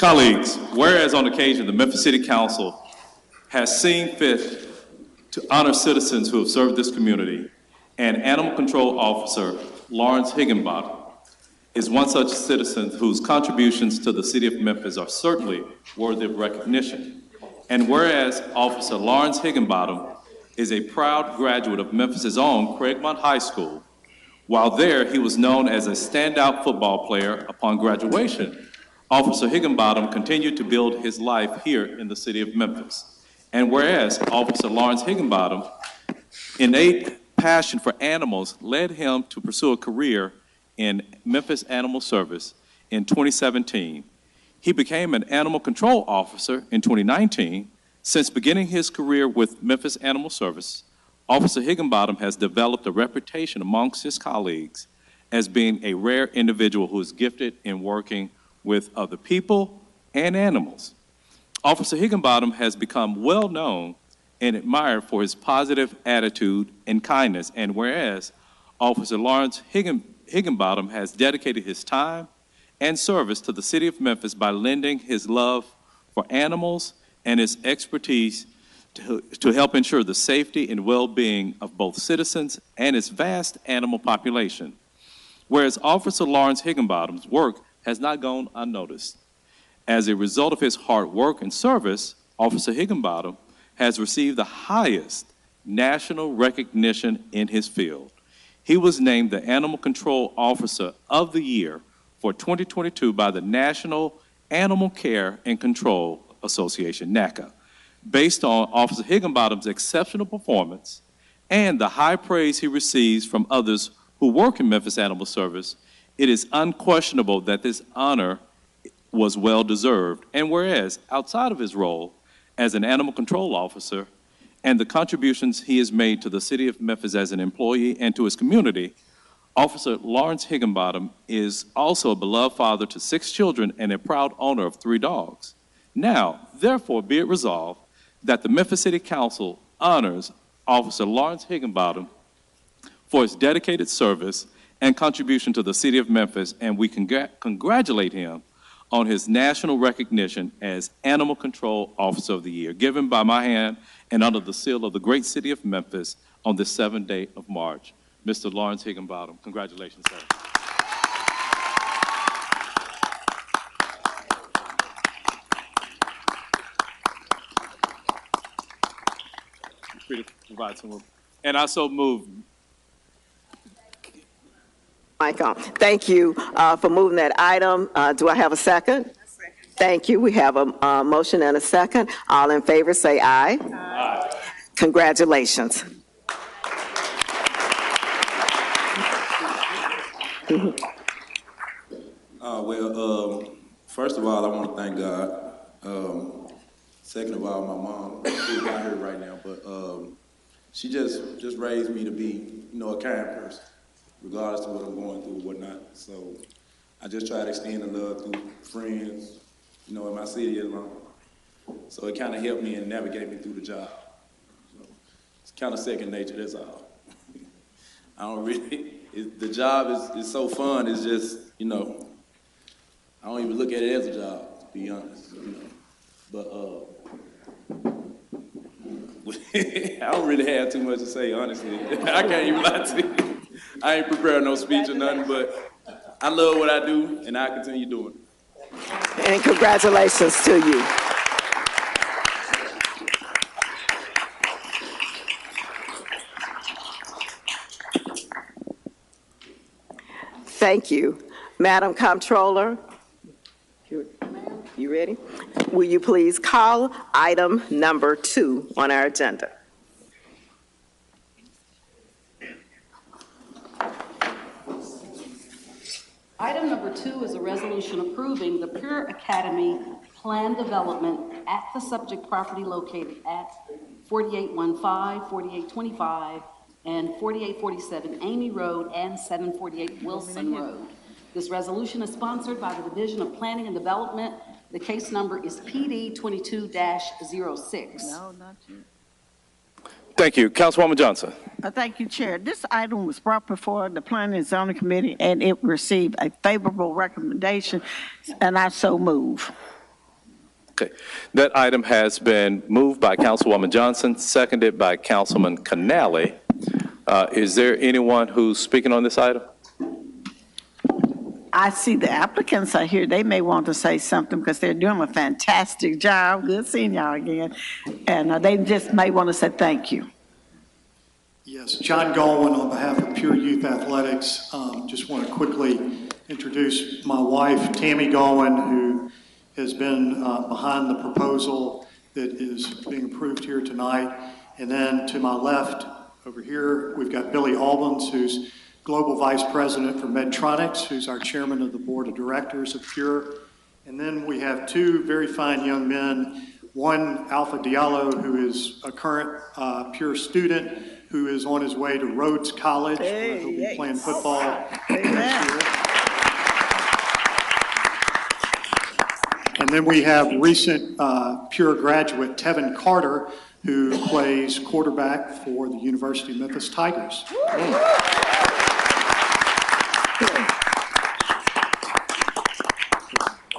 Colleagues, whereas on occasion the Memphis City Council has seen fit to honor citizens who have served this community, and Animal Control Officer Lawrence Higginbotham is one such citizen whose contributions to the city of Memphis are certainly worthy of recognition. And whereas Officer Lawrence Higginbotham is a proud graduate of Memphis' own Craigmont High School, while there he was known as a standout football player. Upon graduation, Officer Higginbotham continued to build his life here in the city of Memphis. And whereas Officer Lawrence Higginbotham, innate passion for animals led him to pursue a career in Memphis Animal Service in 2017. He became an animal control officer in 2019. Since beginning his career with Memphis Animal Service, Officer Higginbotham has developed a reputation amongst his colleagues as being a rare individual who is gifted in working with other people and animals. Officer Higginbotham has become well known and admired for his positive attitude and kindness, and whereas Officer Lawrence Higginbotham has dedicated his time and service to the city of Memphis by lending his love for animals and his expertise to help ensure the safety and well-being of both citizens and its vast animal population. Whereas Officer Lawrence Higginbotham's work has not gone unnoticed. As a result of his hard work and service, Officer Higginbotham has received the highest national recognition in his field. He was named the Animal Control Officer of the Year for 2022 by the National Animal Care and Control Association, NACA. Based on Officer Higginbotham's exceptional performance and the high praise he receives from others who work in Memphis Animal Service, it is unquestionable that this honor was well-deserved. And whereas, outside of his role as an animal control officer and the contributions he has made to the city of Memphis as an employee and to his community, Officer Lawrence Higginbotham is also a beloved father to 6 children and a proud owner of 3 dogs. Now, therefore, be it resolved that the Memphis City Council honors Officer Lawrence Higginbotham for his dedicated service and contribution to the city of Memphis, and we congratulate him on his national recognition as Animal Control Officer of the Year, given by my hand and under the seal of the great city of Memphis on the 7th day of March. Mr. Lawrence Higginbotham, congratulations, sir. Free to provide some room. And I so move. Michael, thank you for moving that item. Do I have a second? Thank you. We have a motion and a second. All in favor say aye. Aye. Congratulations. First of all, I want to thank God. Second of all, my mom, who's not here right now, but she just raised me to be, a kind person, regardless of what I'm going through or whatnot. So I just try to extend the love through friends, in my city alone. So it kind of helped me and navigate me through the job. So it's kind of second nature, that's all. I don't really, the job is so fun, it's just, I don't even look at it as a job, to be honest, But I don't really have too much to say, honestly. I can't even lie to you. I ain't prepared no speech or nothing, but I love what I do, and I continue doing it. And congratulations to you. Thank you. Madam Comptroller, you ready? Will you please call item number 2 on our agenda? Item number 2 is a resolution approving the Pure Academy plan development at the subject property located at 4815, 4825, and 4847 Amy Road and 748 Wilson Road. This resolution is sponsored by the Division of Planning and Development. The case number is PD 22-06. No, not you. Thank you. Councilwoman Johnson. Thank you, Chair. This item was brought before the Planning and Zoning Committee, and it received a favorable recommendation, and I so move. Okay. That item has been moved by Councilwoman Johnson, seconded by Councilman Canale. Is there anyone who's speaking on this item? I see the applicants are here. They may want to say something because they're doing a fantastic job. Good seeing y'all again. And they just may want to say thank you. Yes, John Galwin on behalf of Pure Youth Athletics. Just want to quickly introduce my wife, Tammy Galwin, who has been behind the proposal that is being approved here tonight. And then to my left over here, we've got Billy Albans, who's Global Vice President for Medtronics, who's our chairman of the board of directors of Pure. And then we have two very fine young men, one Alpha Diallo, who is a current Pure student, who is on his way to Rhodes College, where he'll be playing football next year. And then we have recent Pure graduate Tevin Carter, who plays quarterback for the University of Memphis Tigers.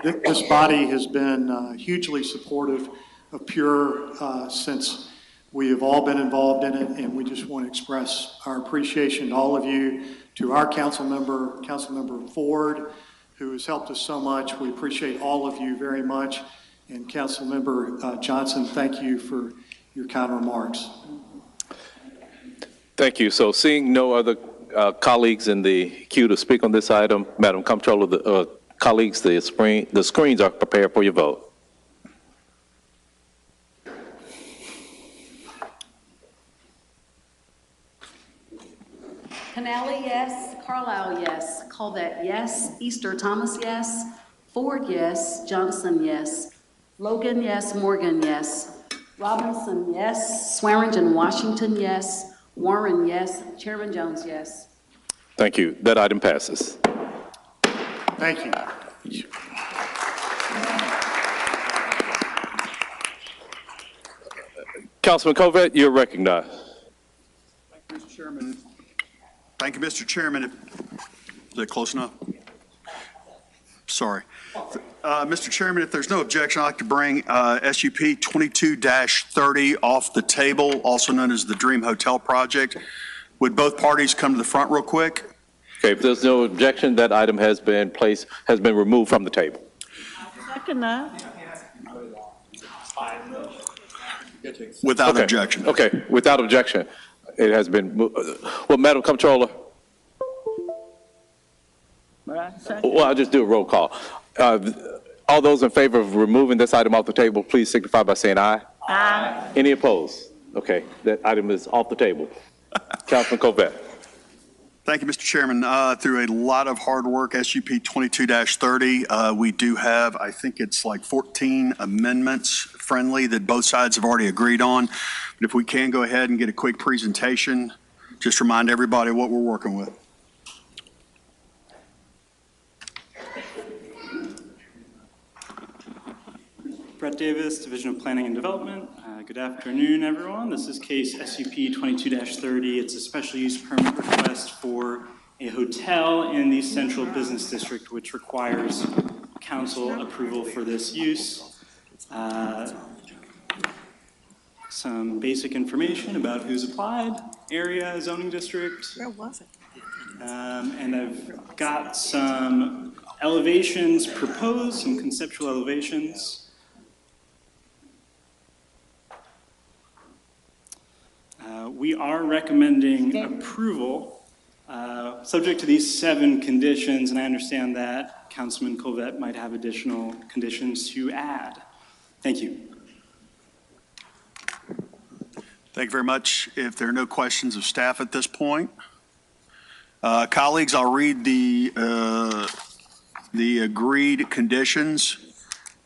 This body has been hugely supportive of Pure since we have all been involved in it, and we just want to express our appreciation to all of you, to our Councilmember Ford, who has helped us so much. We appreciate all of you very much. And Councilmember Johnson, thank you for your kind remarks. Thank you. So seeing no other colleagues in the queue to speak on this item, Madam Comptroller, the colleagues, the screens are prepared for your vote. Canale, yes. Carlisle, yes. Colvett, yes. Easter Thomas, yes. Ford, yes. Johnson, yes. Logan, yes. Morgan, yes. Robinson, yes. Swearingen, Washington, yes. Warren, yes. Chairman Jones, yes. Thank you. That item passes. Thank you. Councilman Covett, you're recognized. Thank you, Mr. Chairman. Thank you, Mr. Chairman. Is that close enough? Sorry. Mr. Chairman, if there's no objection, I'd like to bring SUP 22-30 off the table, also known as the Dream Hotel Project. Would both parties come to the front real quick? Okay, if there's no objection, that item has been removed from the table. Second that. Without objection. Okay, without objection. It has been moved. Well, Madam Comptroller, well, I'll just do a roll call. All those in favor of removing this item off the table, please signify by saying aye. Aye. Any opposed? Okay, that item is off the table. Councilman Covett. Thank you, Mr. Chairman. Through a lot of hard work, SUP 22-30, we do have, I think it's like 14 amendments friendly that both sides have already agreed on. But if we can go ahead and get a quick presentation, just remind everybody what we're working with. Brett Davis, Division of Planning and Development. Good afternoon, everyone. This is case SUP 22-30. It's a special use permit request for a hotel in the Central Business District, which requires council approval for this use. Some basic information about who's applied, area, zoning district. Where was it? And I've got some elevations proposed, some conceptual elevations. We are recommending approval, subject to these 7 conditions, and I understand that Councilman Covett might have additional conditions to add. Thank you. Thank you very much. If there are no questions of staff at this point, colleagues, I'll read the agreed conditions,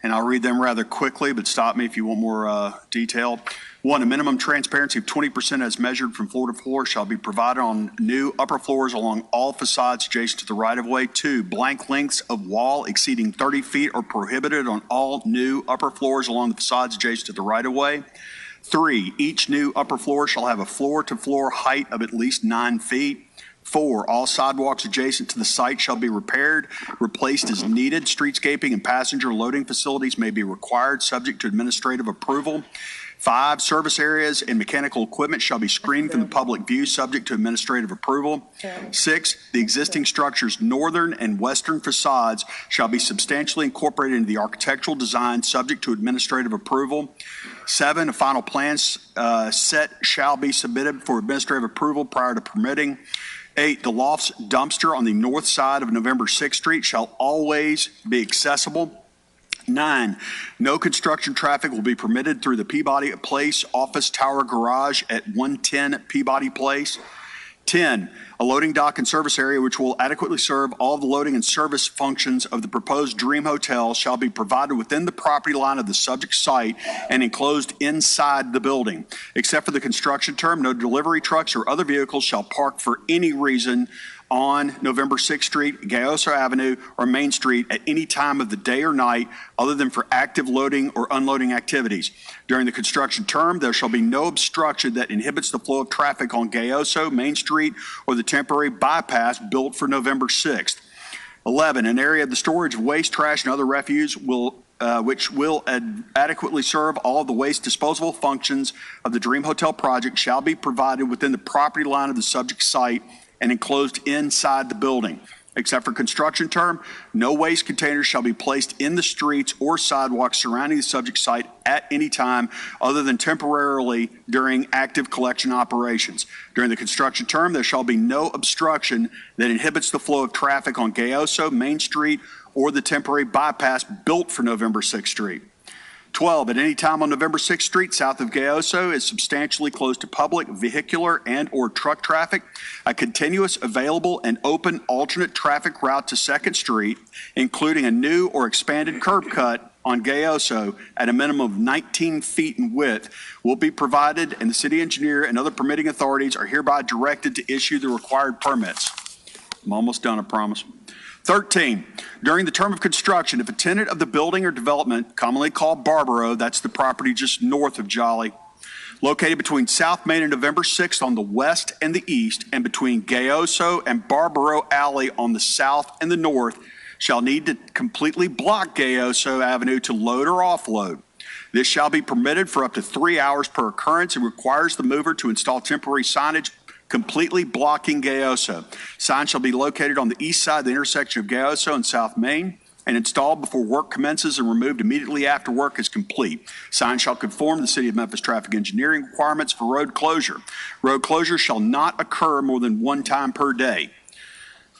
and I'll read them rather quickly, but stop me if you want more detail. 1, a minimum transparency of 20% as measured from floor to floor shall be provided on new upper floors along all facades adjacent to the right-of-way. 2, blank lengths of wall exceeding 30 feet are prohibited on all new upper floors along the facades adjacent to the right-of-way. 3, each new upper floor shall have a floor-to-floor height of at least 9 feet. 4, all sidewalks adjacent to the site shall be repaired, replaced as needed. Streetscaping and passenger loading facilities may be required, subject to administrative approval. 5, service areas and mechanical equipment shall be screened from the public view, subject to administrative approval. 6, the existing structure's northern and western facades shall be substantially incorporated into the architectural design, subject to administrative approval. 7, a final plan set shall be submitted for administrative approval prior to permitting. 8, the loft's dumpster on the north side of November 6th Street shall always be accessible. 9, no construction traffic will be permitted through the Peabody Place Office Tower Garage at 110 Peabody Place. 10, a loading dock and service area which will adequately serve all the loading and service functions of the proposed Dream Hotel shall be provided within the property line of the subject site and enclosed inside the building. Except for the construction term, no delivery trucks or other vehicles shall park for any reason on November 6th Street, Gayoso Avenue, or Main Street at any time of the day or night other than for active loading or unloading activities. During the construction term, there shall be no obstruction that inhibits the flow of traffic on Gayoso, Main Street, or the temporary bypass built for November 6th. 11, an area of the storage of waste, trash, and other refuse which will adequately serve all of the waste disposable functions of the Dream Hotel project shall be provided within the property line of the subject site and enclosed inside the building. Except for construction term, no waste containers shall be placed in the streets or sidewalks surrounding the subject site at any time other than temporarily during active collection operations. During the construction term, there shall be no obstruction that inhibits the flow of traffic on Gayoso, Main Street, or the temporary bypass built for November 6th Street. 12, at any time on November 6th Street, south of Gayoso, is substantially closed to public, vehicular, and/or truck traffic. A continuous, available, and open alternate traffic route to 2nd Street, including a new or expanded curb cut on Gayoso at a minimum of 19 feet in width, will be provided, and the city engineer and other permitting authorities are hereby directed to issue the required permits. I'm almost done, I promise. 13, during the term of construction, if a tenant of the building or development, commonly called Barbaro, that's the property just north of Jolly, located between South Main and November 6th on the west and the east, and between Gayoso and Barbaro Alley on the south and the north, shall need to completely block Gayoso Avenue to load or offload. This shall be permitted for up to 3 hours per occurrence and requires the mover to install temporary signage completely blocking Gayoso. Signs shall be located on the east side of the intersection of Gayoso and South Main and installed before work commences and removed immediately after work is complete. Signs shall conform to the City of Memphis traffic engineering requirements for road closure. Road closure shall not occur more than one time per day.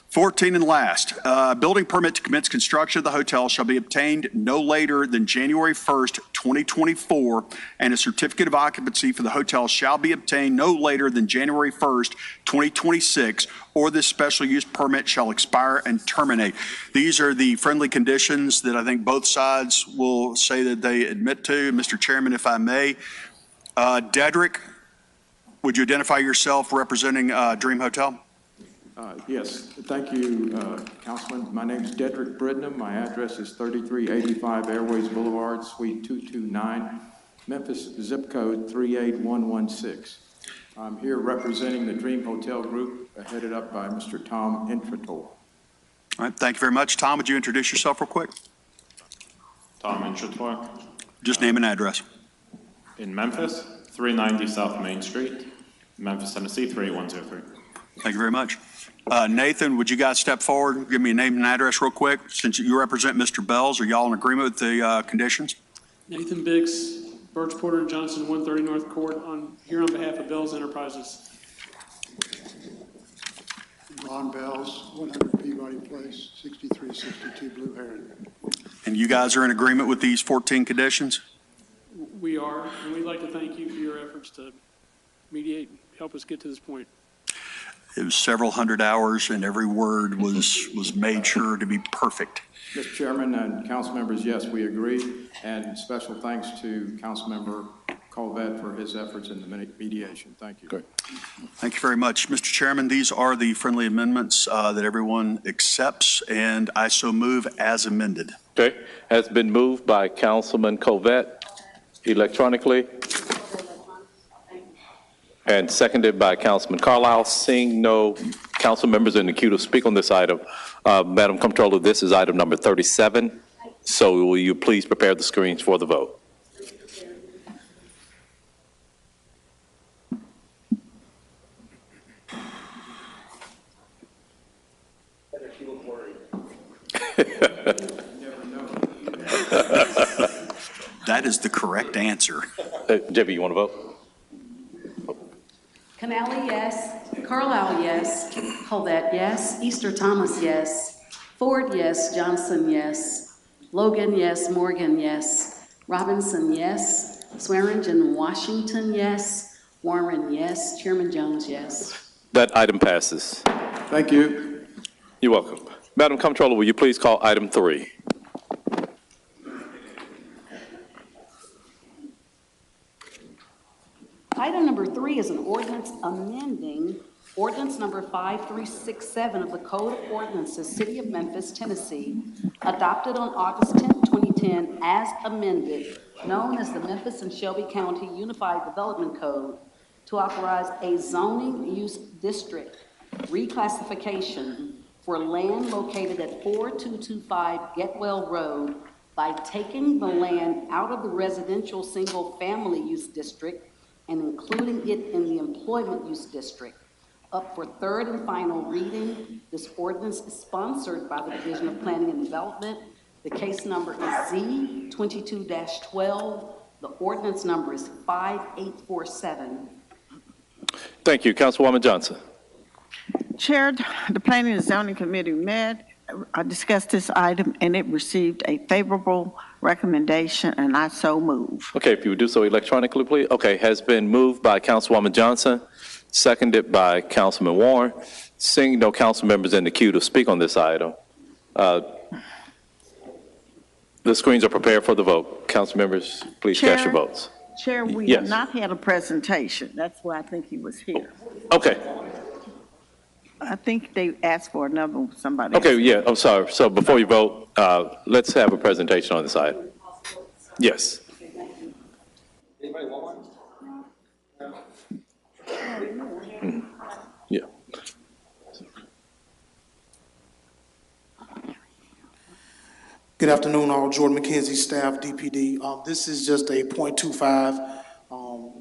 14 and last, a building permit to commence construction of the hotel shall be obtained no later than January 1st, 2024, and a certificate of occupancy for the hotel shall be obtained no later than January 1st, 2026, or this special use permit shall expire and terminate. These are the friendly conditions that I think both sides will say that they admit to. Mr. Chairman, if I may, Dedrick, would you identify yourself representing Dream Hotel? Yes, thank you, Councilman. My name is Dedrick Bridnam. My address is 3385 Airways Boulevard, Suite 229, Memphis, zip code 38116. I'm here representing the Dream Hotel Group, headed up by Mr. Tom Intrator. All right, thank you very much. Tom, would you introduce yourself real quick? Tom Intrator. Just name and address. In Memphis, 390 South Main Street, Memphis, Tennessee, 38103. Thank you very much. Nathan, would you guys step forward, give me a name and address real quick? Since you represent Mr. Bells, are y'all in agreement with the conditions? Nathan Bix, Birch Porter and Johnson, 130 North Court, here on behalf of Bells Enterprises. Ron Bells, 100 Peabody Place, 6362 Blue Heron. And you guys are in agreement with these 14 conditions? We are, and we'd like to thank you for your efforts to mediate and help us get to this point. It was several hundred hours, and every word was made sure to be perfect. Mr. Chairman and council members, yes, we agree. And special thanks to Councilmember Colvett for his efforts in the mediation. Thank you. Great. Thank you very much. Mr. Chairman, these are the friendly amendments that everyone accepts, and I so move as amended. Okay. Has been moved by Councilman Colvett electronically. And seconded by Councilman Carlisle. Seeing no council members in the queue to speak on this item. Madam Comptroller, this is item number 37. So will you please prepare the screens for the vote? That is the correct answer. JB, you want to vote? Canali, yes. Carlisle, yes. Colvett, yes. Easter Thomas, yes. Ford, yes. Johnson, yes. Logan, yes. Morgan, yes. Robinson, yes. Swearingen, Washington, yes. Warren, yes. Chairman Jones, yes. That item passes. Thank you. You're welcome. Madam Comptroller, will you please call item 3? Item number 3 is an ordinance amending ordinance number 5367 of the Code of Ordinances, City of Memphis, Tennessee, adopted on August 10, 2010, as amended, known as the Memphis and Shelby County Unified Development Code, to authorize a zoning use district reclassification for land located at 4225 Getwell Road by taking the land out of the residential single-family use district and including it in the employment use district. Up for third and final reading, this ordinance is sponsored by the Division of Planning and Development. The case number is Z22-12. The ordinance number is 5847. Thank you. Councilwoman Johnson. Chair, the Planning and Zoning Committee met, discussed this item, and it received a favorable recommendation, and I so move. Okay, if you would do so electronically, please. Okay, has been moved by Councilwoman Johnson, seconded by Councilman Warren. Seeing no council members in the queue to speak on this item, the screens are prepared for the vote. Council members, please cast your votes. Chair, we Yes. have not had a presentation. That's why I think he was here. Okay. I think they asked for another one, somebody. Okay, yeah, I'm sorry. So before you vote, let's have a presentation on this item. Yes. Anybody want one? Yeah. Good afternoon, all. Jordan McKenzie, staff, DPD. This is just a .25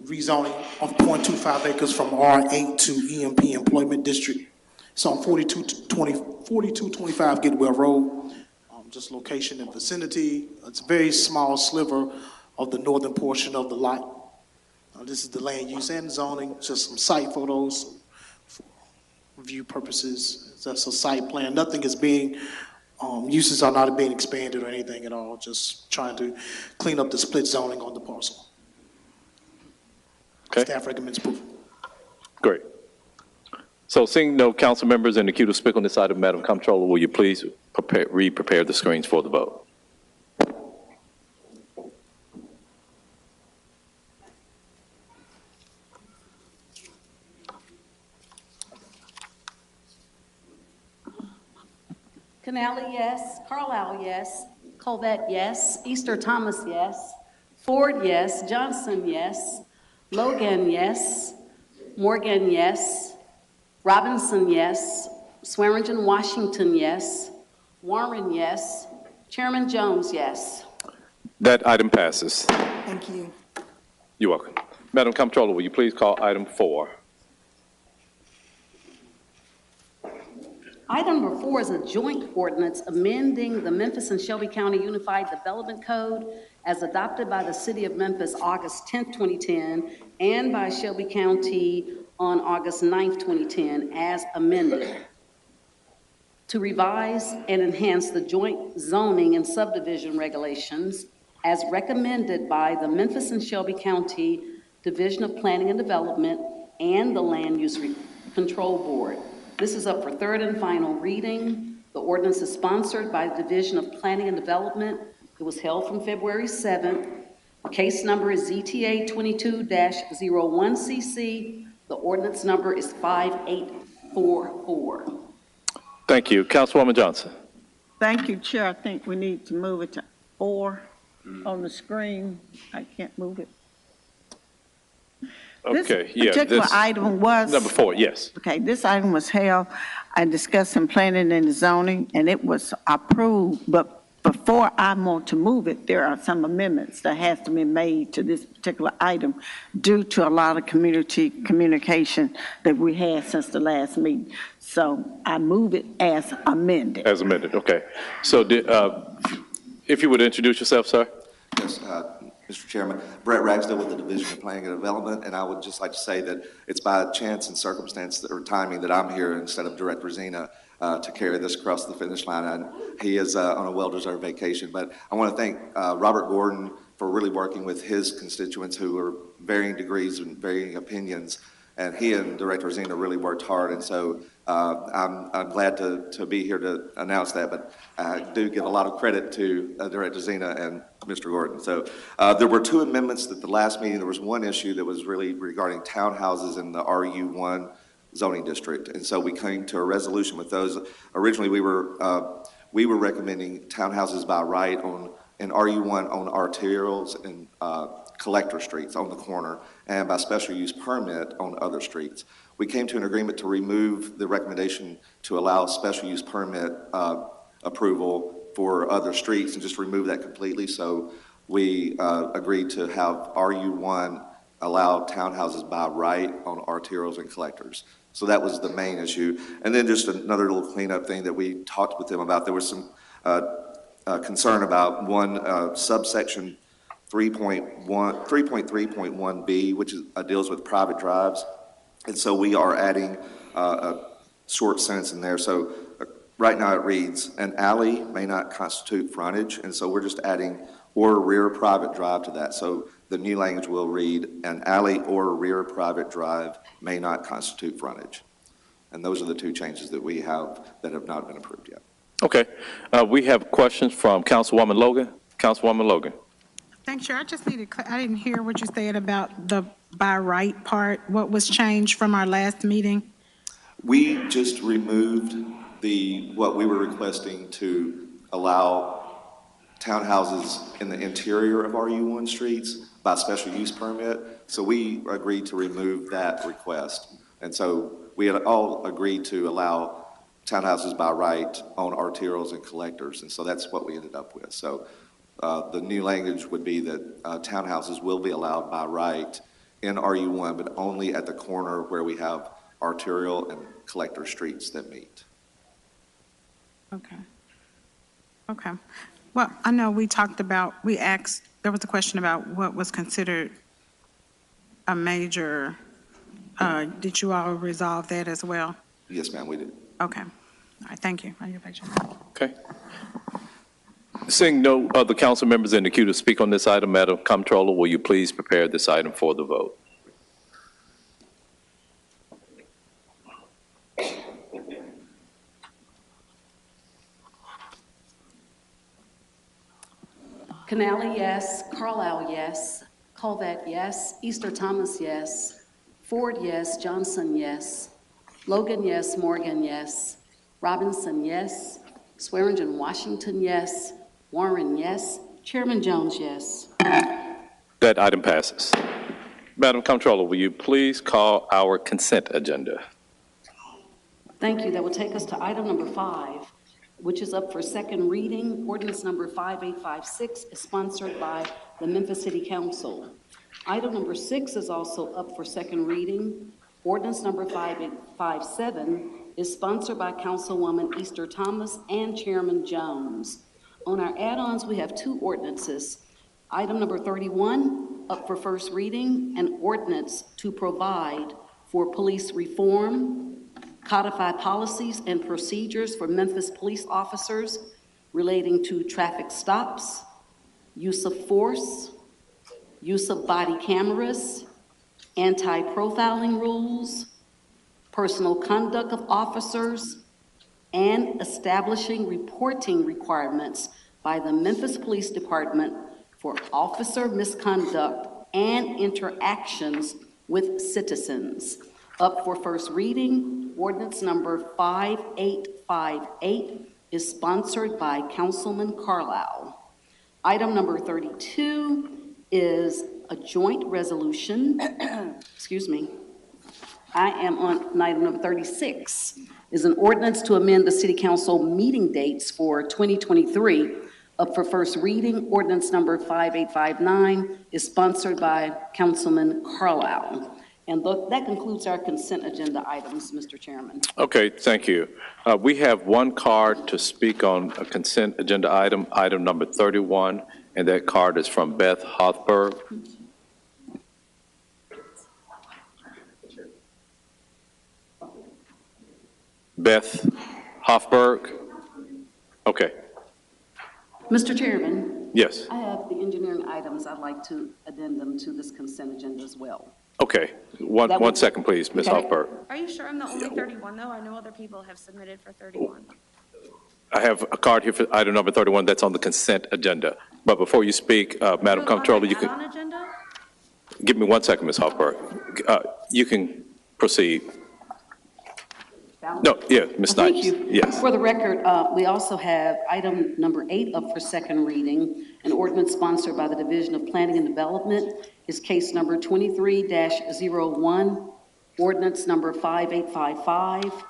rezoning of .25 acres from R8 to EMP Employment District. It's on 4225 Getwell Road, just location and vicinity. It's a very small sliver of the northern portion of the lot. This is the land use and zoning, just some site photos for review purposes. That's a site plan. Nothing is being, uses are not being expanded or anything at all, just trying to clean up the split zoning on the parcel. Okay. Staff recommends approval. Great. So seeing no council members in the queue to speak on this item, Madam Comptroller, will you please re-prepare the screens for the vote? Canali, yes. Carlisle, yes. Colvett, yes. Easter Thomas, yes. Ford, yes. Johnson, yes. Logan, yes. Morgan, yes. Robinson, yes. Swearingen, Washington, yes. Warren, yes. Chairman Jones, yes. That item passes. Thank you. You're welcome. Madam Comptroller, will you please call item 4? Item number 4 is a joint ordinance amending the Memphis and Shelby County Unified Development Code as adopted by the City of Memphis August 10, 2010, and by Shelby County on August 9, 2010, as amended, to revise and enhance the joint zoning and subdivision regulations as recommended by the Memphis and Shelby County Division of Planning and Development and the Land Use Control Board. This is up for third and final reading. The ordinance is sponsored by the Division of Planning and Development. It was held from February 7th. Case number is ZTA 22-01CC. The ordinance number is 5844. Thank you. Councilwoman Johnson. Thank you, Chair. I think we need to move it to 4 on the screen. I can't move it. Okay, yeah. This particular this- item was. Number 4, yes. Okay, this item was held and discussed in planning and zoning, and it was approved, but before I want to move it, there are some amendments that has to be made to this particular item due to a lot of community communication that we had since the last meeting. So I move it as amended. As amended, okay. So if you would introduce yourself, sir? Yes, Mr. Chairman, Brett Ragsdale with the Division of Planning and Development, and I would just like to say that it's by chance and circumstance or timing that I'm here instead of Director Zena to carry this across the finish line. And he is on a well-deserved vacation, but I want to thank Robert Gordon for really working with his constituents who are varying degrees and varying opinions, and he and Director Zena really worked hard, and so I'm glad to be here to announce that, but I do give a lot of credit to Director Zena and Mr. Gordon. So there were 2 amendments at the last meeting. There was one issue that was really regarding townhouses in the RU1 zoning district, and so we came to a resolution with those. Originally, we were recommending townhouses by right in RU1 on arterials and collector streets on the corner, and by special use permit on other streets. We came to an agreement to remove the recommendation to allow special use permit approval for other streets and just remove that completely. So we agreed to have RU1 allow townhouses by right on arterials and collectors. So that was the main issue. And then just another little cleanup thing that we talked with them about. There was some concern about one subsection 3.3.1B, which deals with private drives. And so we are adding a short sentence in there. So right now it reads, an alley may not constitute frontage. And so we're just adding or rear private drive to that. So the new language will read, an alley or rear private drive may not constitute frontage. And those are the 2 changes that we have that have not been approved yet. Okay. We have questions from Councilwoman Logan. Councilwoman Logan. Thanks, Chair. I just needed, I didn't hear what you said about the by right part. What was changed from our last meeting? We just removed what we were requesting to allow townhouses in the interior of RU1 streets by special use permit. So we agreed to remove that request. And so we had all agreed to allow townhouses by right on arterials and collectors. And so that's what we ended up with. So the new language would be that townhouses will be allowed by right in RU1, but only at the corner where we have arterial and collector streets that meet. Okay. Okay. Well, I know we talked about, there was a question about what was considered a major, did you all resolve that as well? Yes, ma'am, we did. Okay. All right, thank you. Okay. Seeing no other council members in the queue to speak on this item, Madam Comptroller, will you please prepare this item for the vote? Canali, yes. Carlisle, yes. Colvett, yes. Easter Thomas, yes. Ford, yes. Johnson, yes. Logan, yes. Morgan, yes. Robinson, yes. Swearingen, Washington, yes. Warren, yes. Chairman Jones, yes. That item passes. Madam Comptroller, will you please call our consent agenda? Thank you. That will take us to item number 5, which is up for second reading. Ordinance number 5856 is sponsored by the Memphis City Council. Item number 6 is also up for second reading. Ordinance number 5857 is sponsored by Councilwoman Easter Thomas and Chairman Jones. On our add-ons, we have 2 ordinances. Item number 31, up for first reading, an ordinance to provide for police reform, codify policies and procedures for Memphis police officers relating to traffic stops, use of force, use of body cameras, anti-profiling rules, personal conduct of officers, and establishing reporting requirements by the Memphis Police Department for officer misconduct and interactions with citizens. Up for first reading, ordinance number 5858 is sponsored by Councilman Carlisle. Item number 32 is a joint resolution, excuse me. I am on item number 36, is an ordinance to amend the city council meeting dates for 2023 up for first reading. Ordinance number 5859 is sponsored by Councilman Carlisle. And that concludes our consent agenda items, Mr. Chairman. Okay, thank you. We have one card to speak on a consent agenda item, item number 31, and that card is from Beth Hothberg. Beth Hoffberg? Okay. Mr. Chairman? Yes. I have the engineering items I'd like to addendum to this consent agenda as well. Okay. One second, please, Ms. Okay. Hoffberg. Are you sure I'm the only 31, though? I know other people have submitted for 31. I have a card here for item number 31 that's on the consent agenda. But before you speak, Madam Comptroller, you can... Agenda? Give me 1 second, Ms. Hoffberg. You can proceed. No, yeah, Ms. Well, Knight. thank you. Yes. For the record, we also have item number 8 up for second reading. An ordinance sponsored by the Division of Planning and Development is case number 23-01, ordinance number 5855.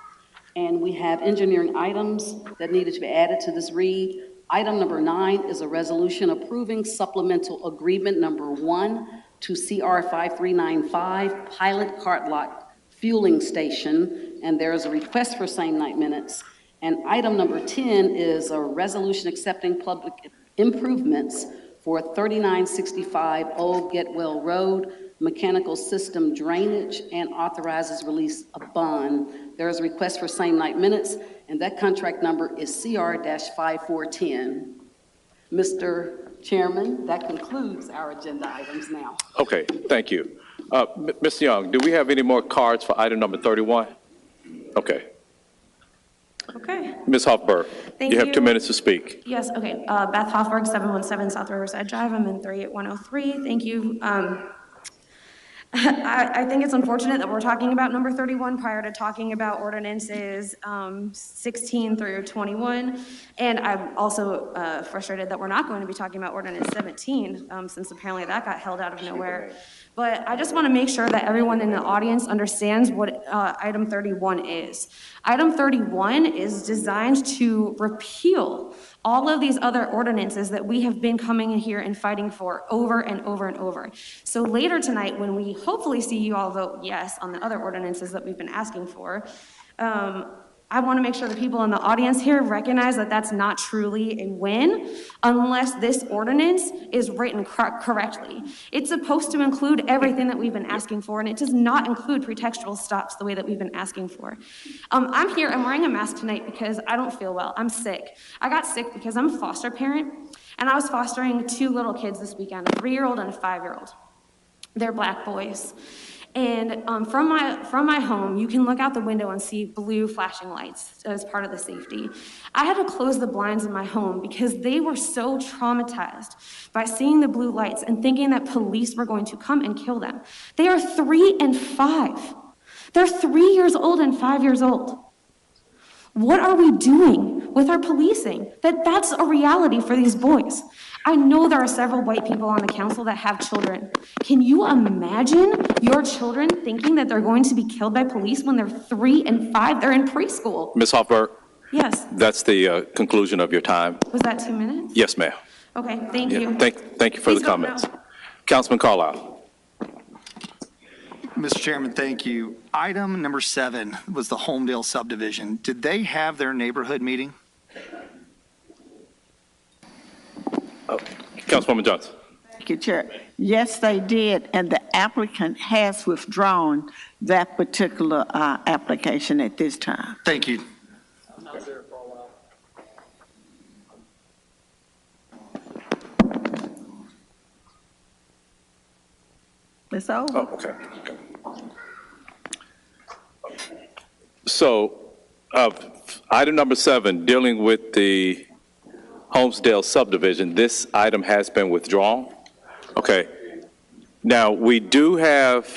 And we have engineering items that needed to be added to this read. Item number 9 is a resolution approving supplemental agreement number 1 to CR 5395 Pilot Cart Lot Fueling Station, and there is a request for same night minutes. And item number 10 is a resolution accepting public improvements for 3965 Old Getwell Road, mechanical system drainage, and authorizes release of bond. There is a request for same night minutes, and that contract number is CR-5410. Mr. Chairman, that concludes our agenda items now. Okay, thank you. Ms. Young, do we have any more cards for item number 31? Okay. Okay. Ms. Hoffberg, Thank you have you. 2 minutes to speak. Yes, okay. Beth Hoffberg, 717 South Riverside Drive. I'm in 38103. Thank you. I think it's unfortunate that we're talking about number 31 prior to talking about ordinances 16 through 21. And I'm also frustrated that we're not going to be talking about ordinance 17 since apparently that got held out of nowhere. But I just want to make sure that everyone in the audience understands what item 31 is. Item 31 is designed to repeal all of these other ordinances that we have been coming in here and fighting for over and over and over. So later tonight, when we hopefully see you all vote yes on the other ordinances that we've been asking for, I want to make sure the people in the audience here recognize that that's not truly a win unless this ordinance is written correctly. It's supposed to include everything that we've been asking for, and it does not include pretextual stops the way that we've been asking for. I'm here, I'm wearing a mask tonight because I don't feel well. I'm sick. I got sick because I'm a foster parent, and I was fostering 2 little kids this weekend, a 3-year-old and a 5-year-old. They're black boys. And from my home, you can look out the window and see blue flashing lights as part of the safety. I had to close the blinds in my home because they were so traumatized by seeing the blue lights and thinking that police were going to come and kill them. They are 3 and 5. They're 3 years old and 5 years old. What are we doing with our policing? That's a reality for these boys. I know there are several white people on the council that have children. Can you imagine your children thinking that they're going to be killed by police when they're 3 and 5? They're in preschool. Ms. Hoffberg? Yes. That's the conclusion of your time. Was that 2 minutes? Yes, ma'am. Okay, thank you. Thank you for Please the vote comments. no. Councilman Carlisle. Mr. Chairman, thank you. Item number 7 was the Homedale subdivision. Did they have their neighborhood meeting? Councilwoman Johnson. Thank you, Chair. Yes, they did, and the applicant has withdrawn that particular application at this time. Thank you. It's over. Oh, okay. So, item number 7, dealing with the Homesdale subdivision, this item has been withdrawn. Okay. Now, we do have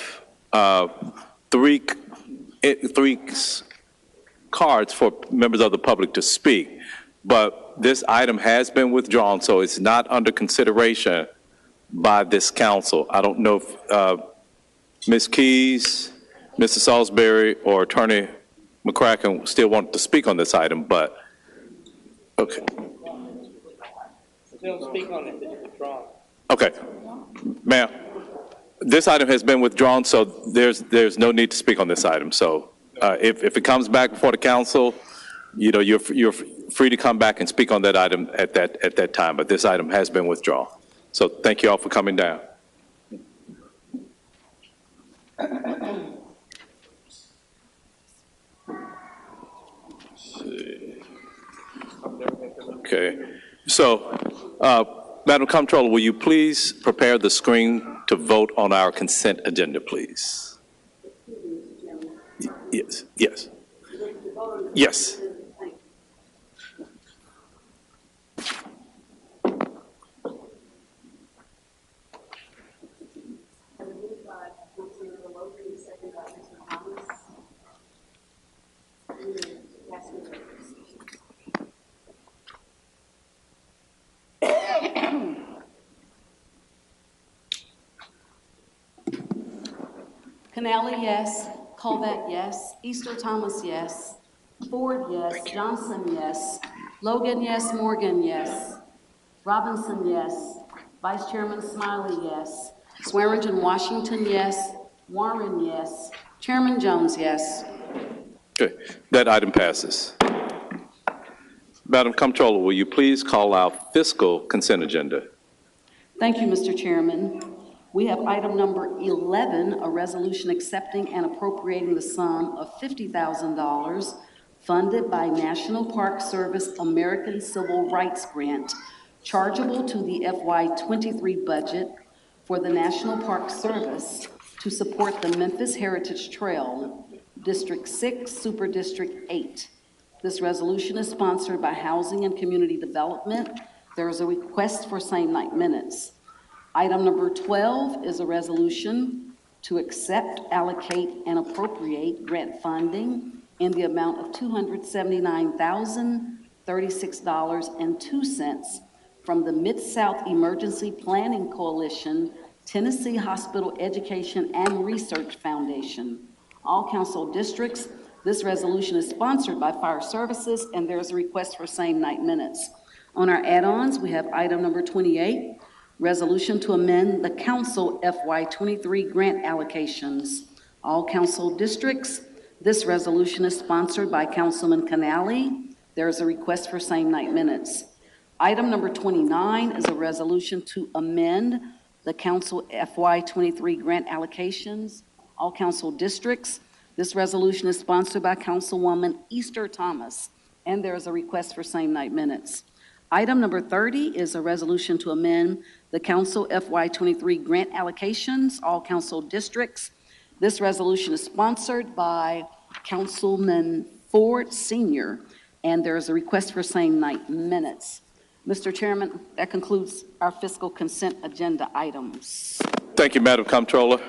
three cards for members of the public to speak, but this item has been withdrawn, so it's not under consideration by this council. I don't know if Ms. Keys, Mr. Salisbury, or Attorney McCracken still want to speak on this item, but, okay. They don't speak on it, it's withdrawn. Okay. Ma'am, this item has been withdrawn, so there's no need to speak on this item. So if it comes back before the council, you know, you're free to come back and speak on that item at that time, but this item has been withdrawn. So thank you all for coming down. Okay. So, Madam Comptroller, will you please prepare the screen to vote on our consent agenda, please? Yes, yes. Yes. Canali, yes. Colvett, yes. Easter Thomas, yes. Ford, yes. Johnson, yes. Logan, yes. Morgan, yes. Robinson, yes. Vice Chairman Smiley, yes. Swearingen Washington, yes. Warren, yes. Chairman Jones, yes. Okay, that item passes. Madam Comptroller, will you please call our fiscal consent agenda? Thank you, Mr. Chairman. We have item number 11, a resolution accepting and appropriating the sum of $50,000 funded by National Park Service American Civil Rights Grant chargeable to the FY23 budget for the National Park Service to support the Memphis Heritage Trail, District 6, Super District 8. This resolution is sponsored by Housing and Community Development. There is a request for same-night minutes. Item number 12 is a resolution to accept, allocate, and appropriate grant funding in the amount of $279,036.02 from the Mid-South Emergency Planning Coalition, Tennessee Hospital Education and Research Foundation. All council districts, this resolution is sponsored by Fire Services, and there's a request for same-night minutes. On our add-ons, we have item number 28, resolution to amend the council FY23 grant allocations. All council districts, this resolution is sponsored by Councilman Canali. There is a request for same-night minutes. Item number 29 is a resolution to amend the council FY23 grant allocations. All council districts, this resolution is sponsored by Councilwoman Easter Thomas, and there is a request for same-night minutes. Item number 30 is a resolution to amend the council FY23 grant allocations, all council districts. This resolution is sponsored by Councilman Ford Sr., and there is a request for same-night minutes. Mr. Chairman, that concludes our fiscal consent agenda items. Thank you, Madam Comptroller.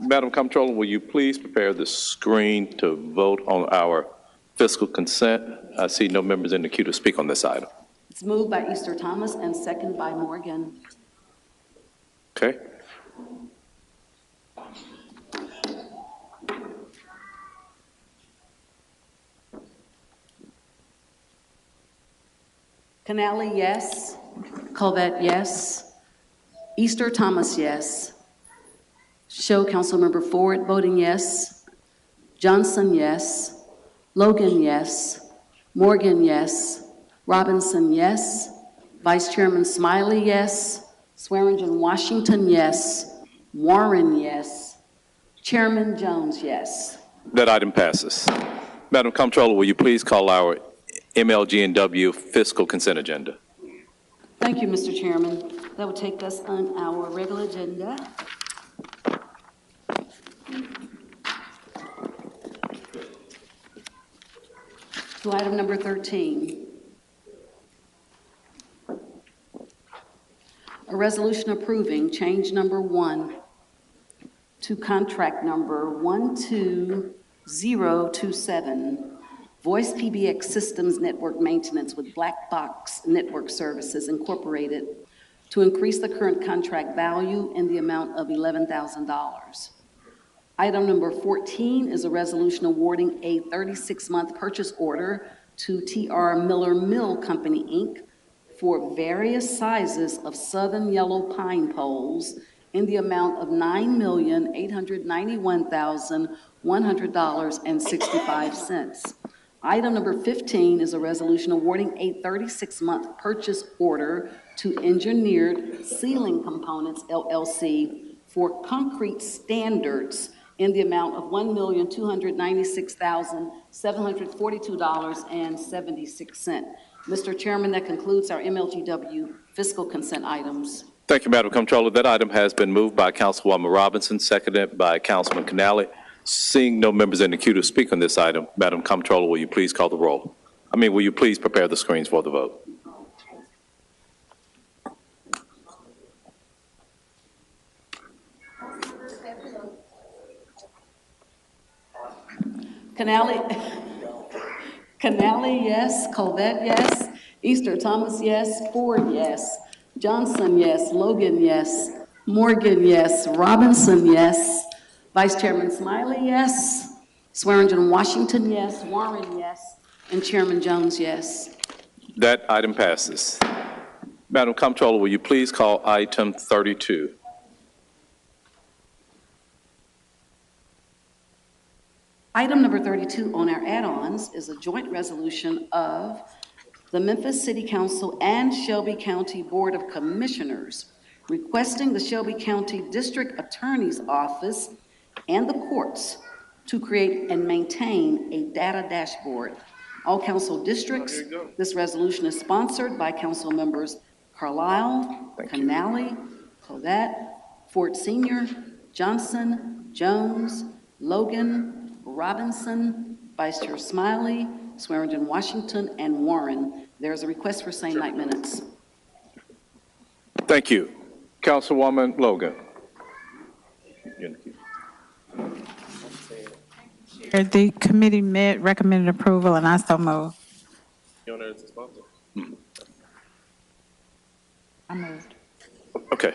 Madam Comptroller, will you please prepare the screen to vote on our fiscal consent? I see no members in the queue to speak on this item. It's moved by Easter Thomas and second by Morgan. Okay. Canali, yes. Colvett, yes. Easter Thomas, yes. Show Councilmember Ford voting yes. Johnson, yes. Logan, yes. Morgan, yes. Robinson, yes. Vice Chairman Smiley, yes. Swearingen Washington, yes. Warren, yes. Chairman Jones, yes. That item passes. Madam Comptroller, will you please call our MLGW fiscal consent agenda? Thank you, Mr. Chairman. That will take us on our regular agenda. To item number 13. A resolution approving change number 1 to contract number 12027, Voice PBX Systems Network Maintenance with Black Box Network Services Incorporated to increase the current contract value in the amount of $11,000. Item number 14 is a resolution awarding a 36-month purchase order to TR Miller Mill Company, Inc. for various sizes of southern yellow pine poles in the amount of $9,891,100.65. Item number 15 is a resolution awarding a 36-month purchase order to Engineered Ceiling Components, LLC, for concrete standards in the amount of $1,296,742.76. Mr. Chairman, that concludes our MLGW fiscal consent items. Thank you, Madam Comptroller. That item has been moved by Councilwoman Robinson, seconded by Councilman Canale. Seeing no members in the queue to speak on this item, Madam Comptroller, will you please call the roll? Will you please prepare the screens for the vote? Canale, yes. Colvette, yes. Easter Thomas, yes. Ford, yes. Johnson, yes. Logan, yes. Morgan, yes. Robinson, yes. Vice Chairman Smiley, yes. Swearingen Washington, yes. Warren, yes. And Chairman Jones, yes. That item passes. Madam Comptroller, will you please call item 32? Item number 32 on our add-ons is a joint resolution of the Memphis City Council and Shelby County Board of Commissioners requesting the Shelby County District Attorney's Office and the courts to create and maintain a data dashboard. All council districts, this resolution is sponsored by council members Carlisle, Canale, Colette, Ford Sr., Johnson, Jones, Logan, Robinson, Vice Chair Smiley, Swearingen Washington, and Warren. There is a request for same night minutes. Thank you. Councilwoman Logan. The committee met, recommended approval, and I so move. I moved. Okay.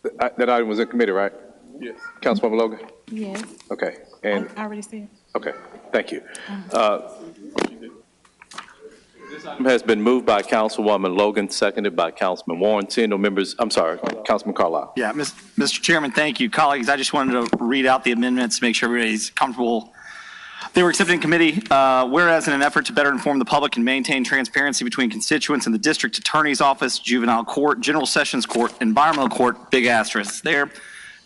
That item was in committee, right? Yes. Councilwoman Logan? Yes. Okay. And I already see it. okay, thank you. This item has been moved by Councilwoman Logan, seconded by Councilman Warren. Seeing no members, I'm sorry, Councilman Carlisle. Yeah, Mr. Chairman, thank you. Colleagues, I just wanted to read out the amendments to make sure everybody's comfortable. They were accepted in committee. Whereas in an effort to better inform the public and maintain transparency between constituents in the district attorney's office, juvenile court, general sessions court, environmental court, big asterisks there,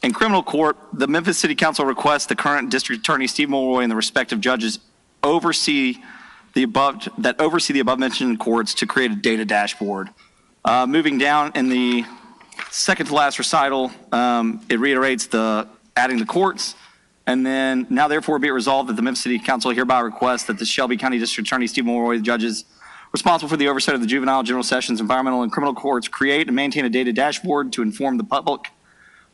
and criminal court, the Memphis City Council requests the current district attorney, Steve Mulroy, and the respective judges oversee the above mentioned courts to create a data dashboard. Moving down in the second to last recital, it reiterates adding the courts. And then now therefore be it resolved that the Memphis City Council hereby requests that the Shelby County District Attorney Steve Mulroy, the judges responsible for the oversight of the juvenile, general sessions, environmental, and criminal courts, create and maintain a data dashboard to inform the public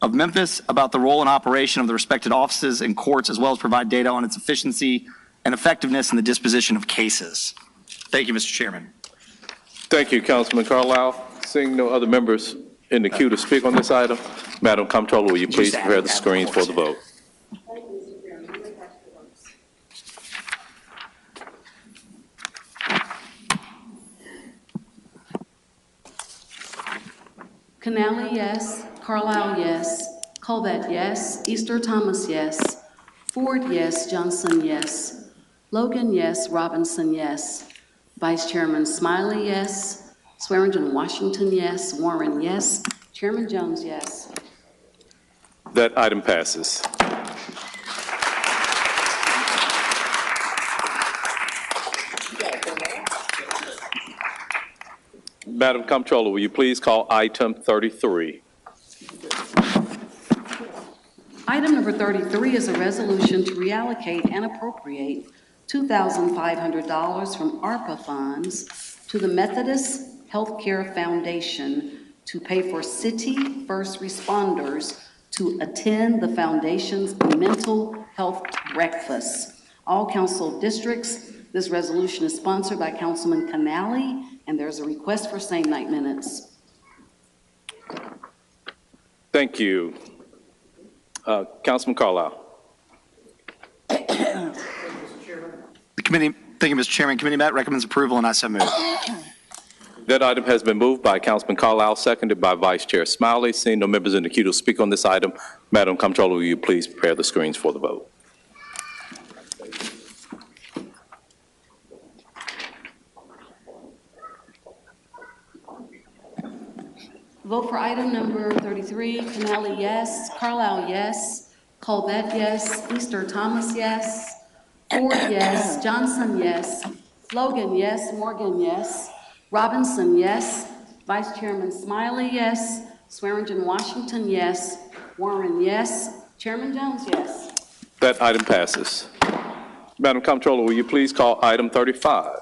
of Memphis about the role and operation of the respected offices and courts, as well as provide data on its efficiency and effectiveness in the disposition of cases. Thank you, Mr. Chairman. Thank you, Councilman Carlisle. Seeing no other members in the queue to speak on this item, Madam Comptroller, will you please prepare the screens for the vote? Canale, yes. Carlisle, yes. Colvette, yes. Easter Thomas, yes. Ford, yes. Johnson, yes. Logan, yes. Robinson, yes. Vice Chairman Smiley, yes. Swearingen Washington, yes. Warren, yes. Chairman Jones, yes. That item passes. Madam Comptroller, will you please call item 33? Item number 33 is a resolution to reallocate and appropriate $2,500 from ARPA funds to the Methodist Healthcare Foundation to pay for city first responders to attend the foundation's mental health breakfast. All council districts, this resolution is sponsored by Councilman Canale, And there's a request for same night minutes. Thank you. Councilman Carlisle. The committee, thank you, Mr. Chairman. Committee met recommends approval, and I so move. That item has been moved by Councilman Carlisle, seconded by Vice Chair Smiley. Seeing no members in the queue to speak on this item, Madam Comptroller, will you please prepare the screens for the vote? Vote for item number 33, Canali, yes. Carlisle, yes. Colvett, yes. Easter Thomas, yes. Ford, yes. Johnson, yes. Logan, yes. Morgan, yes. Robinson, yes. Vice Chairman Smiley, yes. Swearingen Washington, yes. Warren, yes. Chairman Jones, yes. That item passes. Madam Comptroller, will you please call item 35?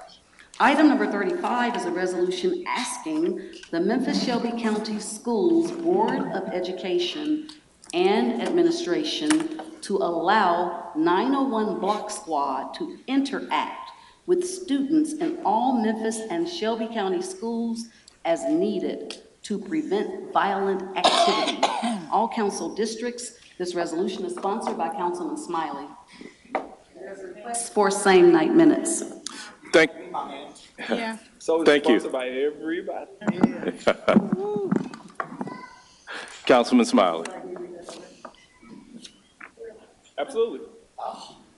Item number 35 is a resolution asking the Memphis Shelby County Schools Board of Education and Administration to allow 901 Block Squad to interact with students in all Memphis and Shelby County schools as needed to prevent violent activity. All council districts. This resolution is sponsored by Councilman Smiley. There's a request for same night minutes. Thank Yeah. So it's Thank you. sponsored by everybody. Councilman Smiley. Absolutely.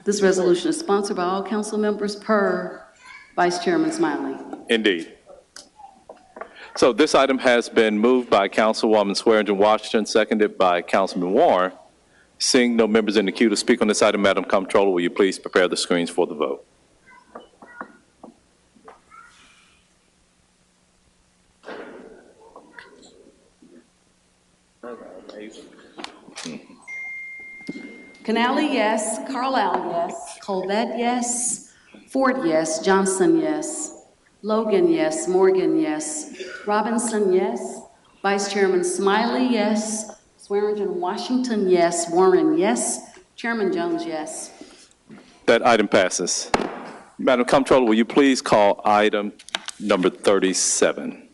This resolution is sponsored by all council members per Vice Chairman Smiley. Indeed. So this item has been moved by Councilwoman Swearingen Washington, seconded by Councilman Warren. Seeing no members in the queue to speak on this item, Madam Comptroller, will you please prepare the screens for the vote? Canali, yes. Carlisle, yes. Colvett, yes. Ford, yes. Johnson, yes. Logan, yes. Morgan, yes. Robinson, yes. Vice Chairman Smiley, yes. Swearingen Washington, yes. Warren, yes. Chairman Jones, yes. That item passes. Madam Comptroller, will you please call item number 37?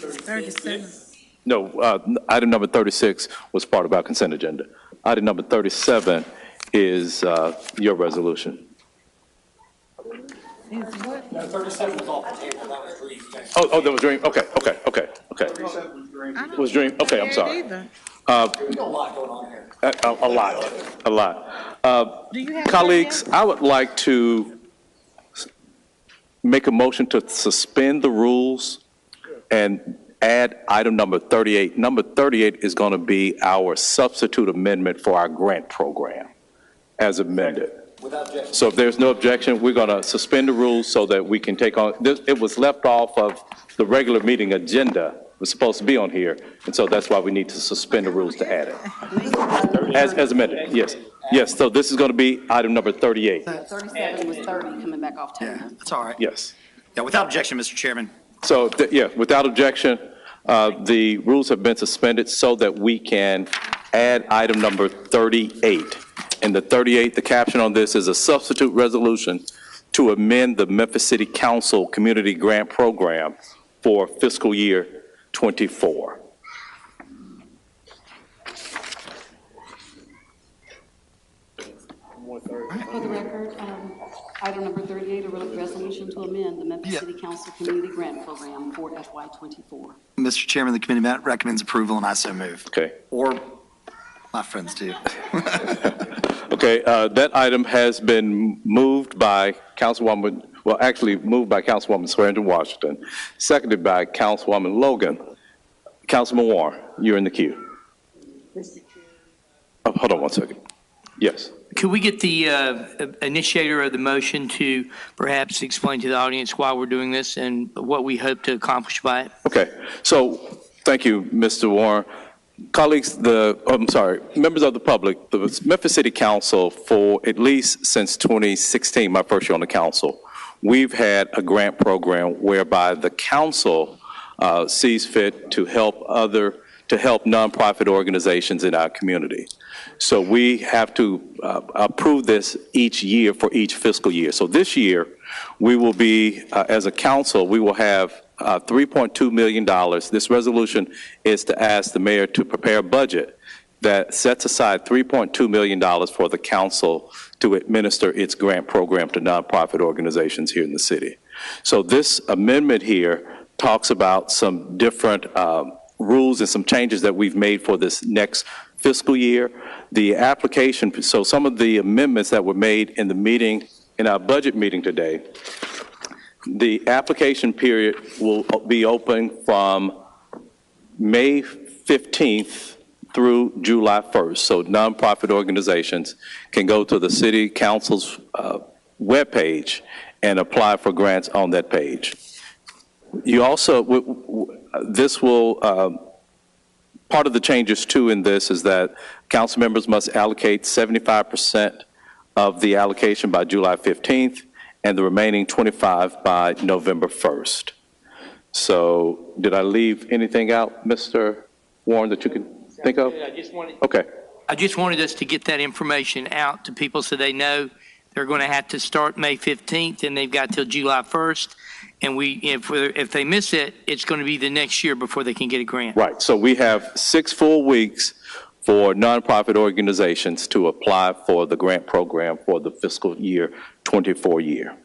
37. No, item number 36 was part of our consent agenda. Item number 37 is your resolution. 37 was off the table. That was Dream. Oh, that was Dream? Okay. It was Dream? Okay, I'm sorry. There's a lot going on here. A lot. Colleagues, I would like to make a motion to suspend the rules and add item number 38. Number 38 is going to be our substitute amendment for our grant program as amended. Without objection. So if there's no objection, we're going to suspend the rules so that we can take on, it was left off of the regular meeting agenda. It was supposed to be on here, and so that's why we need to suspend the rules to add it. As amended, yes. Yes, so this is going to be item number 38. 37 was 30 coming back off table. Yeah, that's all right. Yes. Yeah, without objection, Mr. Chairman. So, yeah, without objection, the rules have been suspended so that we can add item number 38. And the 38, the caption on this is a substitute resolution to amend the Memphis City Council Community Grant Program for fiscal year 24. For the record, item number 38, a resolution to amend the Memphis City Council Community Grant Program for FY24. Mr. Chairman, the committee met recommends approval, and I so move. Okay. Or my friends do. Okay, that item has been moved by Councilwoman, well, actually moved by Councilwoman Swearingen Washington, seconded by Councilwoman Logan. Councilman Warren, you're in the queue. Oh, hold on one second. Yes. Could we get the initiator of the motion to perhaps explain to the audience why we're doing this and what we hope to accomplish by it? Okay, so thank you, Mr. Warren. Colleagues, members of the public, the Memphis City Council, for at least since 2016, my first year on the council, we've had a grant program whereby the council sees fit to help other to help nonprofit organizations in our community. So we have to approve this each year for each fiscal year. So this year, we will be, as a council, we will have $3.2 million. This resolution is to ask the mayor to prepare a budget that sets aside $3.2 million for the council to administer its grant program to nonprofit organizations here in the city. So this amendment here talks about some different rules and some changes that we've made for this next fiscal year. The application, so some of the amendments that were made in the meeting, in our budget meeting today, the application period will be open from May 15th through July 1st. So nonprofit organizations can go to the City Council's webpage and apply for grants on that page. You also, this will, part of the changes too in this is that council members must allocate 75% of the allocation by July 15th and the remaining 25 by November 1st. So did I leave anything out, Mr. Warren, that you can think of? Okay. I just wanted us to get that information out to people so they know they're going to have to start May 15th and they've got till July 1st. And if they miss it, it's going to be the next year before they can get a grant. Right. So we have 6 full weeks for nonprofit organizations to apply for the grant program for the fiscal year 24 year.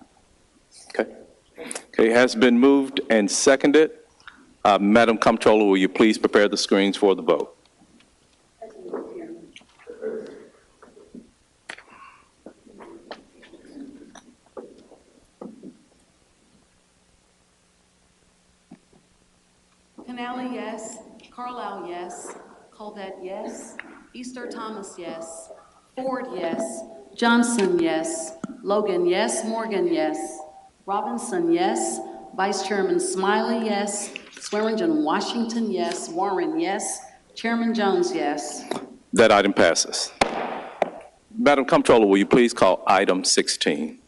Okay. Okay. It has been moved and seconded. Madam Comptroller, will you please prepare the screens for the vote? Canali, yes. Carlisle, yes. Colvett, yes. Easter Thomas, yes. Ford, yes. Johnson, yes. Logan, yes. Morgan, yes. Robinson, yes. Vice Chairman Smiley, yes. Swearingen Washington, yes. Warren, yes. Chairman Jones, yes. That item passes. Madam Comptroller, will you please call item 16?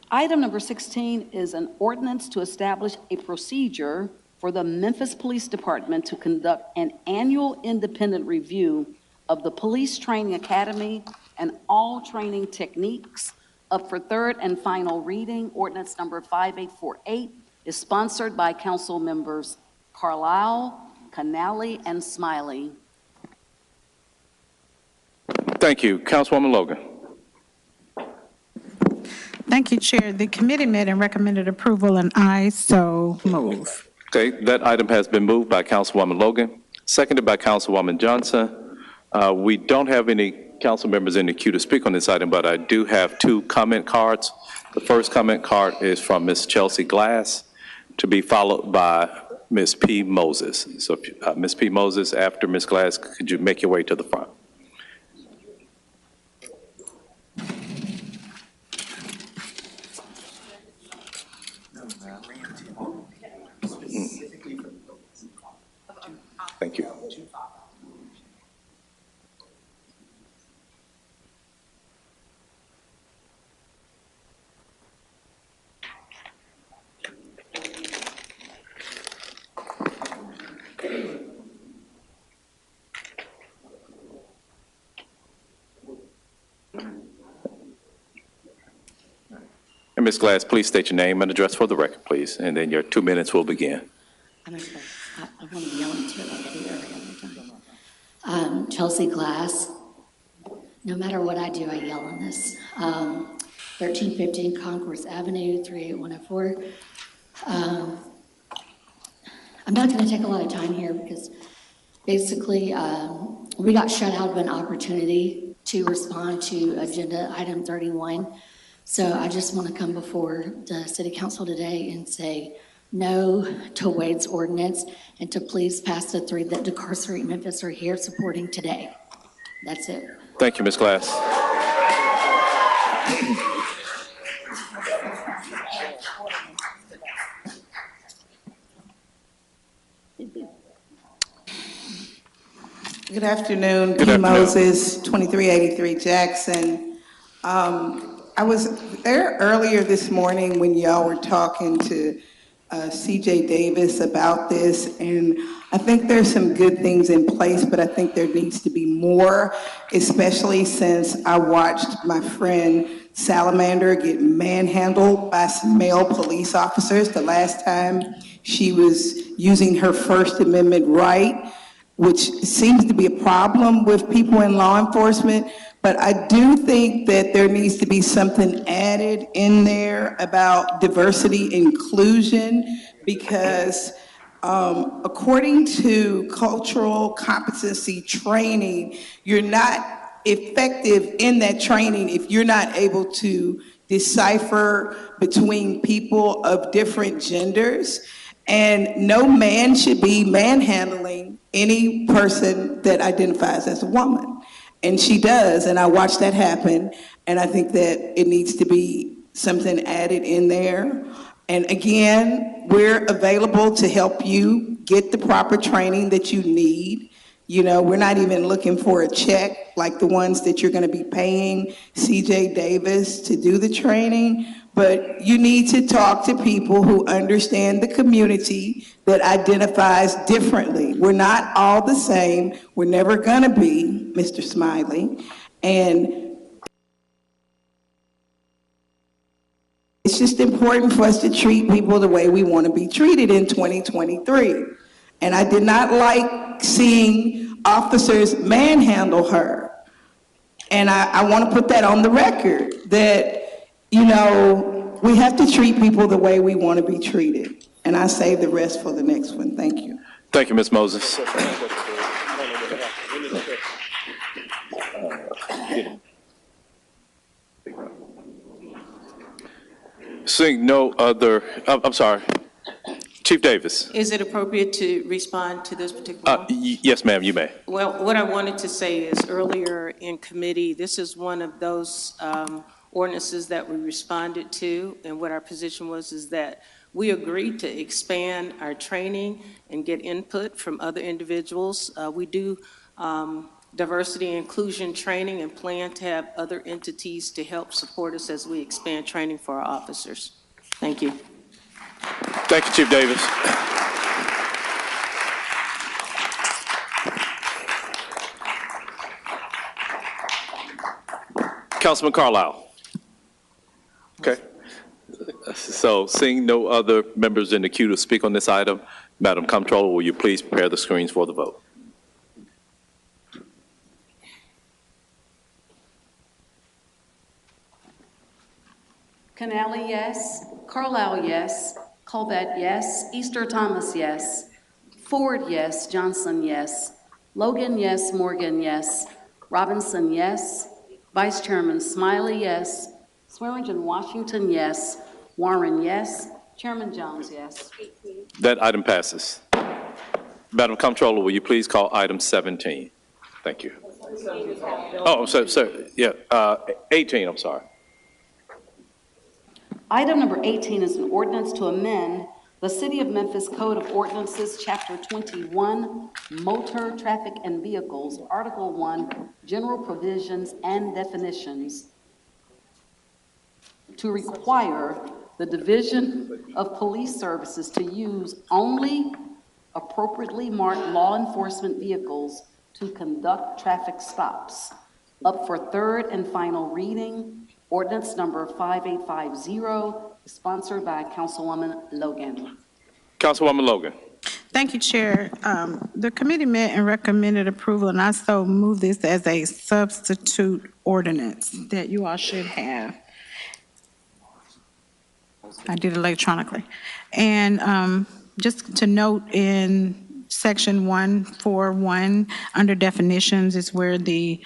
Item number 16 is an ordinance to establish a procedure for the Memphis Police Department to conduct an annual independent review of the Police Training Academy and all training techniques. Up for third and final reading, ordinance number 5848 is sponsored by council members Carlisle, Canali, and Smiley. Thank you. Councilwoman Logan. Thank you, Chair. The committee met and recommended approval, and I so move. Okay, that item has been moved by Councilwoman Logan, seconded by Councilwoman Johnson. We don't have any council members in the queue to speak on this item, but I do have 2 comment cards. The first comment card is from Ms. Chelsea Glass, to be followed by Ms. P. Moses. So Ms. P. Moses, after Ms. Glass, could you make your way to the front? Thank you. And Ms. Glass, please state your name and address for the record, please, and then your 2 minutes will begin. I want to yell into it like I do every other time. Chelsea Glass. No matter what I do, I yell on this. 1315 Concourse Avenue, 38104. I'm not going to take a lot of time here because basically we got shut out of an opportunity to respond to agenda item 31. So I just want to come before the City Council today and say no to Wade's ordinance and to please pass the 3 that Decarcerate Memphis are here supporting today. That's it. Thank you, Ms. Glass. Good afternoon. P. Moses, 2383 Jackson. I was there earlier this morning when y'all were talking to CJ Davis about this, and I think there's some good things in place, but I think there needs to be more, especially since I watched my friend Salamander get manhandled by some male police officers the last time she was using her First Amendment right, which seems to be a problem with people in law enforcement. But I do think that there needs to be something added in there about diversity inclusion, because according to cultural competency training, you're not effective in that training if you're not able to decipher between people of different genders. And no man should be manhandling any person that identifies as a woman. And she does, and I watched that happen, and I think that it needs to be something added in there. And again, we're available to help you get the proper training that you need. You know, we're not even looking for a check like the ones that you're gonna be paying CJ Davis to do the training, but you need to talk to people who understand the community that identifies differently. We're not all the same. We're never gonna be, Mr. Smiley. And it's just important for us to treat people the way we want to be treated in 2023. And I did not like seeing officers manhandle her. And I want to put that on the record, that, you know, we have to treat people the way we want to be treated. And I save the rest for the next one. Thank you. Thank you, Ms. Moses. Seeing no other, I'm sorry, Chief Davis. Is it appropriate to respond to this particular one? Yes, ma'am, you may. Well, what I wanted to say is earlier in committee, this is one of those ordinances that we responded to, and what our position was is that we agreed to expand our training and get input from other individuals. We do diversity and inclusion training and plan to have other entities to help support us as we expand training for our officers. Thank you. Thank you, Chief Davis. Councilman Carlisle. Okay. So seeing no other members in the queue to speak on this item, Madam Comptroller, will you please prepare the screens for the vote? Canali, yes. Carlisle, yes. Colbett, yes. Easter Thomas, yes. Ford, yes. Johnson, yes. Logan, yes. Morgan, yes. Robinson, yes. Vice Chairman Smiley, yes. Swearingen Washington, yes. Warren, yes. Chairman Jones, yes. That item passes. Madam Comptroller, will you please call item 17? Thank you. Oh, sorry. Yeah, 18, I'm sorry. Item number 18 is an ordinance to amend the City of Memphis Code of Ordinances, Chapter 21, Motor, Traffic, and Vehicles, Article 1, General Provisions and Definitions, to require the Division of Police Services to use only appropriately marked law enforcement vehicles to conduct traffic stops. Up for third and final reading, ordinance number 5850, sponsored by Councilwoman Logan. Councilwoman Logan. Thank you, Chair. The committee met and recommended approval, and I so move this as a substitute ordinance that you all should have. I did it electronically. And just to note, in Section 141, under definitions, is where the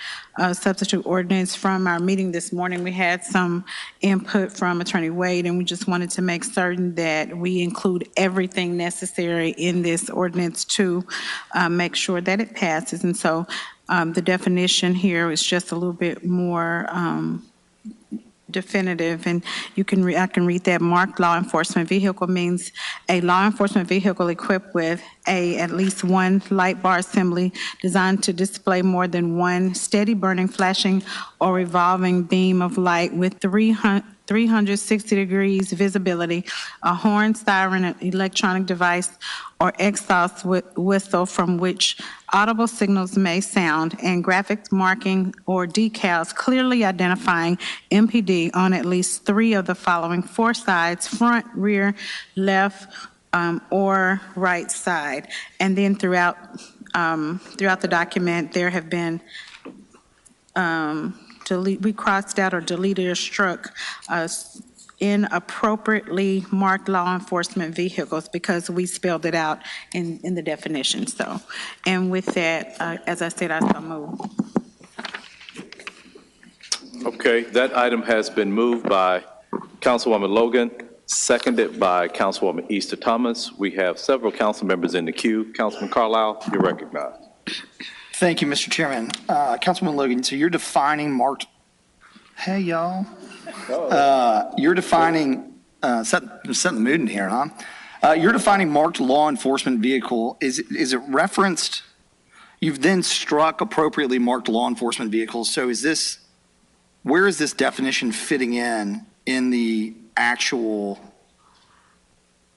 substitute ordinance from our meeting this morning, we had some input from Attorney Wade, and we just wanted to make certain that we include everything necessary in this ordinance to make sure that it passes. And so the definition here is just a little bit more definitive, and you can I can read that. Marked law enforcement vehicle means a law enforcement vehicle equipped with A, at least one light bar assembly designed to display more than one steady burning, flashing, or revolving beam of light with 360 degrees visibility, a horn, siren, an electronic device, or exhaust whistle from which audible signals may sound, and graphics marking or decals clearly identifying MPD on at least 3 of the following 4 sides: front, rear, left, or right side. And then throughout the document, there have been we crossed out or deleted or struck inappropriately marked law enforcement vehicles because we spelled it out in the definition. So, and with that, as I said, I so move. Okay, that item has been moved by Councilwoman Logan, seconded by Councilwoman Easter Thomas. We have several council members in the queue. Councilman Carlisle, you're recognized. Thank you, Mr. Chairman. Councilman Logan, so you're defining marked, hey, y'all. You're defining, setting the mood in here, huh? You're defining marked law enforcement vehicle. Is it referenced? You've then struck appropriately marked law enforcement vehicles. So where is this definition fitting in the actual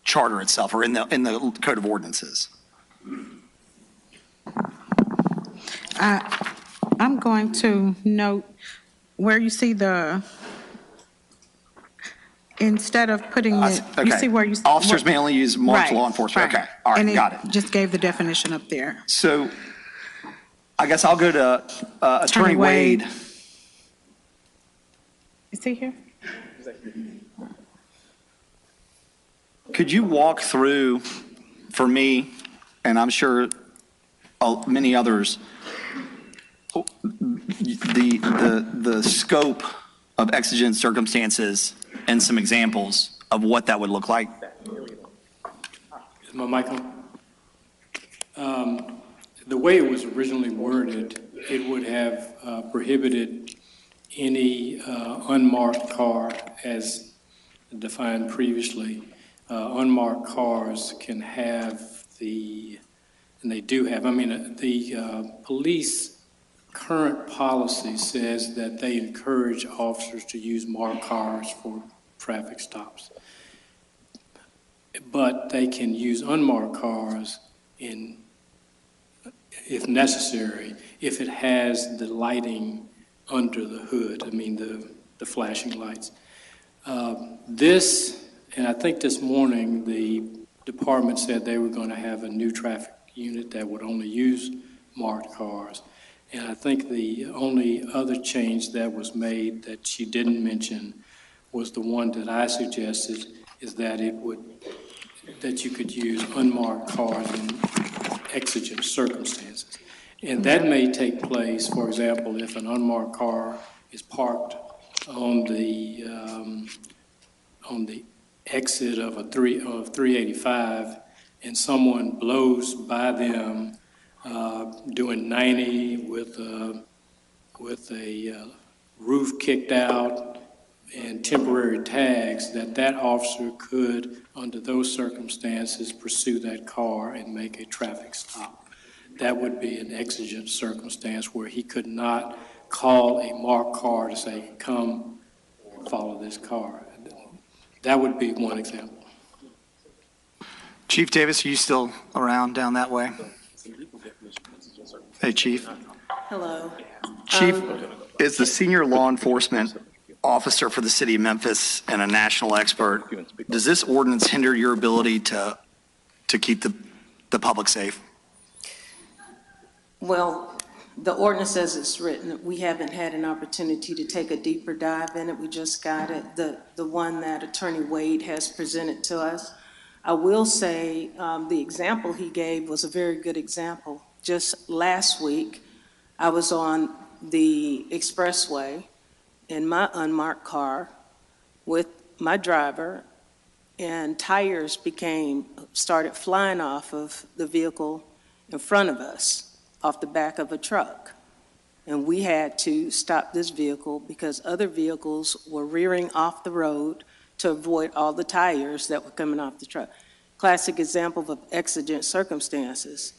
charter itself or in the code of ordinances? I'm going to note where you see instead of putting it, okay. You see where you... Officers may only use marked law enforcement. Right. Okay, all right, And got it. Just gave the definition up there. So I guess I'll go to Attorney Wade. Is he here? Could you walk through, for me, and I'm sure many others, the scope of exigent circumstances and some examples of what that would look like? Is my mic on? The way it was originally worded, it would have prohibited any unmarked car as defined previously. Unmarked cars can have and they do have, the police current policy says that they encourage officers to use marked cars for traffic stops. But they can use unmarked cars if necessary, if it has the lighting under the hood, the flashing lights. And I think this morning, the department said they were going to have a new traffic unit that would only use marked cars. And I think the only other change that was made that she didn't mention was the one that I suggested, is that that you could use unmarked cars in exigent circumstances. And that may take place, for example, if an unmarked car is parked on the exit of 385 and someone blows by them doing 90 with a roof kicked out and temporary tags, that officer could, under those circumstances, pursue that car and make a traffic stop. That would be an exigent circumstance where he could not call a marked car to say, come follow this car. That would be one example. Chief Davis, are you still around down that way? Hey, Chief. Hello. Chief, is the senior law enforcement officer for the city of Memphis and a national expert, does this ordinance hinder your ability to keep the public safe? Well, the ordinance as it's written, we haven't had an opportunity to take a deeper dive in it. We just got it, the one that Attorney Wade has presented to us. I will say the example he gave was a very good example. Just last week, I was on the expressway in my unmarked car with my driver, and tires started flying off of the vehicle in front of us, off the back of a truck. And we had to stop this vehicle because other vehicles were rearing off the road to avoid all the tires that were coming off the truck. classic example of exigent circumstances.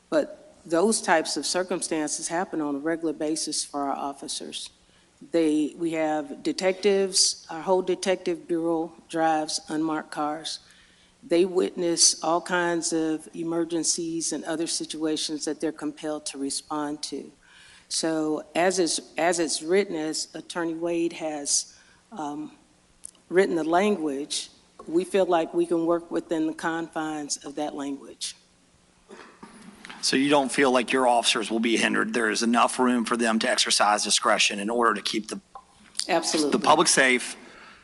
But those types of circumstances happen on a regular basis for our officers. We have detectives, our whole detective bureau drives unmarked cars. They witness all kinds of emergencies and other situations that they're compelled to respond to. So as it's written, as Attorney Wade has written the language, we feel like we can work within the confines of that language. So you don't feel like your officers will be hindered? There is enough room for them to exercise discretion in order to keep the public safe?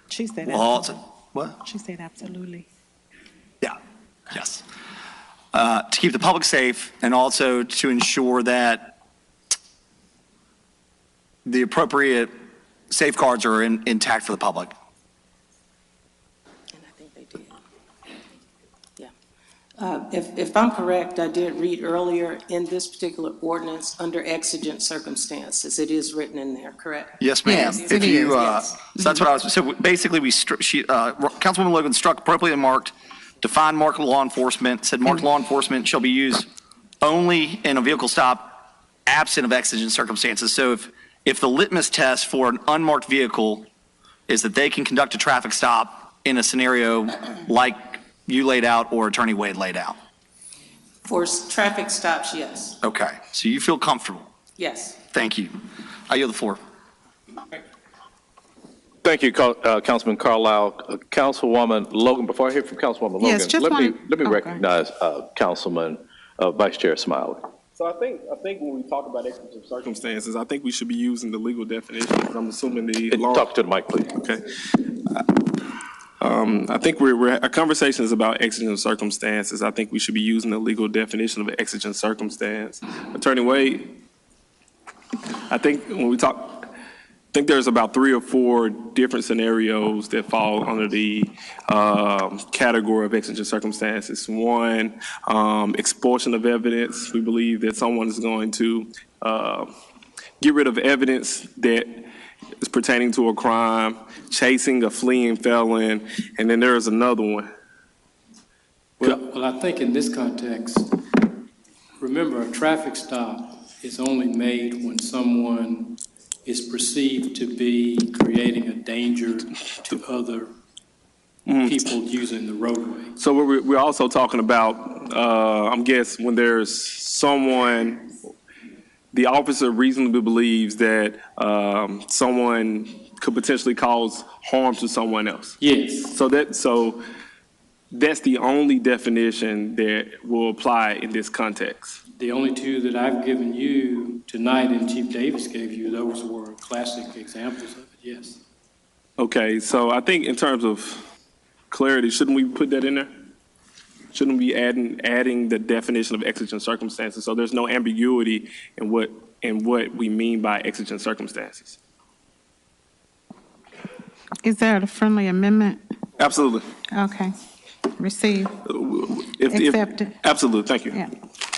She said absolutely. What? She said absolutely. Yeah, yes. To keep the public safe and also to ensure that the appropriate safeguards are intact for the public. And I think they did. Yeah. If I'm correct, I did read earlier in this particular ordinance under exigent circumstances. It is written in there, correct? Yes, ma'am. Yes, it is, yes. So that's what I was. So basically, Councilwoman Logan struck appropriately marked, defined marked law enforcement, said marked law enforcement shall be used only in a vehicle stop absent of exigent circumstances. So if the litmus test for an unmarked vehicle is that they can conduct a traffic stop in a scenario like you laid out or Attorney Wade laid out. For traffic stops, yes. Okay, so you feel comfortable? Yes. Thank you. I yield the floor. Thank you, Councilman Carlisle. Councilwoman Logan, before I hear from Councilwoman Logan, Yes, just let me okay. recognize Councilman Vice Chair Smiley. So I think when we talk about exigent circumstances, I think we should be using the legal definition. I'm assuming the law. Talk to the mic, please. Okay. I think our conversation is about exigent circumstances. I think we should be using the legal definition of exigent circumstance. Attorney Wade, I think when we talk, I think there's about 3 or 4 different scenarios that fall under the category of exigent circumstances. One, expulsion of evidence. We believe that someone is going to get rid of evidence that is pertaining to a crime, chasing a fleeing felon, and then there is another one. Well, I think in this context, remember, a traffic stop is only made when someone is perceived to be creating a danger to other people using the roadway. So we're also talking about, I guess, when there's someone, the officer reasonably believes that someone could potentially cause harm to someone else. Yes. So that's the only definition that will apply in this context. The only 2 that I've given you tonight and Chief Davis gave you, those were classic examples of it, yes. Okay, so I think in terms of clarity, shouldn't we put that in there? Shouldn't we be adding the definition of exigent circumstances so there's no ambiguity in what we mean by exigent circumstances? Is that a friendly amendment? Absolutely. Okay. Receive. Accepted. Absolutely. Thank you. Yeah.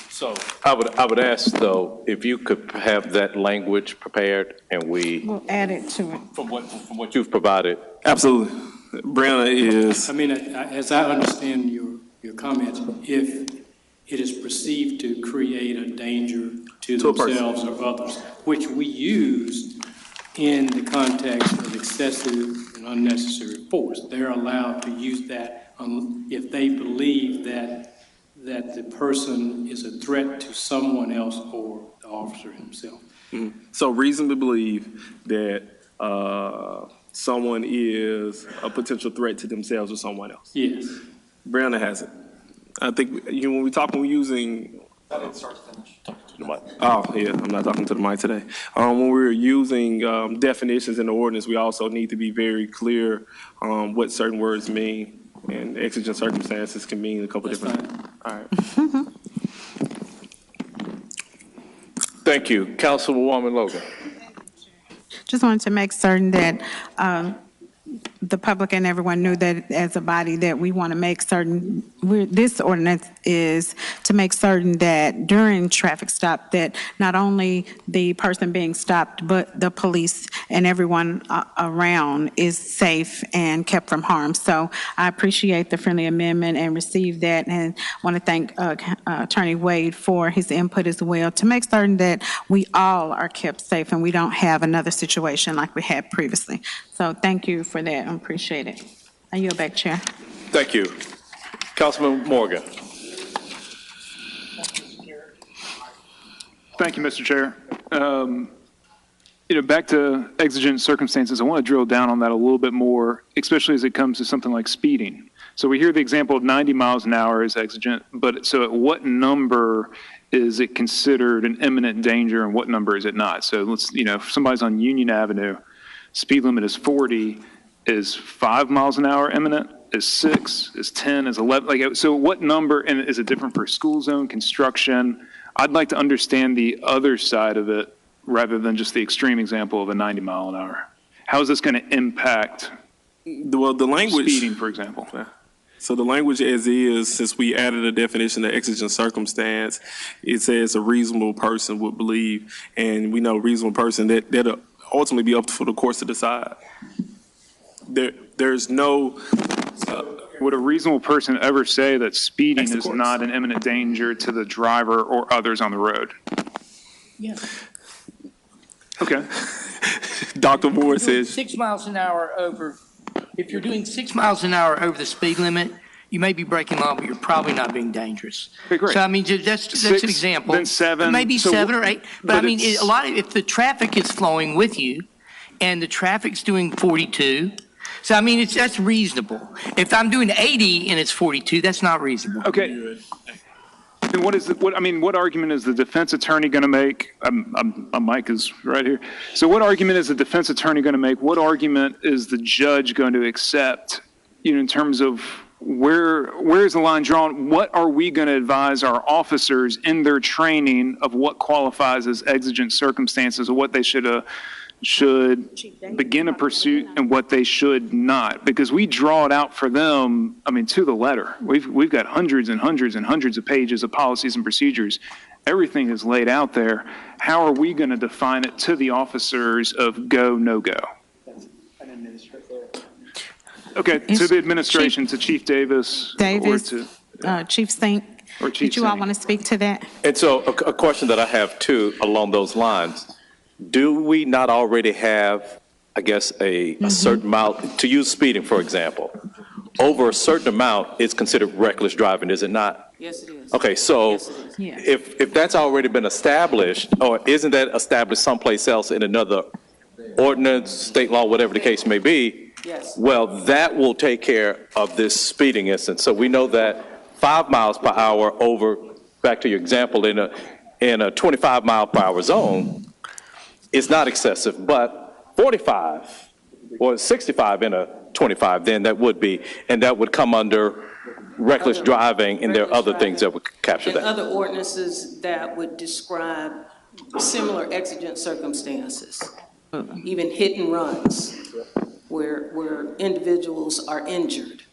So I would ask, though, if you could have that language prepared and We'll add it to it. from what you've provided. Absolutely. Brianna is. I mean, as I understand your comments, if it is perceived to create a danger to themselves or others, which we use in the context of excessive and unnecessary force, they're allowed to use that if they believe that the person is a threat to someone else or the officer himself. Mm-hmm. So reasonably believe that someone is a potential threat to themselves or someone else. Yes. Brianna has it. I think when we're using. Oh yeah, I'm not talking to the mic today. When we're using definitions in the ordinance, we also need to be very clear on what certain words mean, and exigent circumstances can mean a couple different things. All right. Thank you, Councilwoman Logan. Just wanted to make certain that the public and everyone knew that as a body that we want to make certain, this ordinance is to make certain that during traffic stop, that not only the person being stopped, but the police and everyone around is safe and kept from harm. So I appreciate the friendly amendment and receive that, and want to thank Attorney Wade for his input as well to make certain that we all are kept safe and we don't have another situation like we had previously. So thank you for that. I appreciate it. I yield back, Chair. Thank you. Councilman Morgan. Thank you, Mr. Chair. Back to exigent circumstances, I want to drill down on that a little bit more, especially as it comes to something like speeding. So we hear the example of 90 miles an hour is exigent, but so at what number is it considered an imminent danger and what number is it not? So let's, if somebody's on Union Avenue, speed limit is 40, is 5 miles an hour imminent? Is 6? Is 10? Is 11? So what number, and is it different for school zone, construction? I'd like to understand the other side of it rather than just the extreme example of a 90 mile an hour. How is this going to impact the language speeding, for example? So the language as is, since we added a definition of exigent circumstance, it says a reasonable person would believe, and we know reasonable person, that'll ultimately be up for the courts to decide. There's no... Would a reasonable person ever say that speeding is not an imminent danger to the driver or others on the road? Yeah. Okay. Dr. Moore says 6 miles an hour over. If you're doing 6 miles an hour over the speed limit, you may be breaking law, but you're probably not being dangerous. Okay, great. So I mean, that's an example. Then 7. Maybe so 7 or 8. But I mean, if the traffic is flowing with you, and the traffic's doing 42. So I mean, that's reasonable. If I'm doing 80 and it's 42, that's not reasonable. Okay. And what argument is the defense attorney going to make? My mic is right here. So what argument is the defense attorney going to make? What argument is the judge going to accept, in terms of where is the line drawn? What are we going to advise our officers in their training of what qualifies as exigent circumstances, or what they should begin a pursuit and what they should not? Because we draw it out for them, to the letter. We've got hundreds and hundreds and hundreds of pages of policies and procedures. Everything is laid out there. How are we going to define it to the officers of go, no go? Okay, to the administration, to Chief Davis. Or to Chief Stink. Or Chief Did you all want to speak to that? And so a question that I have too along those lines. Do we not already have, I guess, a certain amount, to use speeding, for example, over a certain amount is considered reckless driving, is it not? Yes, it is. Okay, so Yes, if that's already been established, or isn't that established someplace else in another ordinance, state law, whatever the case may be? Yes. Well, that will take care of this speeding instance. So we know that 5 miles per hour over, back to your example, in a 25 mile per hour zone, it's not excessive, but 45 or 65 in a 25, then that would be, and that would come under reckless driving, and there are other things that would capture And that. other ordinances that would describe similar exigent circumstances, even hit and runs, where individuals are injured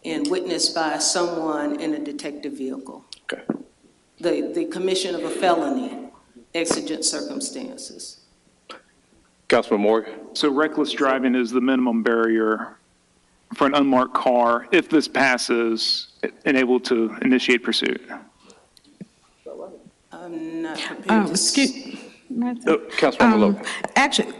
and witnessed by someone in a detective vehicle. Okay. The commission of a felony, exigent circumstances. Councilman Morgan. So reckless driving is the minimum barrier for an unmarked car, if this passes, and able to initiate pursuit. I'm not prepared to... Councilman Logan. Actually,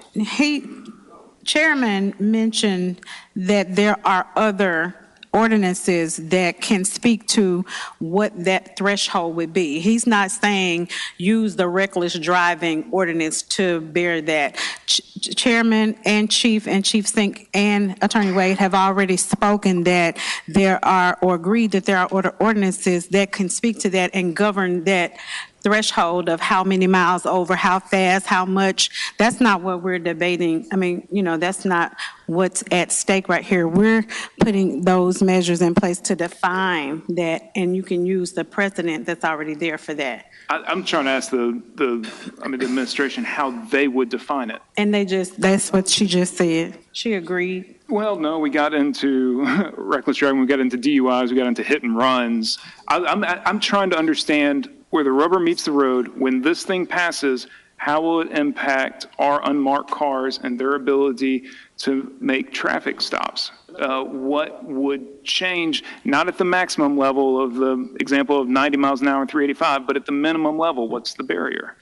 Chairman mentioned that there are other ordinances that can speak to what that threshold would be. He's not saying use the reckless driving ordinance to bear that. Chairman and Chief Sink and Attorney Wade have already spoken that there are, or agreed that there are ordinances that can speak to that and govern that threshold of how many miles over, how fast, how much. That's not what we're debating. I mean, that's not what's at stake right here. We're putting those measures in place to define that, and you can use the precedent that's already there for that. I'm trying to ask the administration how they would define it. And that's what she just said. She agreed. Well, no, we got into reckless driving, we got into DUIs, we got into hit and runs. I'm trying to understand where the rubber meets the road. When this thing passes, how will it impact our unmarked cars and their ability to make traffic stops? What would change, not at the maximum level of the example of 90 miles an hour and 385, but at the minimum level, what's the barrier?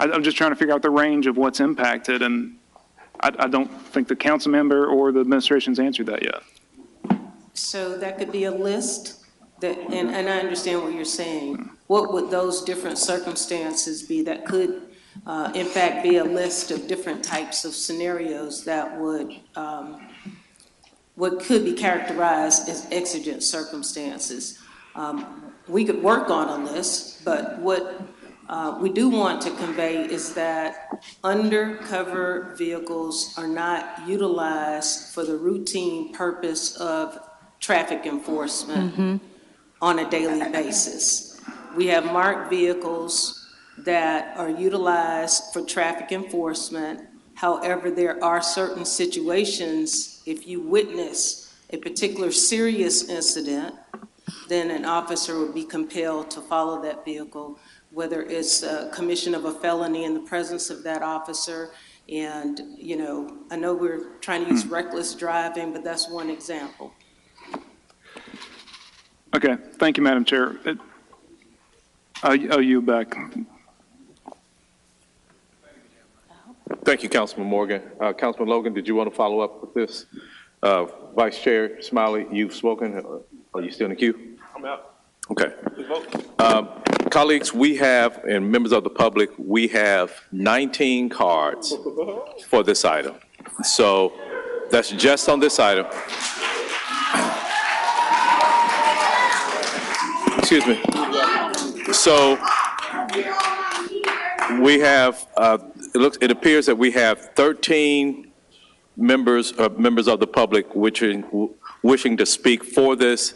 I'm just trying to figure out the range of what's impacted, and I don't think the council member or the administration's answered that yet. So that could be a list, and I understand what you're saying. What would those different circumstances be that could, in fact, be a list of different types of scenarios that would, what could be characterized as exigent circumstances? We could work on a list, but what we do want to convey is that undercover vehicles are not utilized for the routine purpose of traffic enforcement on a daily basis. We have marked vehicles that are utilized for traffic enforcement. However, there are certain situations, if you witness a particular serious incident, then an officer would be compelled to follow that vehicle, whether it's a commission of a felony in the presence of that officer. And, I know we're trying to use reckless driving, but that's one example. Okay, thank you, Madam Chair. You back. Thank you, Councilman Morgan. Councilman Logan, did you want to follow up with this? Vice Chair Smiley, you've spoken. Are you still in the queue? I'm out. Okay. Colleagues, we have, and members of the public, we have 19 cards for this item. So that's just on this item. Excuse me. So we have, it appears that we have 13 members of the public wishing to speak for this,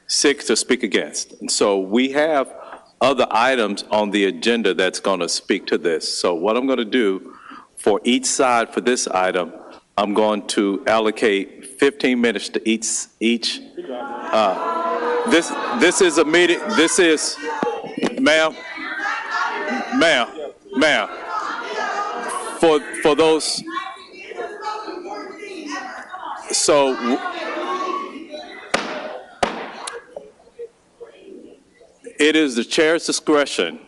6 to speak against. And so we have other items on the agenda that's going to speak to this. So what I'm going to do for each side for this item, I'm going to allocate 15 minutes to each. This is a meeting. This is, ma'am, for those. So. It is the chair's discretion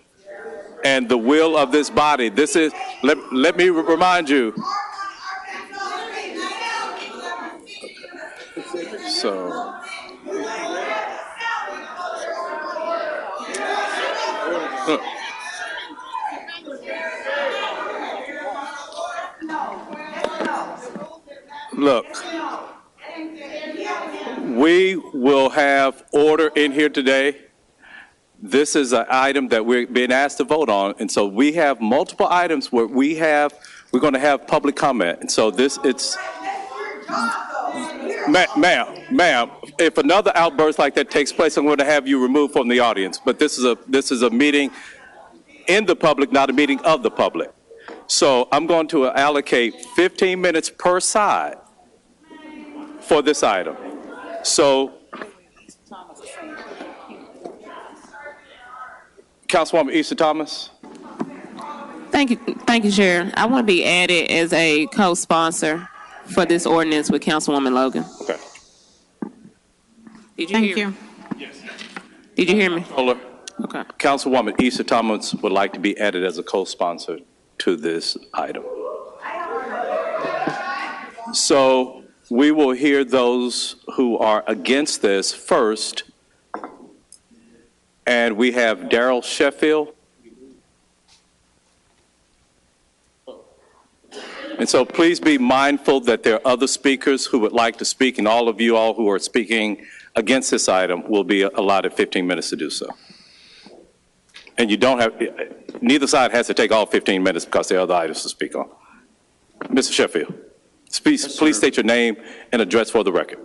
and the will of this body. This is, let me remind you. So. Look, we will have order in here today. This is an item that we're being asked to vote on, and so we have multiple items where we're going to have public comment. And so ma'am, if another outburst like that takes place, I'm going to have you removed from the audience. But this is a meeting in the public, not a meeting of the public. So I'm going to allocate 15 minutes per side for this item. So. Councilwoman Easter Thomas. Thank you, Chair. I want to be added as a co-sponsor for this ordinance with Councilwoman Logan. Okay. Thank you. Yes. Did you hear me? Okay. Councilwoman Easter Thomas would like to be added as a co-sponsor to this item. So we will hear those who are against this first. And we have Darrell Sheffield. And so please be mindful that there are other speakers who would like to speak, and all of you all who are speaking against this item will be allotted 15 minutes to do so. And you don't have, neither side has to take all 15 minutes because there are other items to speak on. Mr. Sheffield, please state your name and address for the record.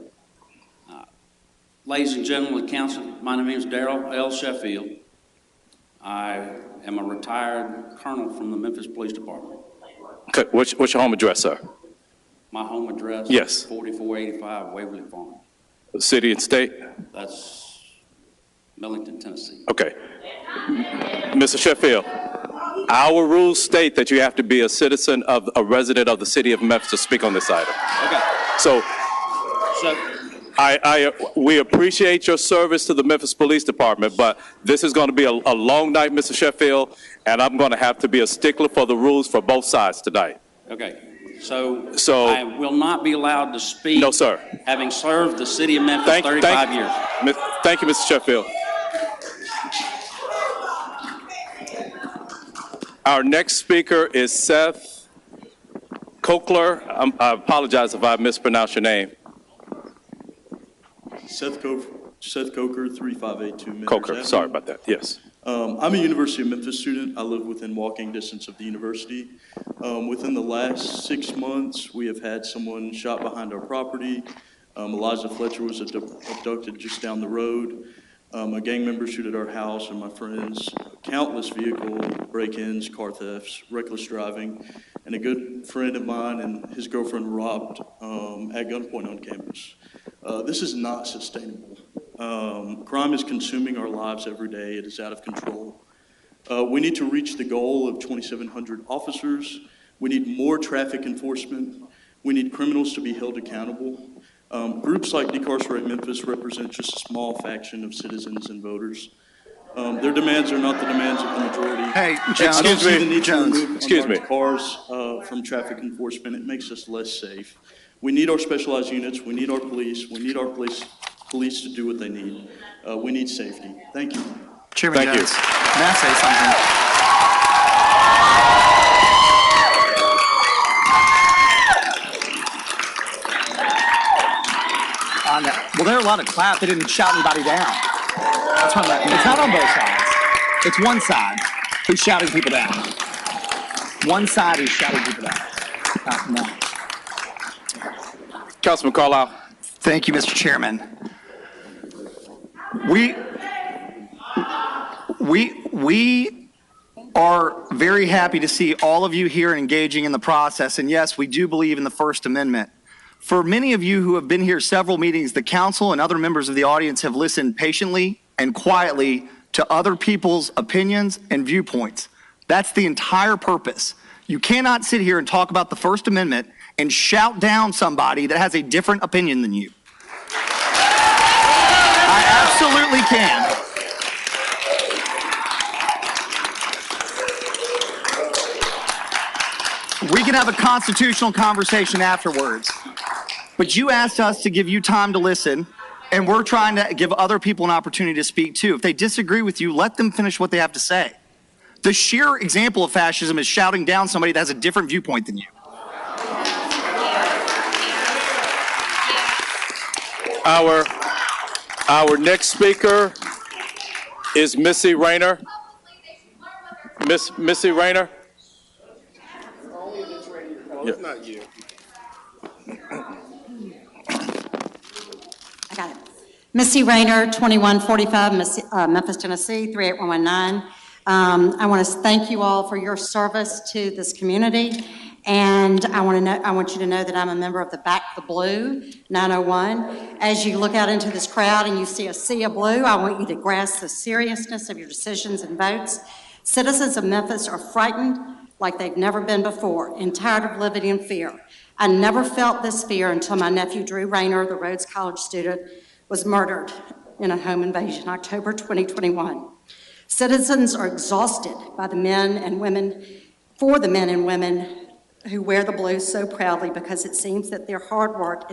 Ladies and gentlemen of the council, my name is Darrell L. Sheffield. I am a retired colonel from the Memphis Police Department. Okay, what's your home address, sir? My home address Yes. is 4485 Waverly Farm. City and state? That's Millington, Tennessee. Okay. Mr. Sheffield, our rules state that you have to be a citizen of, a resident of the city of Memphis to speak on this item. Okay. So we appreciate your service to the Memphis Police Department, but this is going to be a long night, Mr. Sheffield, and I'm going to have to be a stickler for the rules for both sides tonight. Okay. So I will not be allowed to speak. No, sir. Having served the city of Memphis 35 years. Thank you, Mr. Sheffield. Our next speaker is Seth Cochler. I apologize if I mispronounced your name. Seth Coker, 3582 Millers Coker, Avenue. sorry about that, yes. I'm a University of Memphis student. I live within walking distance of the university. Within the last 6 months, we have had someone shot behind our property. Eliza Fletcher was abducted just down the road. A gang member shoot at our house and my friends. Countless vehicle break-ins, car thefts, reckless driving, and a good friend of mine and his girlfriend robbed at gunpoint on campus. This is not sustainable. Crime is consuming our lives every day. It is out of control. We need to reach the goal of 2,700 officers. We need more traffic enforcement. We need criminals to be held accountable. Groups like Decarcerate Memphis represent just a small faction of citizens and voters. Their demands are not the demands of the majority. Hey, Jones, excuse me, the need Jones. to remove Excuse me. cars from traffic enforcement. It makes us less safe. We need our specialized units. We need our police. We need our police to do what they need. We need safety. Thank you. Chairman Thank Jones, you. can I say something? Well, there are a lot of claps. They didn't shout anybody down. That's what it's not on both sides. It's one side who's shouting people down. One side is shouting people down. No. Councilman Carlisle. Thank you, Mr. Chairman. We are very happy to see all of you here engaging in the process. And yes, we do believe in the First Amendment. For many of you who have been here several meetings, the council and other members of the audience have listened patiently and quietly to other people's opinions and viewpoints. That's the entire purpose. You cannot sit here and talk about the First Amendment and shout down somebody that has a different opinion than you. I absolutely can. We can have a constitutional conversation afterwards. But you asked us to give you time to listen, and we're trying to give other people an opportunity to speak too. If they disagree with you, let them finish what they have to say. The sheer example of fascism is shouting down somebody that has a different viewpoint than you. Our next speaker is Missy Rayner. Missy Rayner. It's not you. I got it. Missy Rayner, 2145 Memphis, Tennessee, 38119. I want to thank you all for your service to this community. And I want you to know that I'm a member of the Back the Blue 901. As you look out into this crowd and you see a sea of blue, I want you to grasp the seriousness of your decisions and votes. Citizens of Memphis are frightened like they've never been before and tired of living in fear. I never felt this fear until my nephew Drew Rayner, the Rhodes College student, was murdered in a home invasion, October 2021. Citizens are exhausted by the men and women, for the men and women who wear the blue so proudly because it seems that their hard work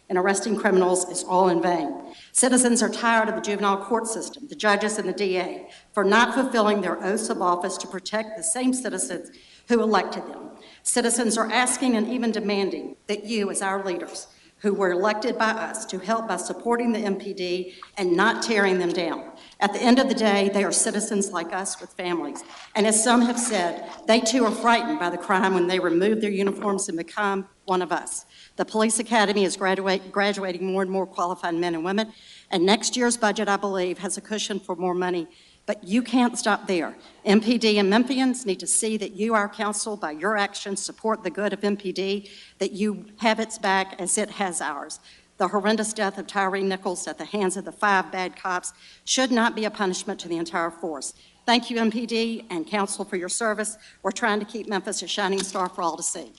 in arresting criminals is all in vain. Citizens are tired of the juvenile court system, the judges and the DA, for not fulfilling their oaths of office to protect the same citizens who elected them. Citizens are asking and even demanding that you, as our leaders, who were elected by us to help by supporting the MPD and not tearing them down. At the end of the day, they are citizens like us with families. And as some have said, they too are frightened by the crime when they remove their uniforms and become one of us. The police academy is graduating more and more qualified men and women, and next year's budget, I believe, has a cushion for more money. But you can't stop there. MPD and Memphians need to see that you, our council, by your actions, support the good of MPD, that you have its back as it has ours. The horrendous death of Tyre Nichols at the hands of the 5 bad cops should not be a punishment to the entire force. Thank you, MPD and council, for your service. We're trying to keep Memphis a shining star for all to see.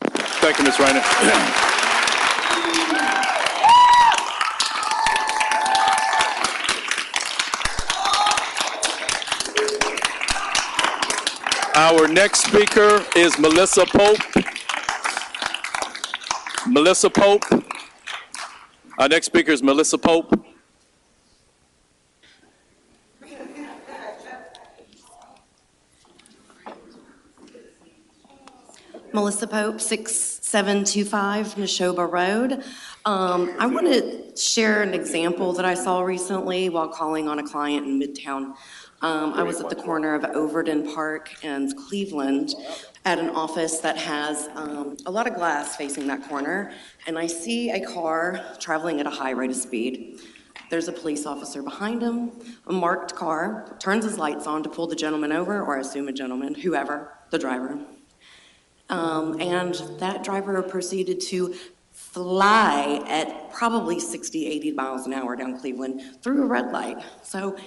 Thank you, Ms. Reiner. Our next speaker is Melissa Pope. Melissa Pope. Our next speaker is Melissa Pope. Melissa Pope, 6725 Neshoba Road. I want to share an example that I saw recently while calling on a client in Midtown. I was at the corner of Overton Park and Cleveland at an office that has a lot of glass facing that corner, and I see a car traveling at a high rate of speed. There's a police officer behind him, a marked car, turns his lights on to pull the gentleman over, or I assume a gentleman, whoever, the driver. And that driver proceeded to fly at probably 60, 80 miles an hour down Cleveland through a red light. So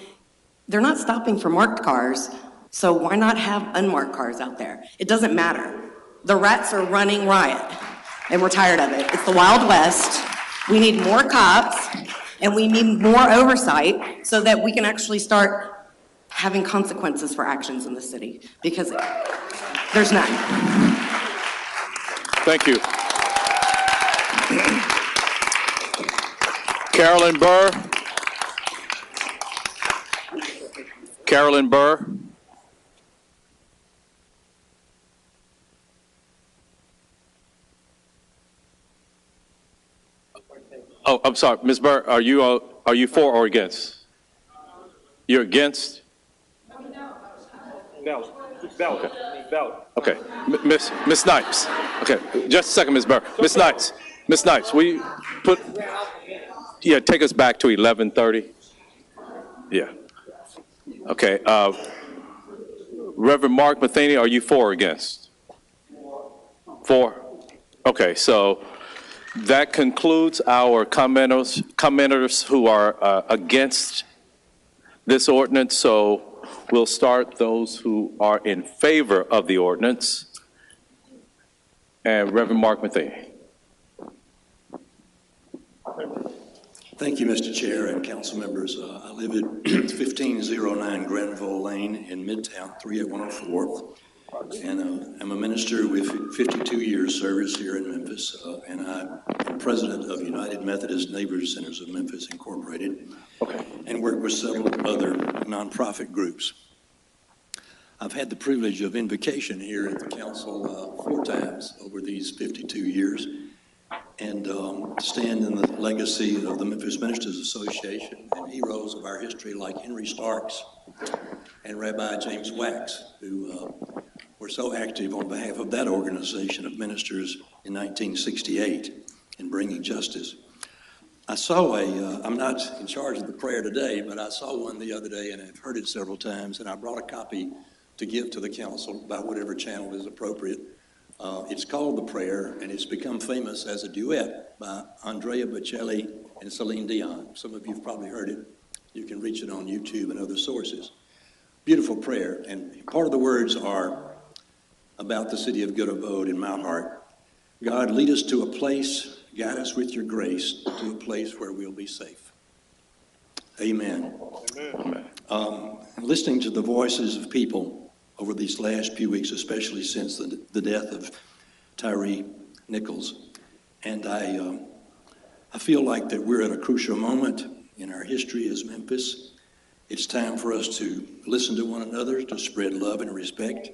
they're not stopping for marked cars, so why not have unmarked cars out there? It doesn't matter. The rats are running riot, and we're tired of it. It's the Wild West. We need more cops, and we need more oversight so that we can actually start having consequences for actions in the city, because there's none. Thank you. Carolyn Burr. Carolyn Burr. Oh, I'm sorry, Ms. Burr, are you for or against? You're against? No. Okay, Miss Snipes. Okay, just a second, Ms. Burr. Miss Snipes, we put, yeah, take us back to 11:30. Yeah. Okay, Reverend Mark Matheny, are you for or against? For? Okay, so that concludes our commenters who are against this ordinance. So we'll start those who are in favor of the ordinance. And Reverend Mark Matheny. Thank you, Mr. Chair and council members. I live at 1509 Granville Lane in Midtown, 38104. And I'm a minister with 52 years service here in Memphis. And I'm president of United Methodist Neighbors Centers of Memphis Incorporated. Okay. And work with several other nonprofit groups. I've had the privilege of invocation here at the council 4 times over these 52 years. And stand in the legacy of the Memphis Ministers Association and heroes of our history like Henry Starks and Rabbi James Wax, who were so active on behalf of that organization of ministers in 1968 in bringing justice. I saw I'm not in charge of the prayer today, but I saw one the other day and I've heard it several times, and I brought a copy to give to the council by whatever channel is appropriate. It's called The Prayer, and it's become famous as a duet by Andrea Bocelli and Celine Dion. Some of you have probably heard it. You can reach it on YouTube and other sources. Beautiful prayer, and part of the words are about the city of good abode in my heart. God, lead us to a place, guide us with your grace to a place where we'll be safe. Amen. Amen. Listening to the voices of people over these last few weeks, especially since the death of Tyre Nichols. And I feel like that we're at a crucial moment in our history as Memphis. It's time for us to listen to one another, to spread love and respect,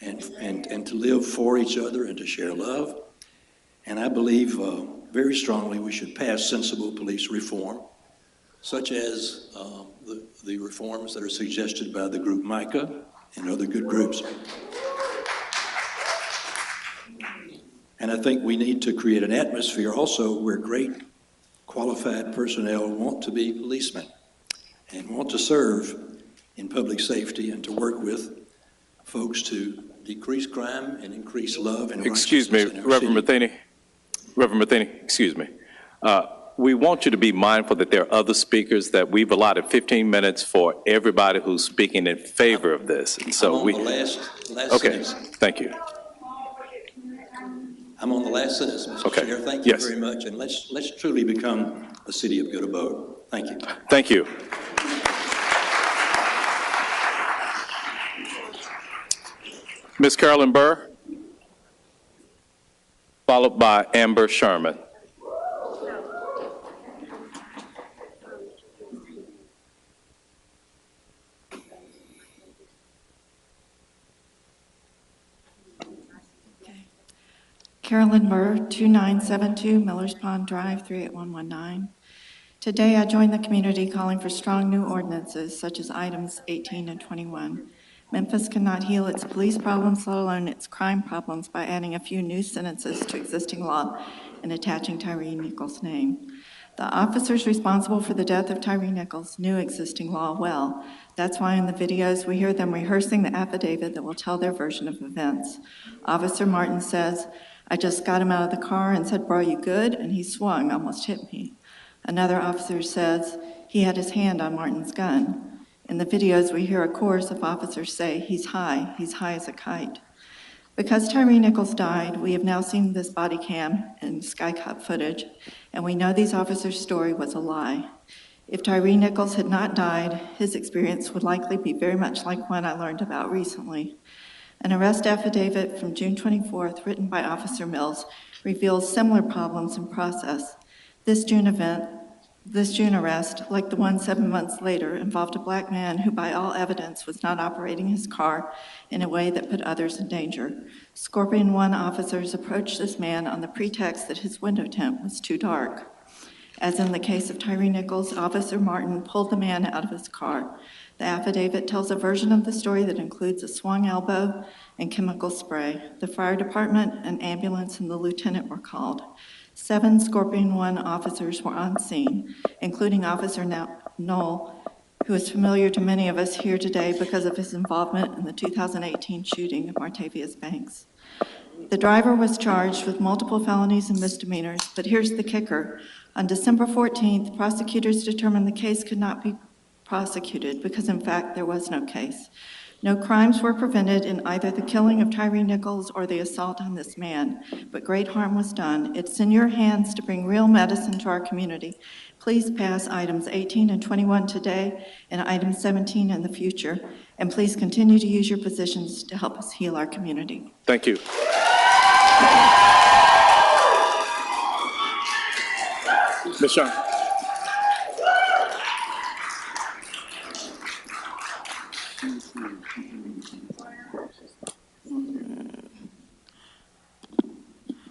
and to live for each other and to share love. And I believe very strongly we should pass sensible police reform, such as the reforms that are suggested by the group MICA and other good groups. And I think we need to create an atmosphere also where great qualified personnel want to be policemen and want to serve in public safety and to work with folks to decrease crime and increase love and Excuse me, righteousness in our Reverend city. Matheny. Reverend Matheny, excuse me. We want you to be mindful that there are other speakers, that we've allotted 15 minutes for everybody who's speaking in favor of this. And so I'm on the last okay, sentence. thank you. I'm on the last sentence, Mr. Okay. Chair. Thank you Yes. very much, and let's truly become a city of good abode. Thank you. Thank you. Ms. Carolyn Burr, followed by Amber Sherman. Carolyn Burr, 2972 Millers Pond Drive, 38119. Today, I join the community calling for strong new ordinances such as items 18 and 21. Memphis cannot heal its police problems, let alone its crime problems, by adding a few new sentences to existing law and attaching Tyre Nichols' name. The officers responsible for the death of Tyre Nichols knew existing law well. That's why in the videos we hear them rehearsing the affidavit that will tell their version of events. Officer Martin says, "I just got him out of the car and said, 'Bro, you good?' And he swung, almost hit me." Another officer says he had his hand on Martin's gun. In the videos, we hear a chorus of officers say, he's high as a kite." Because Tyre Nichols died, we have now seen this body cam and skycop footage, and we know these officers' story was a lie. If Tyre Nichols had not died, his experience would likely be very much like one I learned about recently. An arrest affidavit from June 24th, written by Officer Mills, reveals similar problems in process. This June arrest, like the one 7 months later, involved a black man who, by all evidence, was not operating his car in a way that put others in danger. Scorpion 1 officers approached this man on the pretext that his window tint was too dark. As in the case of Tyre Nichols, Officer Martin pulled the man out of his car. The affidavit tells a version of the story that includes a swung elbow and chemical spray. The fire department, an ambulance, and the lieutenant were called. 7 Scorpion 1 officers were on scene, including Officer Knoll, who is familiar to many of us here today because of his involvement in the 2018 shooting of Martavius Banks. The driver was charged with multiple felonies and misdemeanors, but here's the kicker. On December 14th, prosecutors determined the case could not be prosecuted because, in fact, there was no case. No crimes were prevented in either the killing of Tyre Nichols or the assault on this man, but great harm was done. It's in your hands to bring real medicine to our community. Please pass items 18 and 21 today and item 17 in the future, and please continue to use your positions to help us heal our community. Thank you. Ms. Sherman.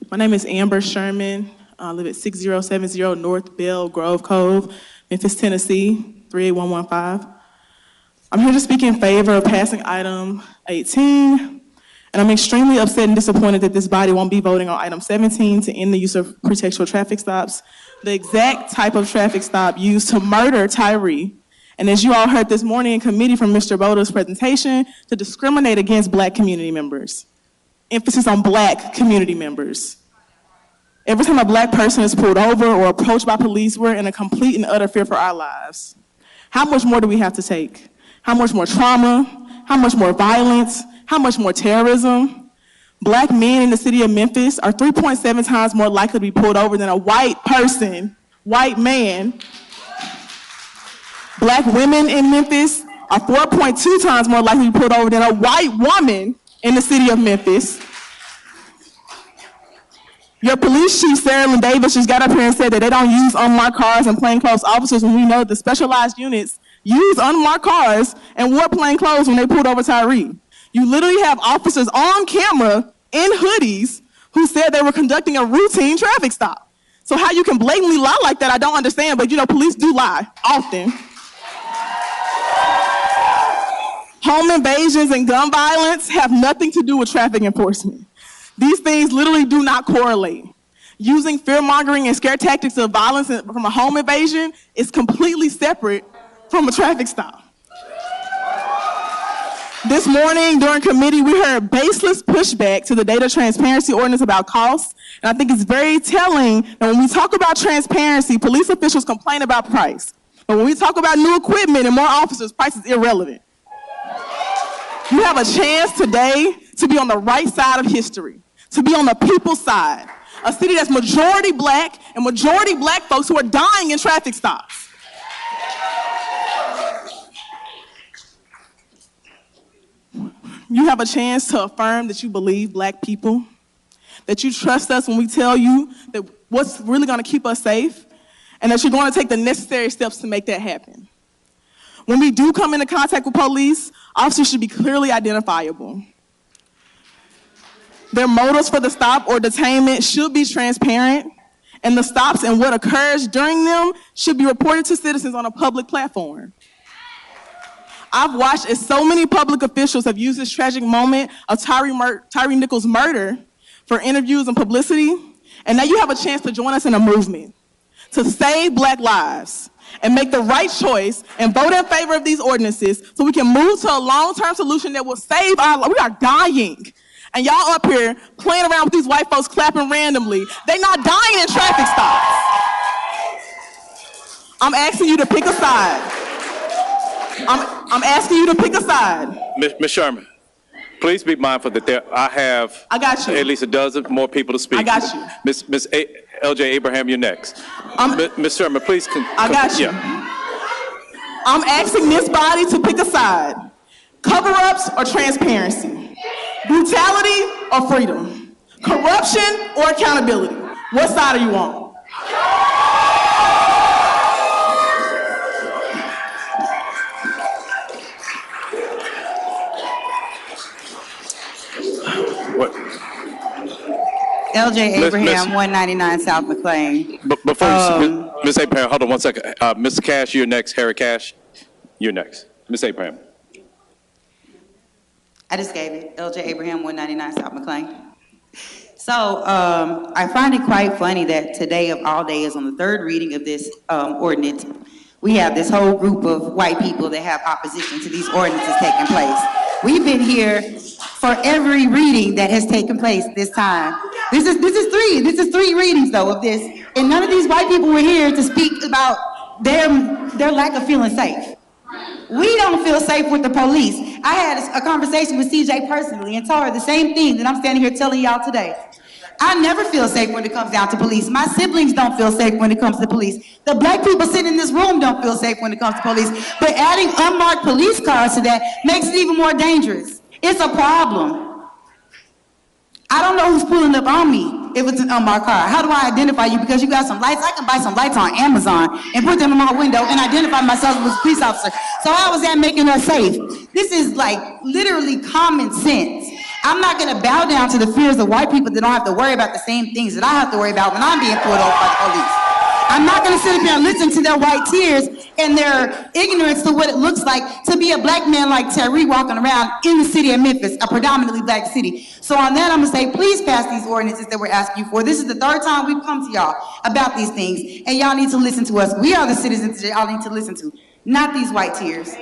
My name is Amber Sherman. I live at 6070 North Bell Grove Cove, Memphis, Tennessee, 38115. I'm here to speak in favor of passing item 18, and I'm extremely upset and disappointed that this body won't be voting on item 17 to end the use of pretextual traffic stops, the exact type of traffic stop used to murder Tyre. And as you all heard this morning in committee from Mr. Boda's presentation, to discriminate against Black community members. Emphasis on Black community members. Every time a Black person is pulled over or approached by police, we're in a complete and utter fear for our lives. How much more do we have to take? How much more trauma? How much more violence? How much more terrorism? Black men in the city of Memphis are 3.7 times more likely to be pulled over than a white person, white man. Black women in Memphis are 4.2 times more likely to be pulled over than a white woman in the city of Memphis. Your police chief, Sarah Lynn Davis, just got up here and said that they don't use unmarked cars and plainclothes officers, when we know the specialized units use unmarked cars and wore plainclothes when they pulled over Tyre. You literally have officers on camera in hoodies who said they were conducting a routine traffic stop. So how you can blatantly lie like that, I don't understand, but police do lie, often. Home invasions and gun violence have nothing to do with traffic enforcement. These things literally do not correlate. Using fear-mongering and scare tactics of violence from a home invasion is completely separate from a traffic stop. This morning during committee, we heard baseless pushback to the data transparency ordinance about costs, and I think it's very telling that when we talk about transparency, police officials complain about price. But when we talk about new equipment and more officers, price is irrelevant. You have a chance today to be on the right side of history, to be on the people's side. A city that's majority black and majority black folks who are dying in traffic stops. You have a chance to affirm that you believe black people, that you trust us when we tell you that what's really going to keep us safe, and that you're going to take the necessary steps to make that happen. When we do come into contact with police, officers should be clearly identifiable. Their motives for the stop or detainment should be transparent, and the stops and what occurs during them should be reported to citizens on a public platform. I've watched as so many public officials have used this tragic moment of Tyre Nichols' murder for interviews and publicity, and now you have a chance to join us in a movement to save black lives and make the right choice and vote in favor of these ordinances so we can move to a long-term solution that will save our lives. We are dying. And y'all up here playing around with these white folks clapping randomly. They're not dying in traffic stops. I'm asking you to pick a side. I'm asking you to pick a side. Ms. Sherman, please be mindful that I have at least a dozen more people to speak. I got you. Ms. LJ Abraham, you're next. Ms. Sherman, please. I got you. I'm asking this body to pick a side. Cover-ups or transparency? Brutality or freedom? Corruption or accountability? What side are you on? What? LJ Abraham, 199 South McLean. Before Ms. Abraham, hold on 1 second. Mr. Cash, you're next. Harry Cash, you're next. Ms. Abraham. I just gave it. LJ Abraham, 199 South McLean. So I find it quite funny that today of all days, on the third reading of this ordinance, we have this whole group of white people that have opposition to these ordinances taking place. We've been here for every reading that has taken place this time. This is three readings though of this, and none of these white people were here to speak about their lack of feeling safe. We don't feel safe with the police. I had a conversation with CJ personally and told her the same thing that I'm standing here telling y'all today. I never feel safe when it comes down to police. My siblings don't feel safe when it comes to police. The black people sitting in this room don't feel safe when it comes to police. But adding unmarked police cars to that makes it even more dangerous. It's a problem. I don't know who's pulling up on me if it's an unmarked car. How do I identify you? Because you got some lights. I can buy some lights on Amazon and put them in my window and identify myself as a police officer. So how is that making us safe? This is like literally common sense. I'm not going to bow down to the fears of white people that don't have to worry about the same things that I have to worry about when I'm being pulled over by the police. I'm not going to sit up here and listen to their white tears and their ignorance to what it looks like to be a black man like Terry walking around in the city of Memphis, a predominantly black city. So on that, I'm going to say, please pass these ordinances that we're asking you for. This is the third time we've come to y'all about these things, and y'all need to listen to us. We are the citizens that y'all need to listen to, not these white tears.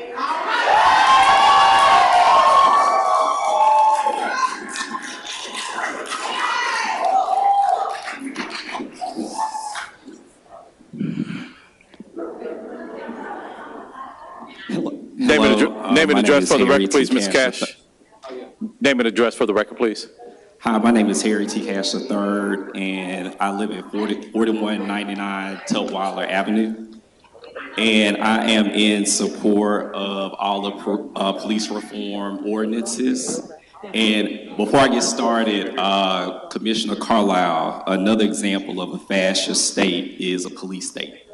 Name and address for the record, please, Ms. Cash. Name and address for the record, please. Hi, my name is Harry T. Cash III, and I live at 4199 Tutwiler Avenue. And I am in support of all the police reform ordinances. And before I get started, Commissioner Carlisle, another example of a fascist state is a police state.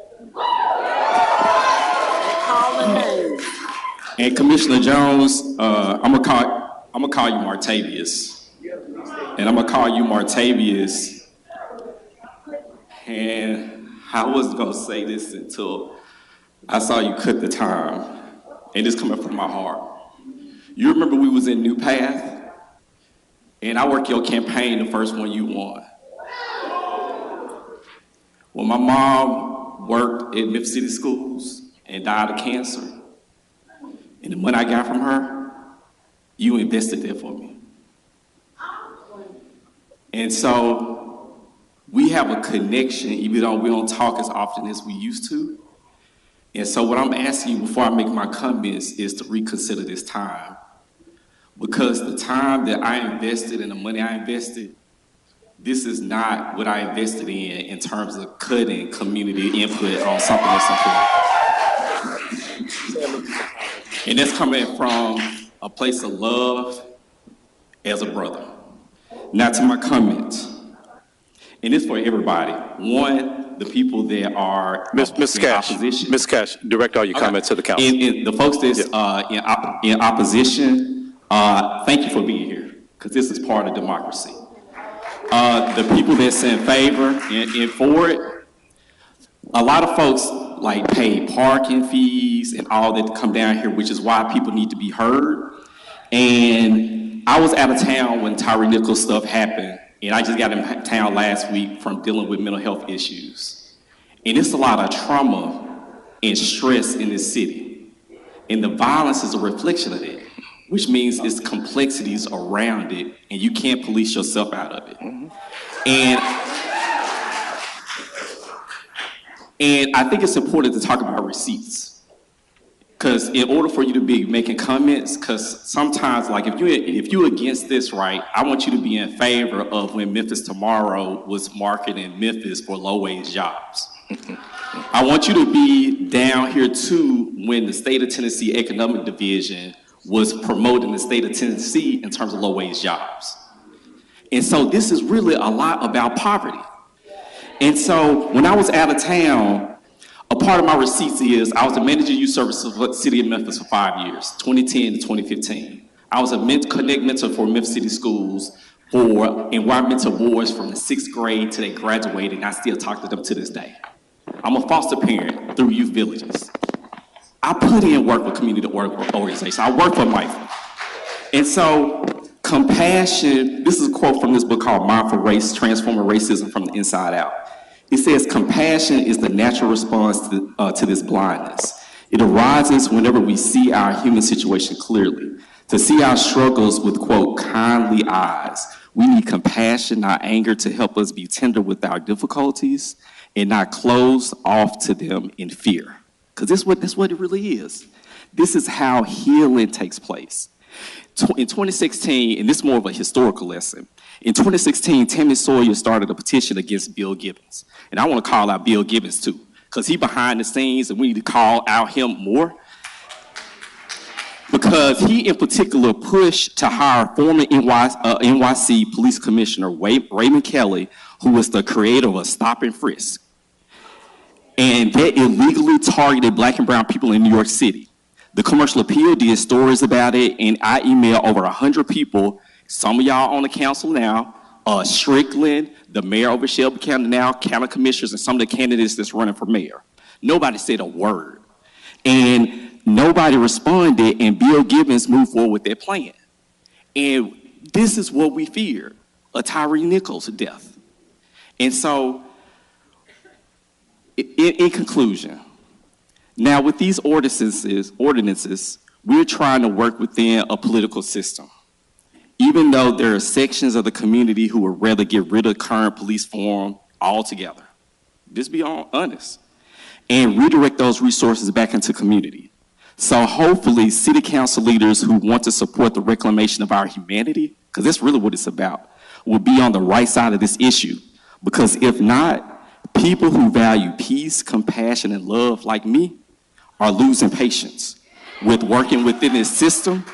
And Commissioner Jones, I'm gonna call you Martavius, and I'm gonna call you Martavius And I wasn't gonna say this until I saw you cut the time, and it's coming from my heart. You remember we was in New Path, and I worked your campaign, the first one you won. When my mom worked at Memphis City Schools and died of cancer, and the money I got from her, you invested it for me. And so we have a connection, even though we don't talk as often as we used to. And so what I'm asking you before I make my comments is to reconsider this time. Because the time that I invested and the money I invested, this is not what I invested in terms of cutting community input on something that's important. And that's coming from a place of love as a brother. Now to my comments. And it's for everybody. One, the people that are in opposition. Ms. Cash, direct all your comments to the council. And the folks that's in opposition, thank you for being here, because this is part of democracy. The people that's in favor and for it, a lot of folks like pay parking fees and all that to come down here, which is why people need to be heard. And I was out of town when Tyre Nichols stuff happened, and I just got in town last week from dealing with mental health issues. And it's a lot of trauma and stress in this city. And the violence is a reflection of it, which means it's complexities around it, and you can't police yourself out of it. And I think it's important to talk about receipts. Because in order for you to be making comments, because sometimes, like if you're against this, right, I want you to be in favor of when Memphis Tomorrow was marketing Memphis for low-wage jobs. I want you to be down here too when the State of Tennessee Economic Division was promoting the state of Tennessee in terms of low-wage jobs. And so this is really a lot about poverty. And so when I was out of town, a part of my receipts is I was the manager of youth services for the city of Memphis for 5 years, 2010 to 2015. I was a Connect mentor for Memphis City Schools for environmental boards from the 6th grade till they graduated, and I still talk to them to this day. I'm a foster parent through youth villages. I put in work with community organizations. I work for Mike. And so compassion, this is a quote from this book called Mindful Race, Transforming Racism from the Inside Out. It says, compassion is the natural response to this blindness. It arises whenever we see our human situation clearly. To see our struggles with, quote, kindly eyes. We need compassion, not anger, to help us be tender with our difficulties and not close off to them in fear. Because that's what it really is. This is how healing takes place. In 2016, and this is more of a historical lesson, in 2016, Tammy Sawyer started a petition against Bill Gibbons. And I want to call out Bill Gibbons too, because he's behind the scenes and we need to call out him more. Because he in particular pushed to hire former NYC Police Commissioner Raymond Kelly, who was the creator of a Stop and Frisk. And that illegally targeted Black and brown people in New York City. The Commercial Appeal did stories about it, and I emailed over 100 people, some of y'all on the council now, Strickland, the mayor over Shelby County now, county commissioners, and some of the candidates that's running for mayor. Nobody said a word. And nobody responded, and Bill Gibbons moved forward with their plan. And this is what we feared, a Tyre Nichols death. And so, in conclusion, now with these ordinances, we're trying to work within a political system. Even though there are sections of the community who would rather get rid of current police form altogether. Just be honest. And redirect those resources back into community. So hopefully city council leaders who want to support the reclamation of our humanity, because that's really what it's about, will be on the right side of this issue. Because if not, people who value peace, compassion, and love like me are losing patience with working within this system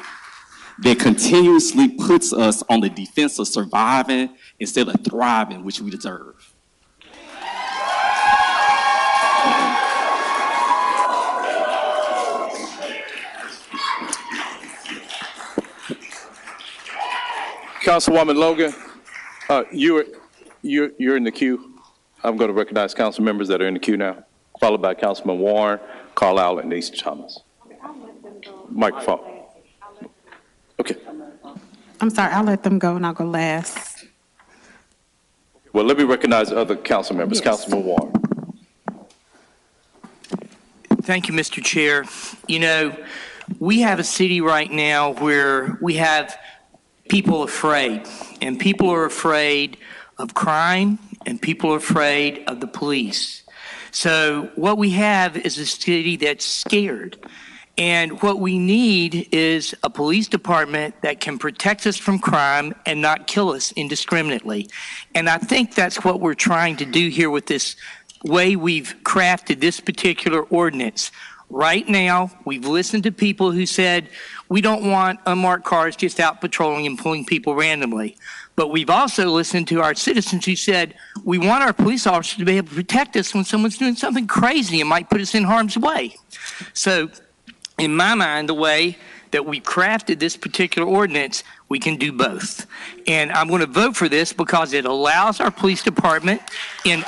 that continuously puts us on the defense of surviving instead of thriving, which we deserve. Councilwoman Logan, you're in the queue. I'm going to recognize council members that are in the queue now, followed by Councilman Warren, Carlisle, and East Thomas. Microphone. Okay. I'm sorry, I'll let them go and I'll go last. Well, let me recognize other council members. Yes. Councilman Warren. Thank you, Mr. Chair. You know, we have a city right now where we have people afraid, and people are afraid of crime, and people are afraid of the police. So what we have is a city that's scared. And what we need is a police department that can protect us from crime and not kill us indiscriminately. And I think that's what we're trying to do here with this way we've crafted this particular ordinance. Right now, we've listened to people who said, we don't want unmarked cars just out patrolling and pulling people randomly. But we've also listened to our citizens who said, we want our police officers to be able to protect us when someone's doing something crazy and might put us in harm's way. So, in my mind, the way that we crafted this particular ordinance, we can do both. And I'm going to vote for this because it allows our police department in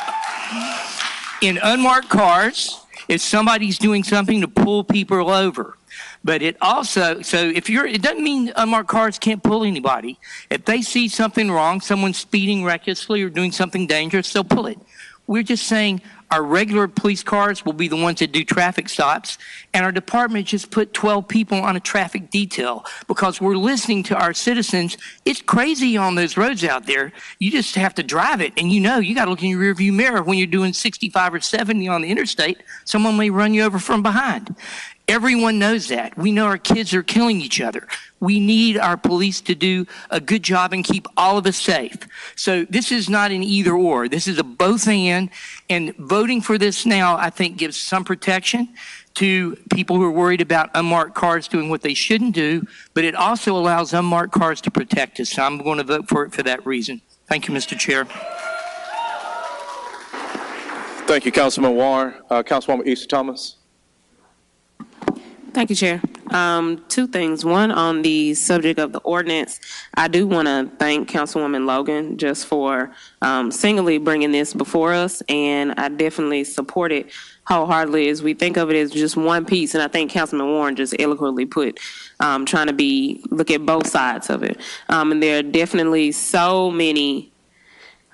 unmarked cars if somebody's doing something to pull people over. But it also, it doesn't mean unmarked cars can't pull anybody. If they see something wrong, someone speeding recklessly or doing something dangerous, they'll pull it. We're just saying our regular police cars will be the ones that do traffic stops, and our department just put 12 people on a traffic detail because we're listening to our citizens. It's crazy on those roads out there. You just have to drive it, and you got to look in your rearview mirror when you're doing 65 or 70 on the interstate. Someone may run you over from behind. Everyone knows that. We know our kids are killing each other. We need our police to do a good job and keep all of us safe. So this is not an either or. This is a both and voting for this now, I think, gives some protection to people who are worried about unmarked cars doing what they shouldn't do, but it also allows unmarked cars to protect us. So I'm going to vote for it for that reason. Thank you, Mr. Chair. Thank you, Councilman Warren. Councilwoman East Thomas. Thank you, Chair. Two things. One, on the subject of the ordinance, I do want to thank Councilwoman Logan just for singly bringing this before us, and I definitely support it wholeheartedly as we think of it as just one piece, and I think Councilman Warren just eloquently put trying to look at both sides of it. And there are definitely so many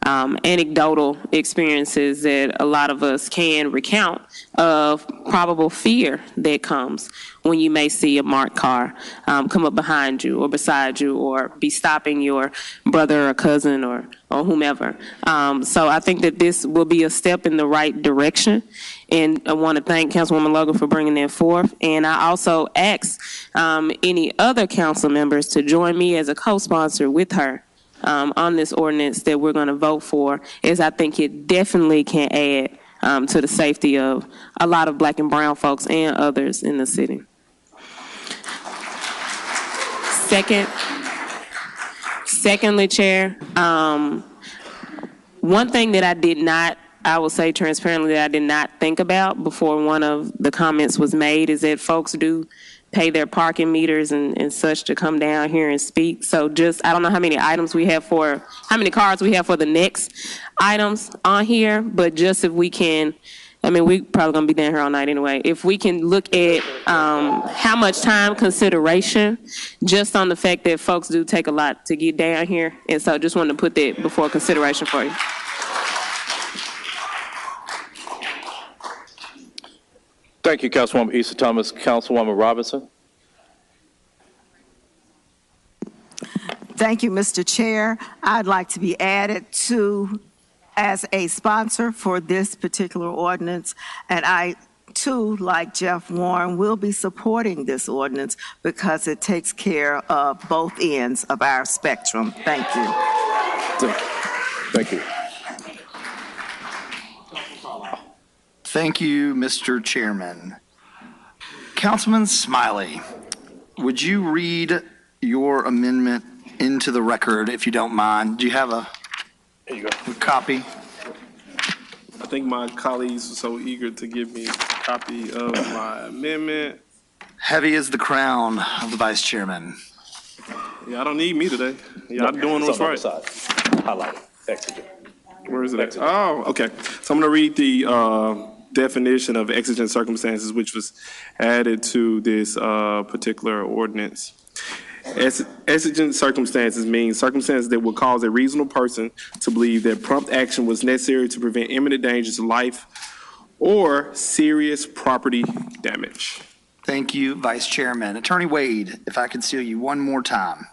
anecdotal experiences that a lot of us can recount of probable fear that comes when you may see a marked car come up behind you or beside you or be stopping your brother or cousin or whomever. So I think that this will be a step in the right direction. And I want to thank Councilwoman Logan for bringing that forth. And I also ask any other council members to join me as a co-sponsor with her on this ordinance that we're going to vote for, as I think it definitely can add to the safety of a lot of black and brown folks and others in the city. Secondly, Chair, one thing that I will say transparently that I did not think about before one of the comments was made is that folks do pay their parking meters and such to come down here and speak. So I don't know how many cars we have for the next items on here, but just if we can, we probably gonna be down here all night anyway. If we can look at how much time consideration, just on the fact that folks do take a lot to get down here. And so just wanted to put that before consideration for you. Thank you, Councilwoman East Thomas. Councilwoman Robinson. Thank you, Mr. Chair. I'd like to be added as a sponsor for this particular ordinance, and I too, like Jeff Warren, will be supporting this ordinance because it takes care of both ends of our spectrum. Thank you. Thank you. Thank you, Mr. Chairman. Councilman Smiley, would you read your amendment into the record if you don't mind? Do you have a copy? I think my colleagues were so eager to give me a copy of my amendment. Heavy is the crown of the Vice Chairman. Yeah, I don't need me today. Yeah, I'm doing what's right. Highlight. Excellent. Where is it at? Oh, okay. So I'm going to read the definition of exigent circumstances, which was added to this particular ordinance. Exigent circumstances means circumstances that would cause a reasonable person to believe that prompt action was necessary to prevent imminent danger to life or serious property damage. Thank you, Vice Chairman. Attorney Wade, if I could see you one more time.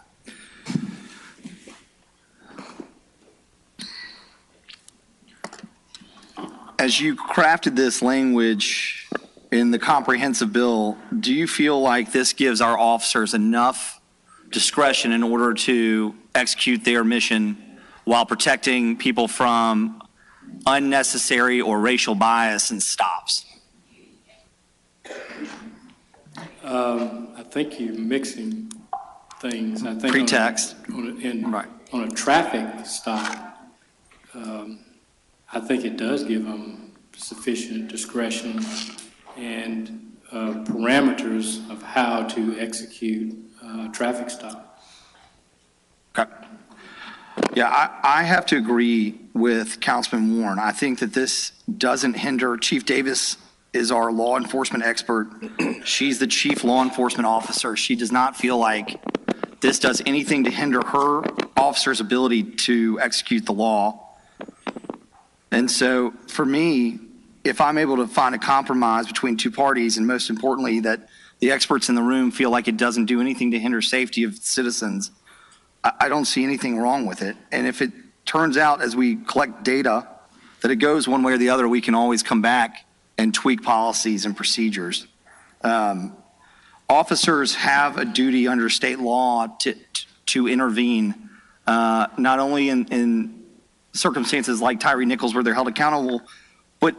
As you crafted this language in the comprehensive bill, do you feel like this gives our officers enough discretion in order to execute their mission while protecting people from unnecessary or racial bias and stops? I think you're mixing things. I think Pretext. On a traffic stop, I think it does give them sufficient discretion and parameters of how to execute a traffic stop. Okay. Yeah, I have to agree with Councilman Warren. I think that this doesn't hinder. Chief Davis is our law enforcement expert. She's the chief law enforcement officer. She does not feel like this does anything to hinder her officer's ability to execute the law. And so for me, if I'm able to find a compromise between two parties, and most importantly, that the experts in the room feel like it doesn't do anything to hinder safety of citizens, I don't see anything wrong with it. And if it turns out as we collect data that it goes one way or the other, we can always come back and tweak policies and procedures. Officers have a duty under state law to intervene, not only in circumstances like Tyre Nichols where they're held accountable, but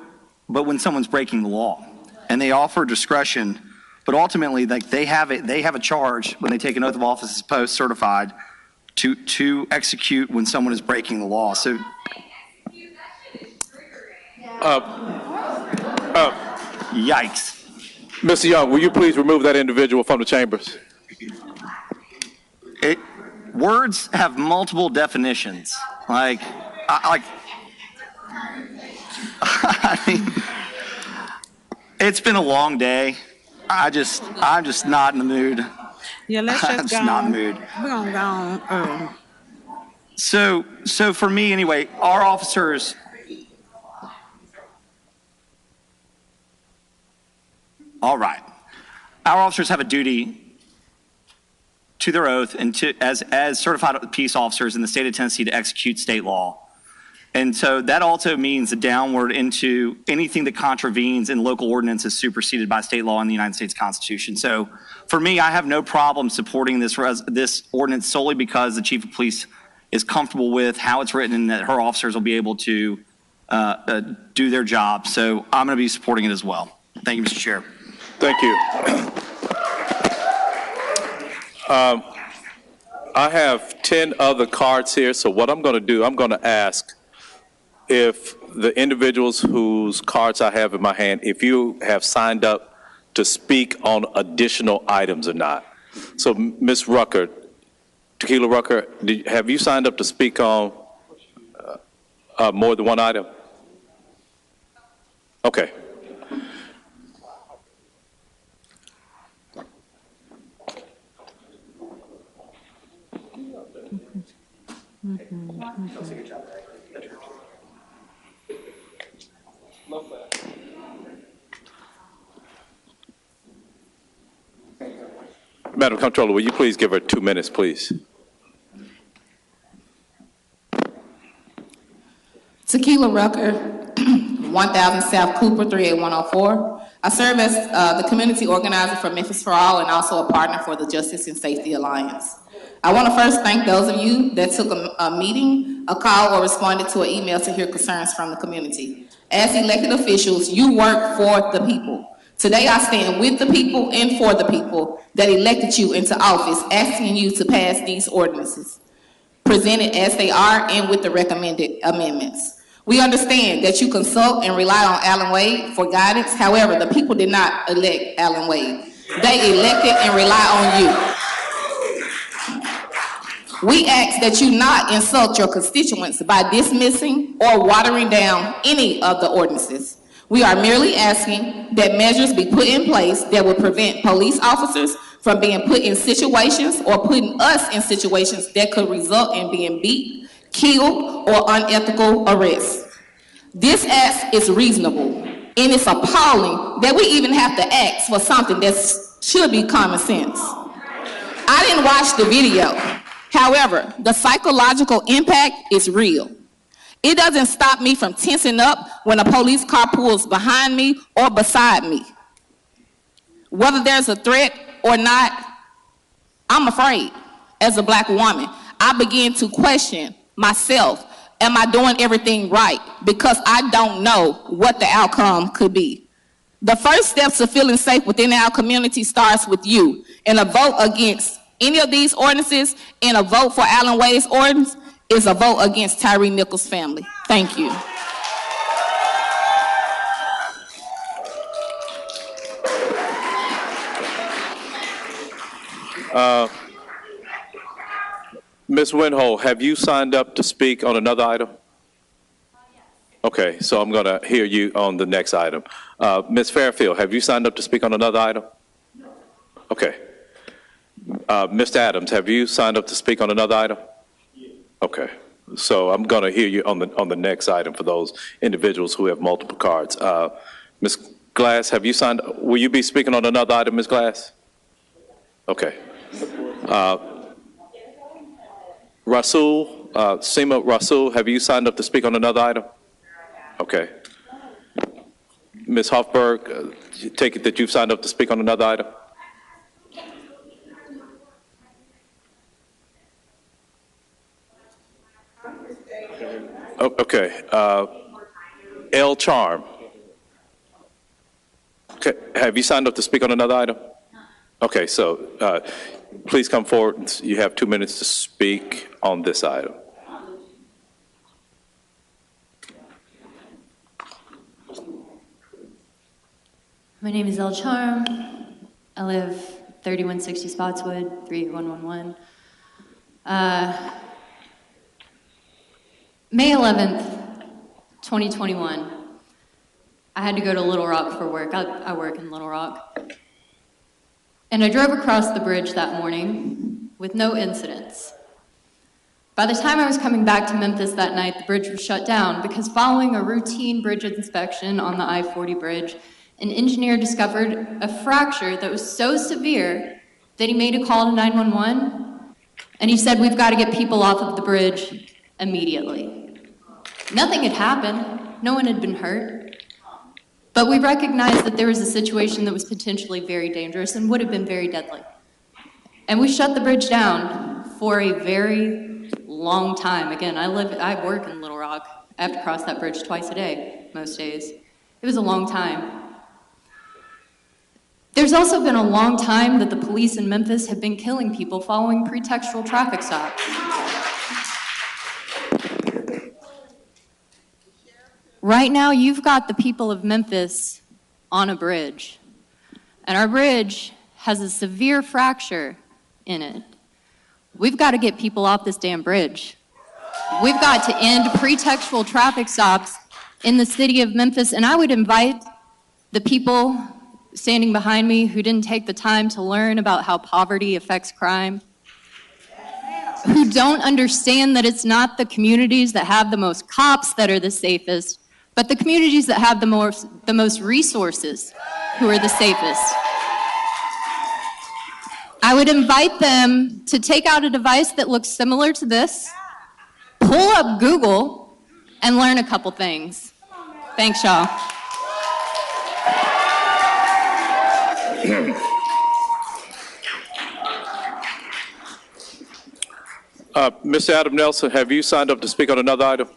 when someone's breaking the law. And they offer discretion, but ultimately they have a charge when they take an oath of office as post certified to execute when someone is breaking the law. So yikes. Mr. Young, will you please remove that individual from the chambers? Words have multiple definitions. I mean, it's been a long day. I'm just not in the mood. Yeah, let's just I'm go just not in on. the mood. We're gonna go on. So for me anyway, our officers. All right. Our officers have a duty to their oath and as certified peace officers in the state of Tennessee to execute state law. And so that also means a downward into anything that contravenes in local ordinances superseded by state law in the United States Constitution. So for me, I have no problem supporting this ordinance solely because the chief of police is comfortable with how it's written and that her officers will be able to do their job. So I'm going to be supporting it as well. Thank you, Mr. Chair. Thank you. I have 10 other cards here, so what I'm going to do, I'm going to ask if the individuals whose cards I have in my hand, if you have signed up to speak on additional items or not. So, Ms. Rucker, Tequila Rucker, have you signed up to speak on more than one item? Okay. Madam Comptroller, will you please give her 2 minutes, please? Tequila Rucker, 1000 South Cooper, 38104. I serve as the community organizer for Memphis for All and also a partner for the Justice and Safety Alliance. I want to first thank those of you that took a meeting, a call, or responded to an email to hear concerns from the community. As elected officials, you work for the people. Today, I stand with the people and for the people that elected you into office, asking you to pass these ordinances, presented as they are and with the recommended amendments. We understand that you consult and rely on Alan Wade for guidance. However, the people did not elect Alan Wade. They elected and rely on you. We ask that you not insult your constituents by dismissing or watering down any of the ordinances. We are merely asking that measures be put in place that will prevent police officers from being put in situations or putting us in situations that could result in being beat, killed, or unethical arrests. This ask is reasonable, and it's appalling that we even have to ask for something that should be common sense. I didn't watch the video. However, the psychological impact is real. It doesn't stop me from tensing up when a police car pulls behind me or beside me. Whether there's a threat or not, I'm afraid. As a black woman, I begin to question myself. Am I doing everything right? Because I don't know what the outcome could be. The first steps to feeling safe within our community starts with you. And a vote against any of these ordinances and a vote for Allen Wade's ordinance is a vote against Tyre Nichols' family. Thank you. Ms. Winhole, have you signed up to speak on another item? Okay, so I'm going to hear you on the next item. Ms. Fairfield, have you signed up to speak on another item? Okay. Mr. Adams, have you signed up to speak on another item? Okay. So I'm going to hear you on the next item for those individuals who have multiple cards. Ms. Glass, have you signed? Will you be speaking on another item, Ms. Glass? Okay. Rasul, Seema Rasul, have you signed up to speak on another item? Okay. Ms. Hoffberg, take it that you've signed up to speak on another item? Okay. L. Charm. Okay. Have you signed up to speak on another item? Okay, so please come forward. You have 2 minutes to speak on this item. My name is El Charm. I live 3160 Spotswood, 38111. May 11th, 2021. I had to go to Little Rock for work. I work in Little Rock. And I drove across the bridge that morning with no incidents. By the time I was coming back to Memphis that night, the bridge was shut down because following a routine bridge inspection on the I-40 bridge, an engineer discovered a fracture that was so severe that he made a call to 911, and he said, "We've got to get people off of the bridge immediately." Nothing had happened. No one had been hurt. But we recognized that there was a situation that was potentially very dangerous and would have been very deadly. And we shut the bridge down for a very long time. Again, I work in Little Rock. I have to cross that bridge twice a day, most days. It was a long time. There's also been a long time that the police in Memphis have been killing people following pretextual traffic stops. Right now, you've got the people of Memphis on a bridge, and our bridge has a severe fracture in it. We've got to get people off this damn bridge. We've got to end pretextual traffic stops in the city of Memphis, and I would invite the people standing behind me who didn't take the time to learn about how poverty affects crime, who don't understand that it's not the communities that have the most cops that are the safest, but the communities that have the most resources who are the safest. I would invite them to take out a device that looks similar to this, pull up Google, and learn a couple things. Thanks, y'all. Mr. Adam Nelson, have you signed up to speak on another item?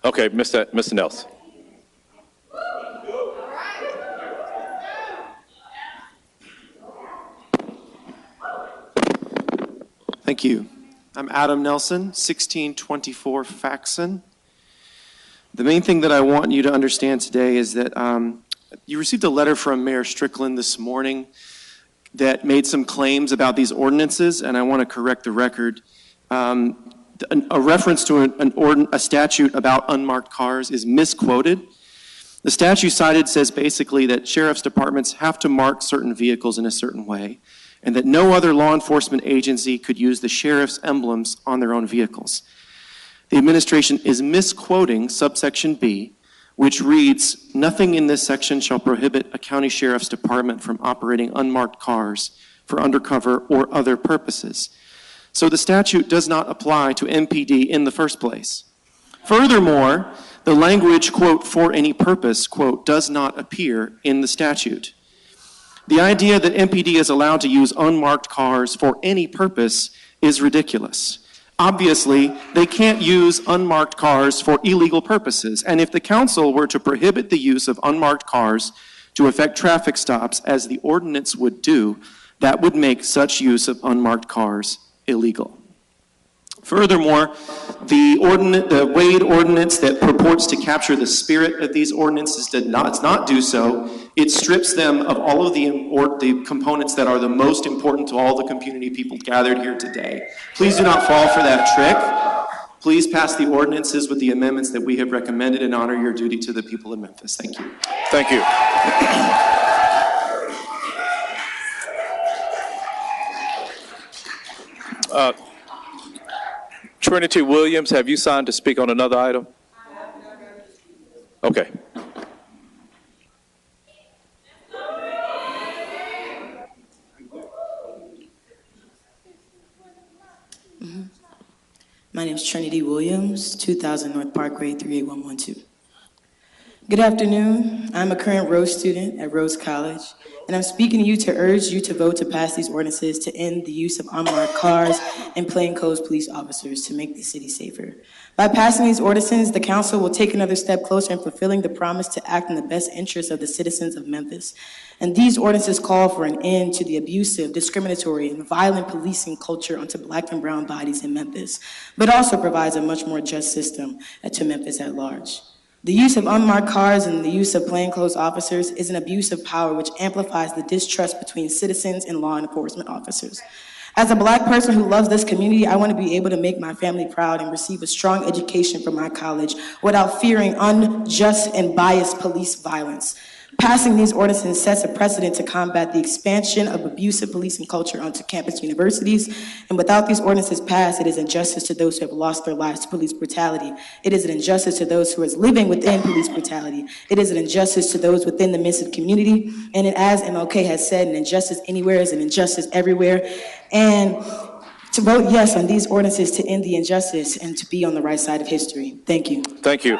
Okay, Mr. Nelson. Thank you. I'm Adam Nelson, 1624 Faxon. The main thing that I want you to understand today is that you received a letter from Mayor Strickland this morning that made some claims about these ordinances, and I want to correct the record. a reference to a statute about unmarked cars is misquoted. The statute cited says basically that sheriff's departments have to mark certain vehicles in a certain way, and that no other law enforcement agency could use the sheriff's emblems on their own vehicles. The administration is misquoting subsection B, which reads, "Nothing in this section shall prohibit a county sheriff's department from operating unmarked cars for undercover or other purposes." So the statute does not apply to MPD in the first place. Furthermore, the language, quote, "for any purpose," quote, does not appear in the statute. The idea that MPD is allowed to use unmarked cars for any purpose is ridiculous. Obviously, they can't use unmarked cars for illegal purposes, and if the council were to prohibit the use of unmarked cars to effect traffic stops, as the ordinance would do, that would make such use of unmarked cars illegal. Furthermore, the Wade ordinance that purports to capture the spirit of these ordinances does not do so. It strips them of all of the components that are the most important to all the community people gathered here today. Please do not fall for that trick. Please pass the ordinances with the amendments that we have recommended and honor your duty to the people of Memphis. Thank you. Thank you. Trinity Williams, have you signed to speak on another item? Okay. My name is Trinity Williams, 2000 North Parkway, 38112. Good afternoon. I'm a current Rose student at Rose College, and I'm speaking to you to urge you to vote to pass these ordinances to end the use of unmarked cars and plainclothes police officers to make the city safer. By passing these ordinances, the council will take another step closer in fulfilling the promise to act in the best interests of the citizens of Memphis. And these ordinances call for an end to the abusive, discriminatory, and violent policing culture onto Black and brown bodies in Memphis, but also provides a much more just system to Memphis at large. The use of unmarked cars and the use of plainclothes officers is an abuse of power which amplifies the distrust between citizens and law enforcement officers. As a Black person who loves this community, I want to be able to make my family proud and receive a strong education from my college without fearing unjust and biased police violence. Passing these ordinances sets a precedent to combat the expansion of abusive policing culture onto campus universities. And without these ordinances passed, it is injustice to those who have lost their lives to police brutality. It is an injustice to those who are living within police brutality. It is an injustice to those within the Memphis community. And as MLK has said, an injustice anywhere is an injustice everywhere. And to vote yes on these ordinances to end the injustice and to be on the right side of history. Thank you. Thank you.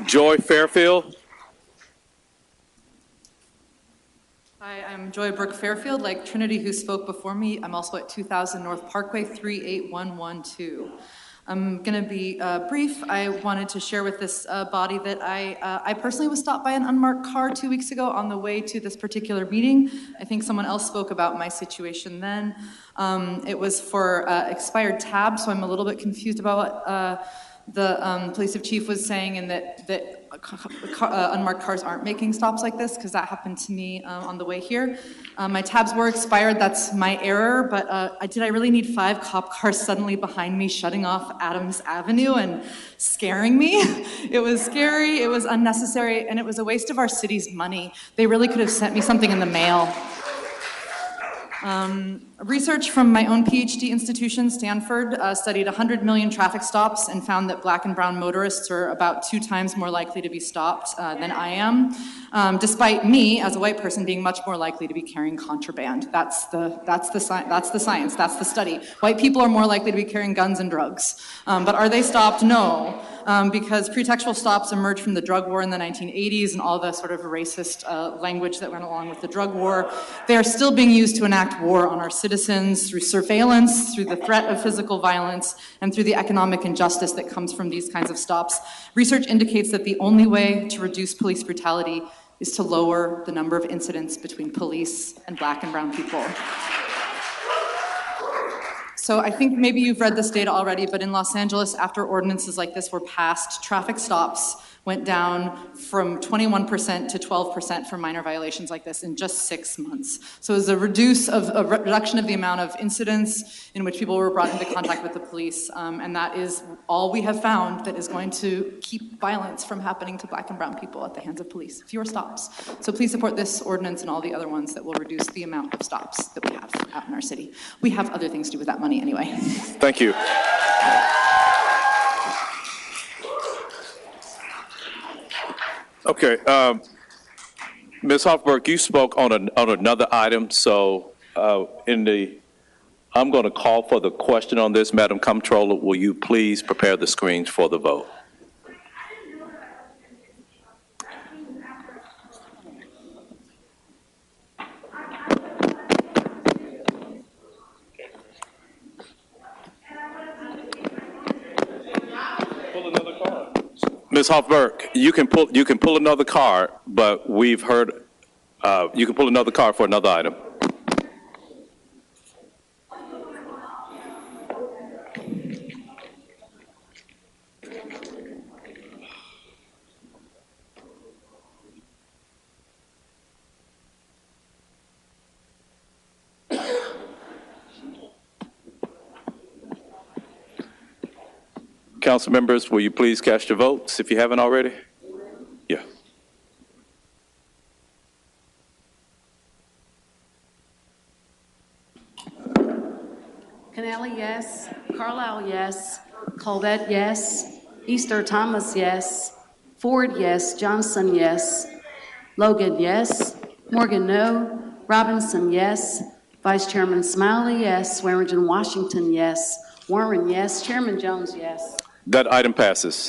Joy Fairfield. Hi, I'm Joy Brooke Fairfield. Like Trinity, who spoke before me, I'm also at 2000 North Parkway, 38112. I'm going to be brief. I wanted to share with this body that I personally was stopped by an unmarked car 2 weeks ago on the way to this particular meeting. I think someone else spoke about my situation then. It was for expired tabs, so I'm a little bit confused about what the police chief was saying, and that unmarked cars aren't making stops like this, because that happened to me on the way here. My tabs were expired, that's my error, but did I really need 5 cop cars suddenly behind me shutting off Adams Avenue and scaring me? It was scary, it was unnecessary, and it was a waste of our city's money. They really could have sent me something in the mail. Research from my own PhD institution, Stanford, studied 100 million traffic stops and found that Black and brown motorists are about 2 times more likely to be stopped than I am, despite me, as a white person, being much more likely to be carrying contraband. That's the science, that's the study. White people are more likely to be carrying guns and drugs. But are they stopped? No. Because pretextual stops emerged from the drug war in the 1980s and all the sort of racist language that went along with the drug war. They are still being used to enact war on our citizens through surveillance, through the threat of physical violence, and through the economic injustice that comes from these kinds of stops. Research indicates that the only way to reduce police brutality is to lower the number of incidents between police and Black and brown people. So I think maybe you've read this data already, but in Los Angeles, after ordinances like this were passed, traffic stops went down from 21% to 12% for minor violations like this in just 6 months. So it was a reduction of the amount of incidents in which people were brought into contact with the police, and that is all we have found that is going to keep violence from happening to Black and brown people at the hands of police. Fewer stops. So please support this ordinance and all the other ones that will reduce the amount of stops that we have out in our city. We have other things to do with that money anyway. Thank you. Okay, Ms. Hoffberg, you spoke on another item, so I'm going to call for the question on this. Madam Comptroller, will you please prepare the screens for the vote? Ms. Hoffberg, you can pull another card, but we've heard you can pull another card for another item. Council members, will you please cast your votes if you haven't already? Yeah. Canali, yes. Carlisle, yes. Colvette, yes. Easter Thomas, yes. Ford, yes. Johnson, yes. Logan, yes. Morgan, no. Robinson, yes. Vice Chairman Smiley, yes. Swearingen Washington, yes. Warren, yes. Chairman Jones, yes. That item passes.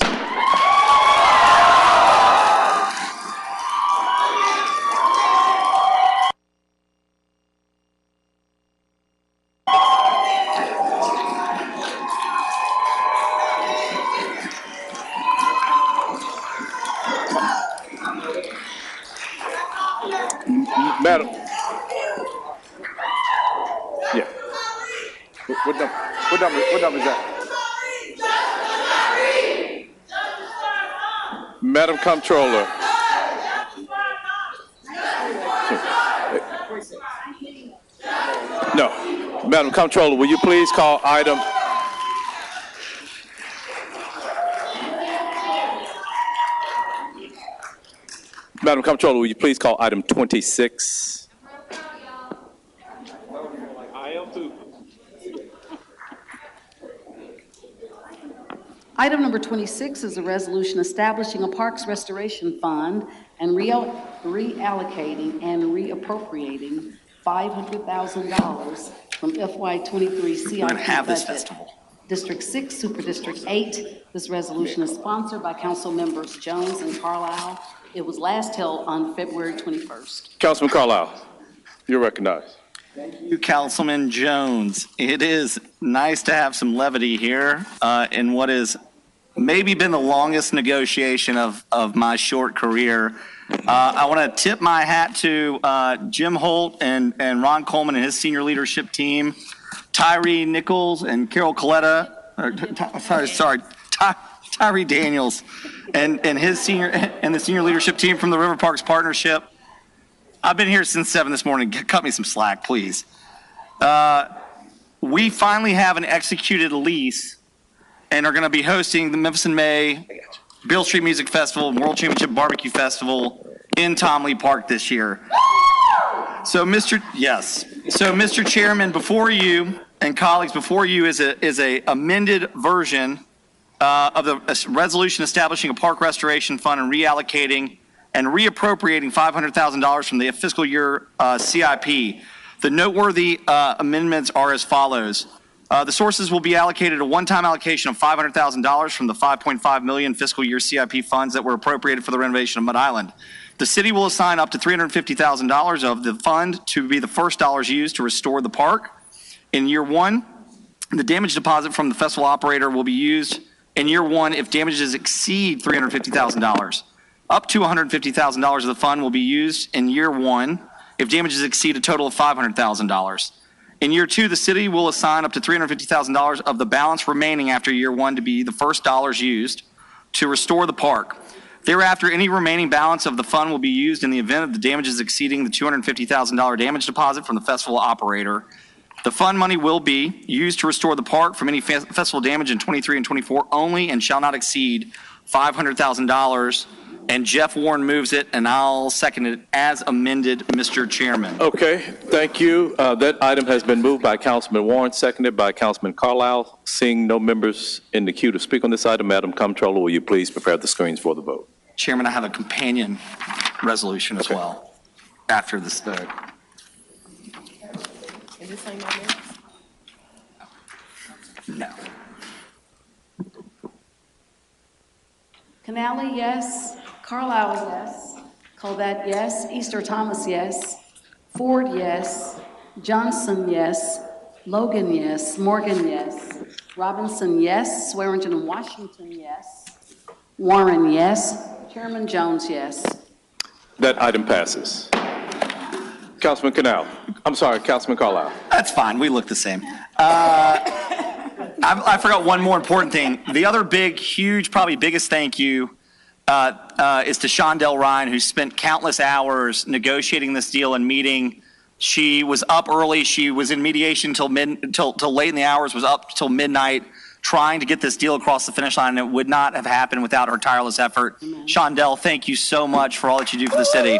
Madam. Yeah. What number is that? Madam Comptroller. No. Madam Comptroller, will you please call item? Madam Comptroller, will you please call item 26? Item number 26 is a resolution establishing a Parks Restoration Fund and reallocating and reappropriating $500,000 from FY23 CIP budget. District 6, Super District 8. This resolution is sponsored by Council members Jones and Carlisle. It was last held on February 21st. Councilman Carlisle, you're recognized. Thank you, Councilman Jones. It is nice to have some levity here in what is maybe been the longest negotiation of my short career. I want to tip my hat to Jim Holt and Ron Coleman and his senior leadership team, Tyre Nichols and Carol Coletta, Tyre Daniels and the senior leadership team from the River Parks Partnership. I've been here since 7 this morning. Cut me some slack, please. We finally have an executed lease and are going to be hosting the Memphis in May Beale Street Music Festival and World Championship Barbecue Festival in Tom Lee Park this year. So, Mr. Chairman, before you and colleagues, before you is a amended version of the resolution establishing a park restoration fund and reallocating and reappropriating $500,000 from the fiscal year CIP. The noteworthy amendments are as follows. The sources will be allocated a one-time allocation of $500,000 from the $5.5 million fiscal year CIP funds that were appropriated for the renovation of Mud Island. The city will assign up to $350,000 of the fund to be the first dollars used to restore the park. In year 1, the damage deposit from the festival operator will be used in year 1 if damages exceed $350,000. Up to $150,000 of the fund will be used in year 1 if damages exceed a total of $500,000. In year 2, the city will assign up to $350,000 of the balance remaining after year 1 to be the first dollars used to restore the park. Thereafter, any remaining balance of the fund will be used in the event of the damages exceeding the $250,000 damage deposit from the festival operator. The fund money will be used to restore the park from any festival damage in 23 and 24 only and shall not exceed $500,000. And Jeff Warren moves it, and I'll second it as amended, Mr. Chairman. Okay, thank you. That item has been moved by Councilman Warren, seconded by Councilman Carlisle. Seeing no members in the queue to speak on this item, Madam Comptroller, will you please prepare the screens for the vote? Chairman, I have a companion resolution as well after this vote. Is this on my minutes? No. Canali, yes. Carlisle, yes. Colvett, yes. Easter Thomas, yes. Ford, yes. Johnson, yes. Logan, yes. Morgan, yes. Robinson, yes. Swearingen and Washington, yes. Warren, yes. Chairman Jones, yes. That item passes. Councilman Councilman Carlisle. That's fine. We look the same. I forgot one more important thing. The other big, huge, probably biggest thank you is to Shondell Ryan, who spent countless hours negotiating this deal and meeting. She was up early. She was in mediation till late in the hours, was up till midnight trying to get this deal across the finish line, and it would not have happened without her tireless effort. Shondell, thank you so much for all that you do for the city.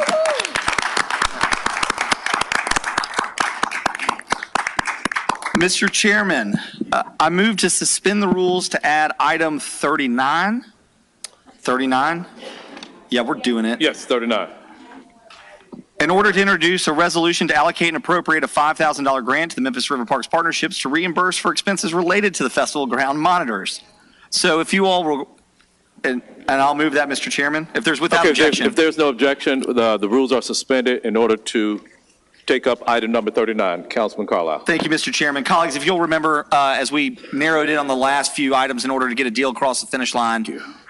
Mr. Chairman, I move to suspend the rules to add item 39. 39? Yeah, we're doing it. Yes, 39. In order to introduce a resolution to allocate and appropriate a $5,000 grant to the Memphis River Parks Partnerships to reimburse for expenses related to the festival ground monitors. So if you all will, and I'll move that, Mr. Chairman, if there's without objection. If there's no objection, the rules are suspended in order to take up item number 39. Councilman Carlisle. Thank you, Mr. Chairman. Colleagues, if you'll remember, as we narrowed in on the last few items in order to get a deal across the finish line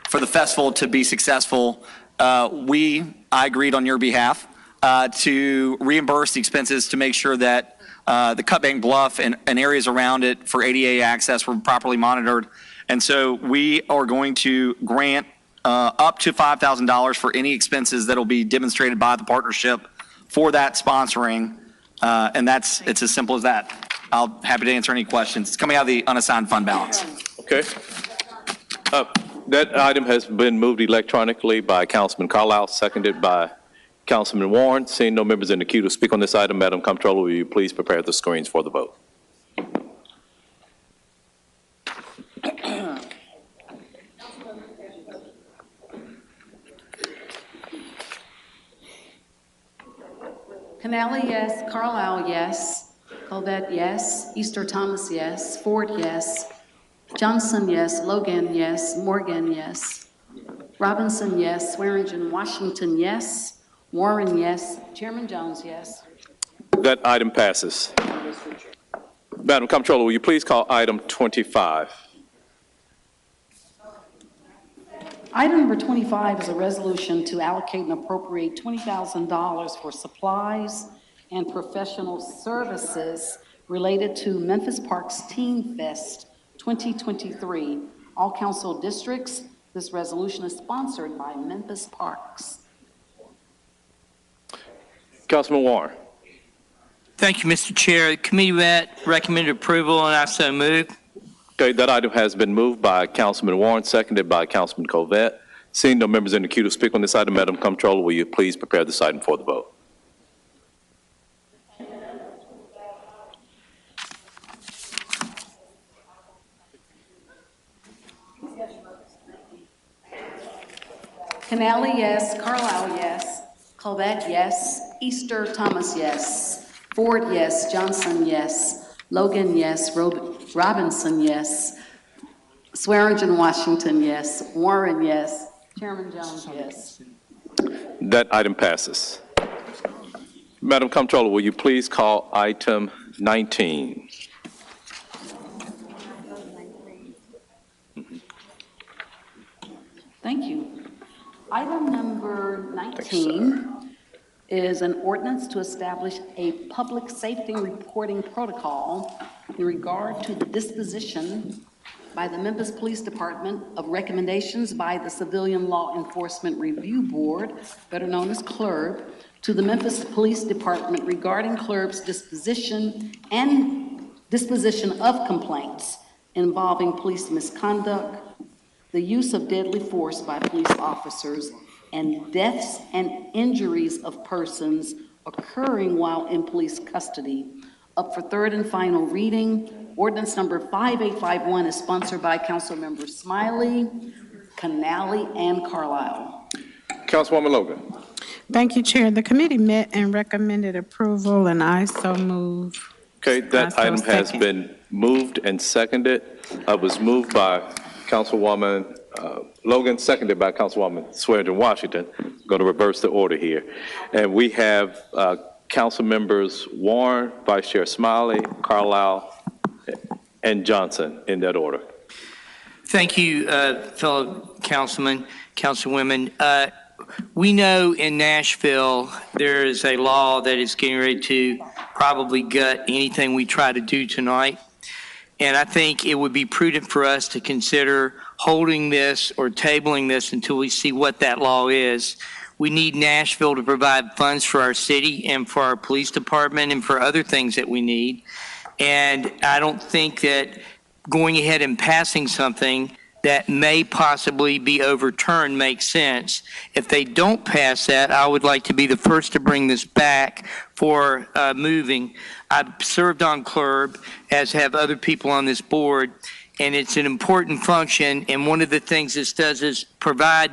for the festival to be successful, I agreed on your behalf to reimburse the expenses to make sure that the Cutbank Bluff and areas around it for ADA access were properly monitored. And so we are going to grant up to $5,000 for any expenses that will be demonstrated by the partnership for that sponsoring, and it's as simple as that. I'll happy to answer any questions. It's coming out of the unassigned fund balance. Okay. That item has been moved electronically by Councilman Carlisle, seconded by Councilman Warren. Seeing no members in the queue to speak on this item, Madam Comptroller, will you please prepare the screens for the vote? Canali, yes. Carlisle, yes. Colvett, yes. Easter Thomas, yes. Ford, yes. Johnson, yes. Logan, yes. Morgan, yes. Robinson, yes. Swearingen, Washington, yes. Warren, yes. Chairman Jones, yes. That item passes. Madam Comptroller, will you please call item 25? Item number 25 is a resolution to allocate and appropriate $20,000 for supplies and professional services related to Memphis Parks Teen Fest 2023. All council districts. This resolution is sponsored by Memphis Parks. Councilman Warren. Thank you, Mr. Chair. The committee met recommended approval, and I so move. Okay, that item has been moved by Councilman Warren, seconded by Councilman Colvett. Seeing no members in the queue to speak on this item, Madam Comptroller, will you please prepare this item for the vote? Canali, yes. Carlisle, yes. Colvett, yes. Easter Thomas, yes. Ford, yes. Johnson, yes. Logan, yes. Robinson, yes. Swearingen, Washington, yes. Warren, yes. Chairman Jones, yes. That item passes. Madam Comptroller, will you please call item 19? Thank you. Item number 19 is an ordinance to establish a public safety reporting protocol in regard to the disposition by the Memphis Police Department of recommendations by the Civilian Law Enforcement Review Board, better known as CLERB, to the Memphis Police Department regarding CLERB's disposition of complaints involving police misconduct, the use of deadly force by police officers, and deaths and injuries of persons occurring while in police custody. Up for third and final reading, ordinance number 5851 is sponsored by Council Members Smiley, Canali, and Carlisle. Councilwoman Logan. Thank you, Chair. The committee met and recommended approval, and I so move. Okay, that item has been moved and seconded. It was moved by Councilwoman Logan, seconded by Councilwoman Swearengin Washington. I'm going to reverse the order here. And we have Council Members Warren, Vice Chair Smiley, Carlisle, and Johnson in that order. Thank you, fellow councilmen, councilwomen. We know in Nashville, there is a law that is getting ready to probably gut anything we try to do tonight. And I think it would be prudent for us to consider holding this or tabling this until we see what that law is. We need Nashville to provide funds for our city and for our police department and for other things that we need. And I don't think that going ahead and passing something that may possibly be overturned makes sense. If they don't pass that, I would like to be the first to bring this back for moving. I've served on CLERB, as have other people on this board, and it's an important function. And one of the things this does is provide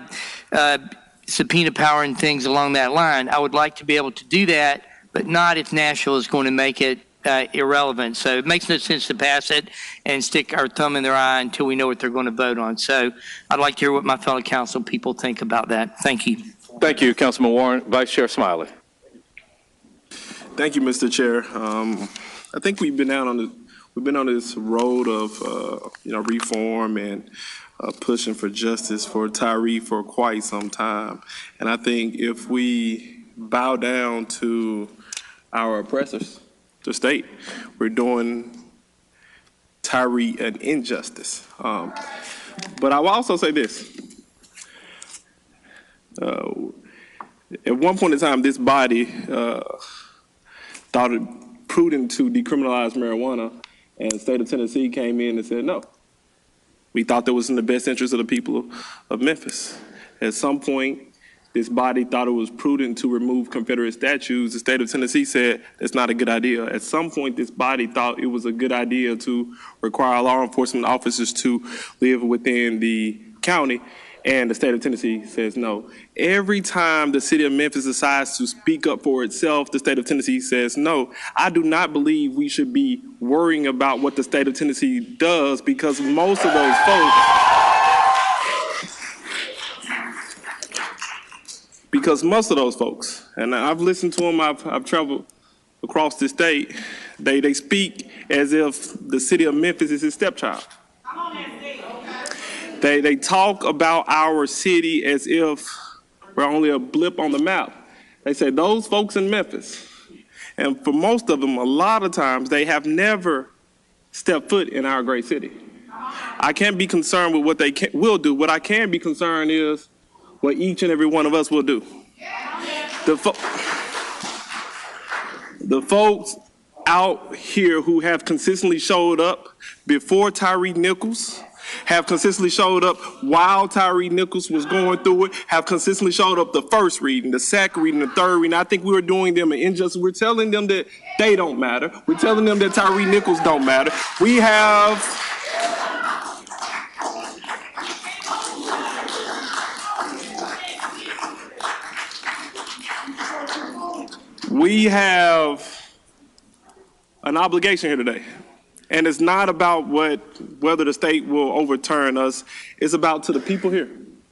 subpoena power and things along that line. I would like to be able to do that, but not if Nashville is going to make it irrelevant. So it makes no sense to pass it and stick our thumb in their eye until we know what they're going to vote on. So I'd like to hear what my fellow council people think about that. Thank you. Thank you, Councilman Warren. Vice Chair Smiley. Thank you, Mr. Chair. I think we've been on this road of reform and pushing for justice for Tyre for quite some time. And I think if we bow down to our oppressors, the state, we're doing Tyre an injustice. But I will also say this. At one point in time, this body thought it prudent to decriminalize marijuana, and the state of Tennessee came in and said no. We thought that was in the best interest of the people of Memphis. At some point, this body thought it was prudent to remove Confederate statues. The state of Tennessee said that's not a good idea. At some point, this body thought it was a good idea to require law enforcement officers to live within the county, and the state of Tennessee says no. Every time the city of Memphis decides to speak up for itself, the state of Tennessee says no. I do not believe we should be worrying about what the state of Tennessee does, because most of those folks, and I've listened to them, I've traveled across the state, they speak as if the city of Memphis is his stepchild. They talk about our city as if we're only a blip on the map. They say those folks in Memphis, and for most of them, a lot of times, they have never stepped foot in our great city. I can't be concerned with what they will do. What I can be concerned is what each and every one of us will do. The folks out here who have consistently showed up before Tyre Nichols, have consistently showed up while Tyre Nichols was going through it, have consistently showed up the first reading, the second reading, the third reading. I think we were doing them an injustice. We're telling them that they don't matter. We're telling them that Tyre Nichols don't matter. We have an obligation here today. And it's not about whether the state will overturn us. It's about to the people here.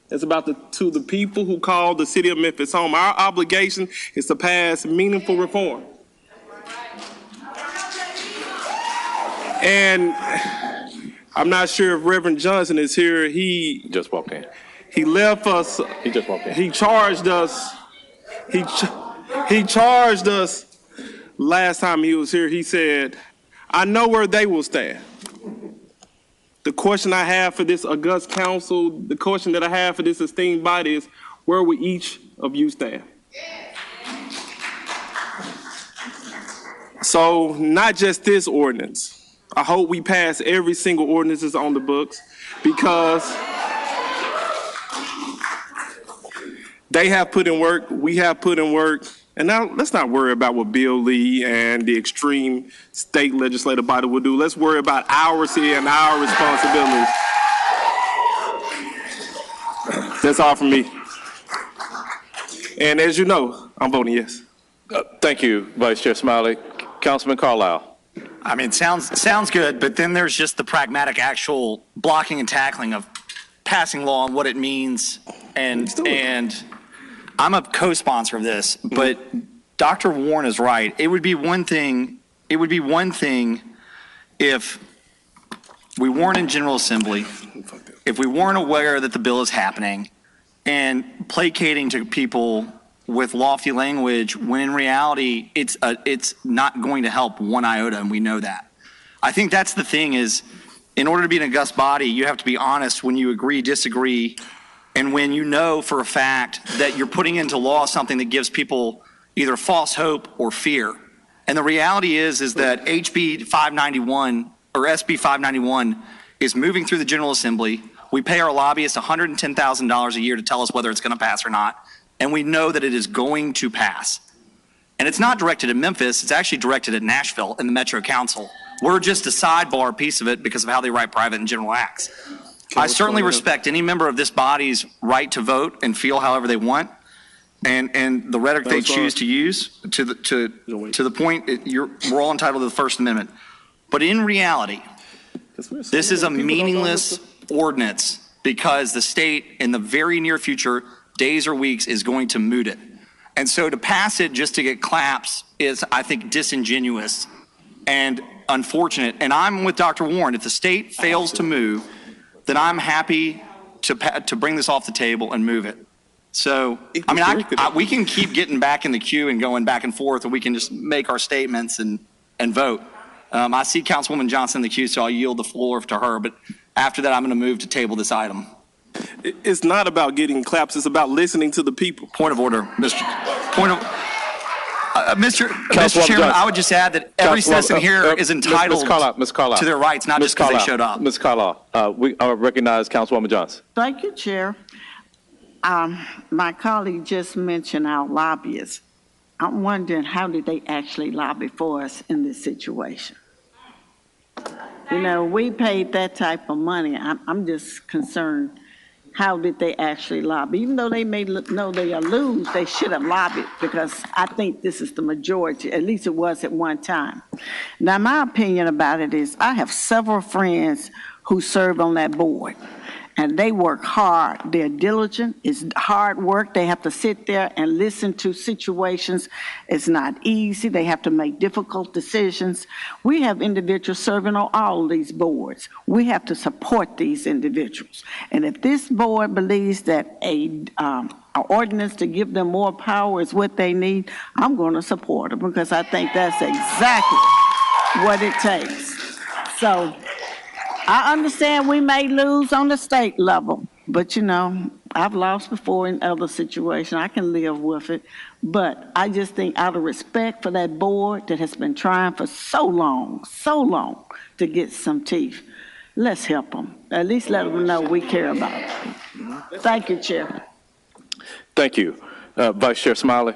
It's about to the people who call the city of Memphis home. Our obligation is to pass meaningful reform. And I'm not sure if Reverend Johnson is here. He just walked in. He left us. He just walked in. He charged us. He charged us last time he was here. He said, I know where they will stand. The question I have for this august council, the question that I have for this esteemed body is, where will each of you stand? So not just this ordinance. I hope we pass every single ordinance that's on the books, because they have put in work, we have put in work, and now let's not worry about what Bill Lee and the extreme state legislative body will do. Let's worry about our city and our responsibilities. That's all from me. And as you know, I'm voting yes. Thank you, Vice Chair Smiley. Councilman Carlisle. I mean, sounds good, but then there's just the pragmatic, actual blocking and tackling of passing law and what it means. And I'm a co-sponsor of this, but Dr. Warren is right. It would be one thing if we weren't in General Assembly, if we weren't aware that the bill is happening and placating to people with lofty language, when in reality, it's not going to help one iota, and we know that. I think that's the thing is, in order to be an august body, you have to be honest when you agree, disagree, and when you know for a fact that you're putting into law something that gives people either false hope or fear. And the reality is that HB 591 or SB 591 is moving through the General Assembly. We pay our lobbyists $110,000 a year to tell us whether it's going to pass or not. And we know that it is going to pass. And it's not directed at Memphis, it's actually directed at Nashville and the Metro Council. We're just a sidebar piece of it because of how they write private and general acts. I certainly respect any member of this body's right to vote and feel however they want, and the rhetoric they choose to use to the point, we're all entitled to the First Amendment. But in reality, this is a meaningless ordinance because the state in the very near future, days or weeks, is going to moot it. And so to pass it just to get claps is, I think, disingenuous and unfortunate. And I'm with Dr. Warren. If the state fails to move, then I'm happy to bring this off the table and move it. So, I mean, we can keep getting back in the queue and going back and forth, or we can just make our statements and vote. I see Councilwoman Johnson in the queue, so I'll yield the floor to her. But after that, I'm going to move to table this item. It's not about getting claps. It's about listening to the people. Point of order, Mr. Chairman, I would just add that every citizen here is entitled to their rights, not just because they showed up. Ms. Carlisle, we recognize Councilwoman Johnson. Thank you, Chair. My colleague just mentioned our lobbyists. I'm wondering, how did they actually lobby for us in this situation? You know, we paid that type of money. I'm just concerned, how did they actually lobby? Even though they may know they are lose, they should have lobbied, because I think this is the majority, at least it was at one time. Now, my opinion about it is, I have several friends who serve on that board, and they work hard. They're diligent. It's hard work. They have to sit there and listen to situations. It's not easy. They have to make difficult decisions. We have individuals serving on all these boards. We have to support these individuals. And if this board believes that an ordinance to give them more power is what they need, I'm going to support them, because I think that's exactly what it takes. So I understand we may lose on the state level, but you know, I've lost before in other situations. I can live with it. But I just think, out of respect for that board that has been trying for so long to get some teeth, let's help them. At least let them know we care about them. Thank you, Chair. Thank you. Vice Chair Smiley.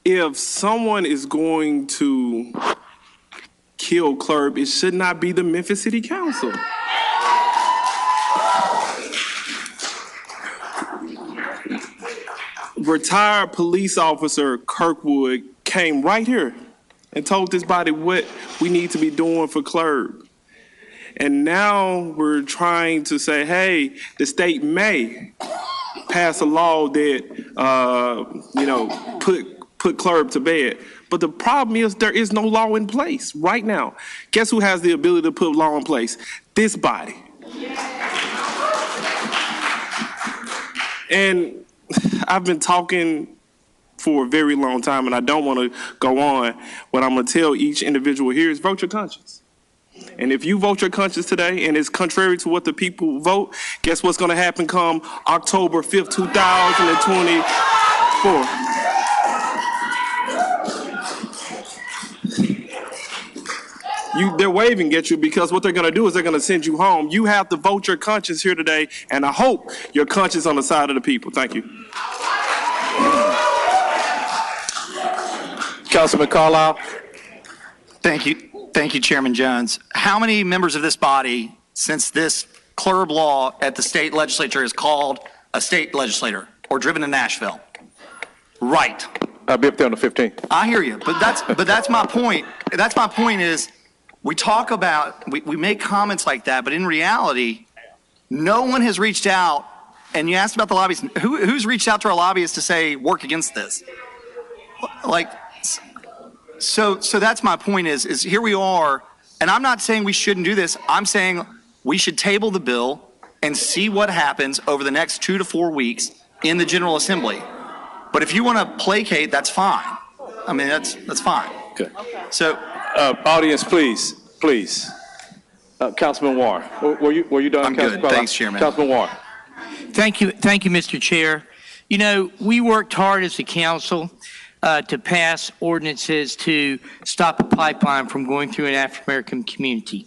If someone is going to kill CLERB, it should not be the Memphis City Council. Retired police officer Kirkwood came right here and told this body what we need to be doing for CLERB. And now we're trying to say, hey, the state may pass a law that, put CLERB to bed. But the problem is, there is no law in place right now. Guess who has the ability to put law in place? This body. And I've been talking for a very long time, and I don't want to go on. What I'm going to tell each individual here is vote your conscience. And if you vote your conscience today and it's contrary to what the people vote, guess what's going to happen come October 5th, 2024? They're waving at you because what they're going to do is they're going to send you home. You have to vote your conscience here today, and I hope your conscience on the side of the people. Thank you. Councilman Carlisle. Thank you, Chairman Jones. How many members of this body, since this CLERB law at the state legislature is called a state legislator or driven to Nashville? Right. I'll be up there on the 15th. I hear you, but that's my point. That's my point is we talk about, we make comments like that, but in reality, no one has reached out. And you asked about the lobbyists. Who's reached out to our lobbyists to say work against this? Like, so that's my point is here we are, and I'm not saying we shouldn't do this. I'm saying we should table the bill and see what happens over the next 2 to 4 weeks in the General Assembly. But if you want to placate, that's fine. I mean, that's fine. Okay. So, audience, please. Councilman Warren, were you done? I'm good. Thanks, Chairman. Councilman Warren. Thank you, Mr. Chair. You know, we worked hard as a council to pass ordinances to stop a pipeline from going through an African-American community.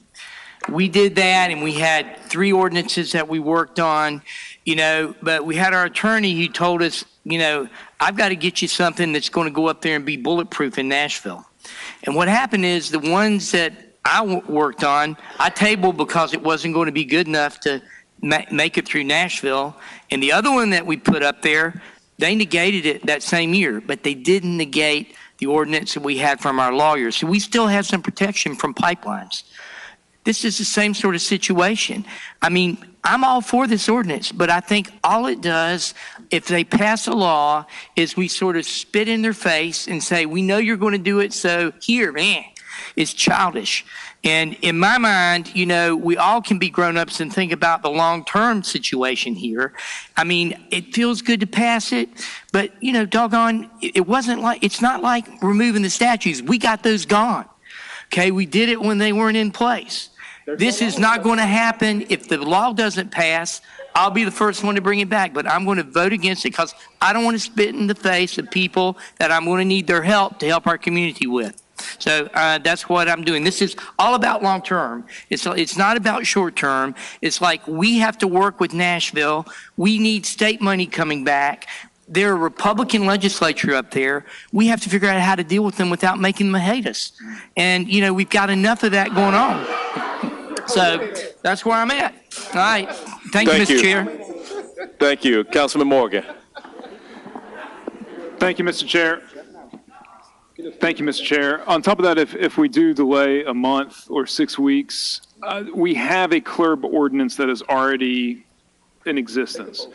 We did that, and we had 3 ordinances that we worked on, you know, but we had our attorney who told us, you know, I've got to get you something that's going to go up there and be bulletproof in Nashville. And what happened is the ones that I worked on, I tabled because it wasn't going to be good enough to make it through Nashville. And the other one that we put up there, they negated it that same year, but they didn't negate the ordinance that we had from our lawyers. So we still have some protection from pipelines. This is the same sort of situation. I mean, I'm all for this ordinance, but I think all it does, if they pass a law, is we sort of spit in their face and say, we know you're going to do it, so here, man. It's childish. And in my mind, you know, we all can be grown-ups and think about the long-term situation here. I mean, it feels good to pass it, but, you know, doggone, it's not like removing the statues. We got those gone. Okay, we did it when they weren't in place. This is not going to happen. If the law doesn't pass, I'll be the first one to bring it back, but I'm going to vote against it because I don't want to spit in the face of people that I'm going to need their help to help our community with. So that's what I'm doing. This is all about long term. It's not about short term. It's like we have to work with Nashville. We need state money coming back. They're a Republican legislature up there. We have to figure out how to deal with them without making them hate us. And, you know, we've got enough of that going on. So that's where I'm at. All right. Thank you, Mr. Chair. Thank you. Councilman Morgan. Thank you, Mr. Chair. Thank you, Mr. Chair. On top of that, if we do delay a month or 6 weeks, we have a CLERB ordinance that is already in existence.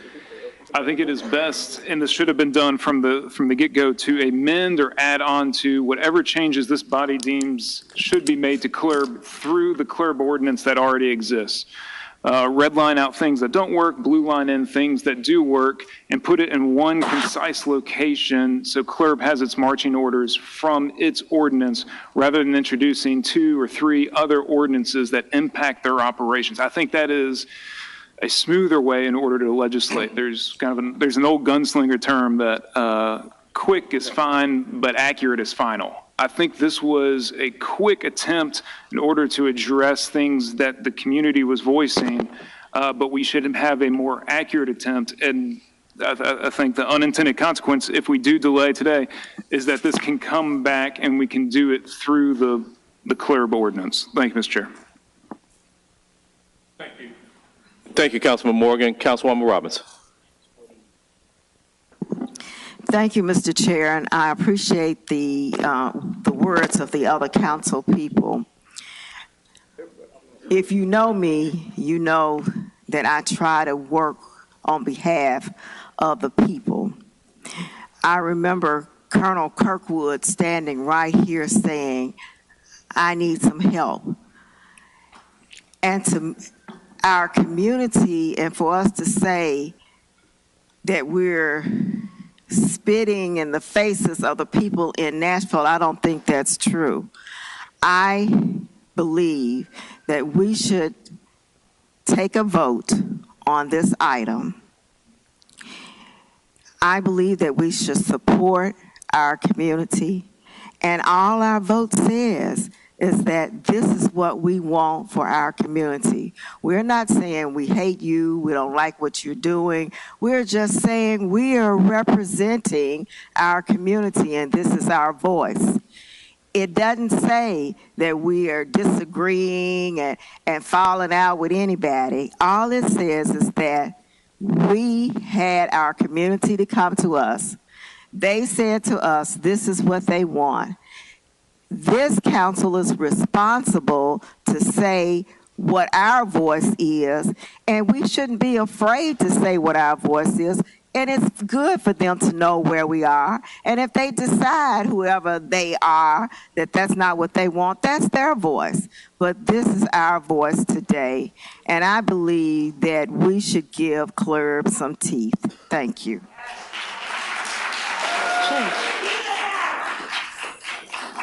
I think it is best, and this should have been done from the get-go, to amend or add on to whatever changes this body deems should be made to CLERB through the CLERB ordinance that already exists. Red line out things that don't work, blue line in things that do work, and put it in one concise location so CLERB has its marching orders from its ordinance rather than introducing 2 or 3 other ordinances that impact their operations. I think that is a smoother way in order to legislate. There's an old gunslinger term that quick is fine, but accurate is final. I think this was a quick attempt in order to address things that the community was voicing, but we should have a more accurate attempt. And I think the unintended consequence, if we do delay today, is that this can come back and we can do it through the CLERB ordinance. Thank you, Mr. Chair. Thank you. Thank you, Councilman Morgan. Councilwoman Robbins. Thank you, Mr. Chair, and I appreciate the words of the other council people. If you know me, you know that I try to work on behalf of the people. I remember Colonel Kirkwood standing right here saying, I need some help. And to our community, and for us to say that we're spitting in the faces of the people in Nashville. I don't think that's true. I believe that we should take a vote on this item. I believe that we should support our community, and all our vote says is that this is what we want for our community. We're not saying we hate you, we don't like what you're doing. We're just saying we are representing our community and this is our voice. It doesn't say that we are disagreeing and falling out with anybody. All it says is that we had our community to come to us. They said to us, this is what they want. This council is responsible to say what our voice is, and we shouldn't be afraid to say what our voice is. And it's good for them to know where we are. And if they decide, whoever they are, that that's not what they want, that's their voice. But this is our voice today. And I believe that we should give CLERB some teeth. Thank you.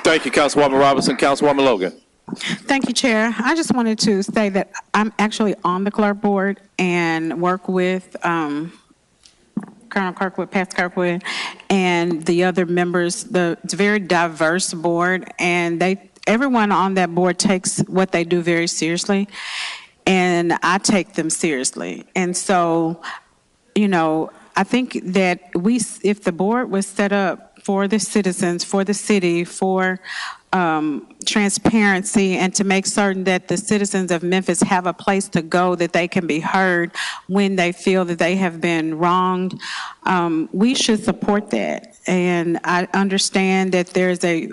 Thank you, Councilwoman Robinson. Councilwoman Logan. Thank you, Chair. I just wanted to say that I'm actually on the CLERB board and work with Colonel Kirkwood, Pastor Kirkwood, and the other members. It's a very diverse board, and everyone on that board takes what they do very seriously, and I take them seriously. And so, I think that if the board was set up for the citizens, for the city, for transparency, and to make certain that the citizens of Memphis have a place to go, that they can be heard when they feel that they have been wronged, we should support that. And I understand that there's a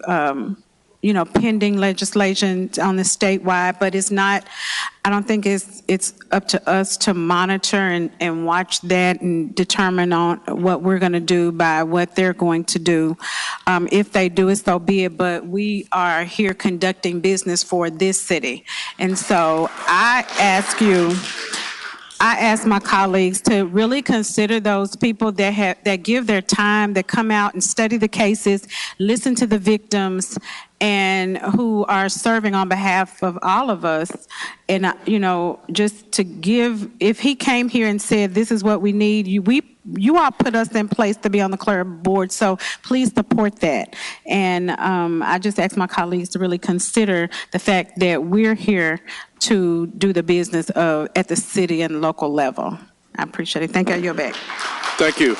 pending legislation on the statewide, but it's not, I don't think it's up to us to monitor and watch that and determine on what we're going to do by what they're going to do. If they do it, so be it, but we are here conducting business for this city. And so I ask my colleagues to really consider those people that give their time, that come out and study the cases, listen to the victims, and who are serving on behalf of all of us. And, just to give, if he came here and said, this is what we need, you all put us in place to be on the CLERB board, so please support that. And I just ask my colleagues to really consider the fact that we're here to do the business at the city and local level. I appreciate it. Thank you. You're back. Thank you.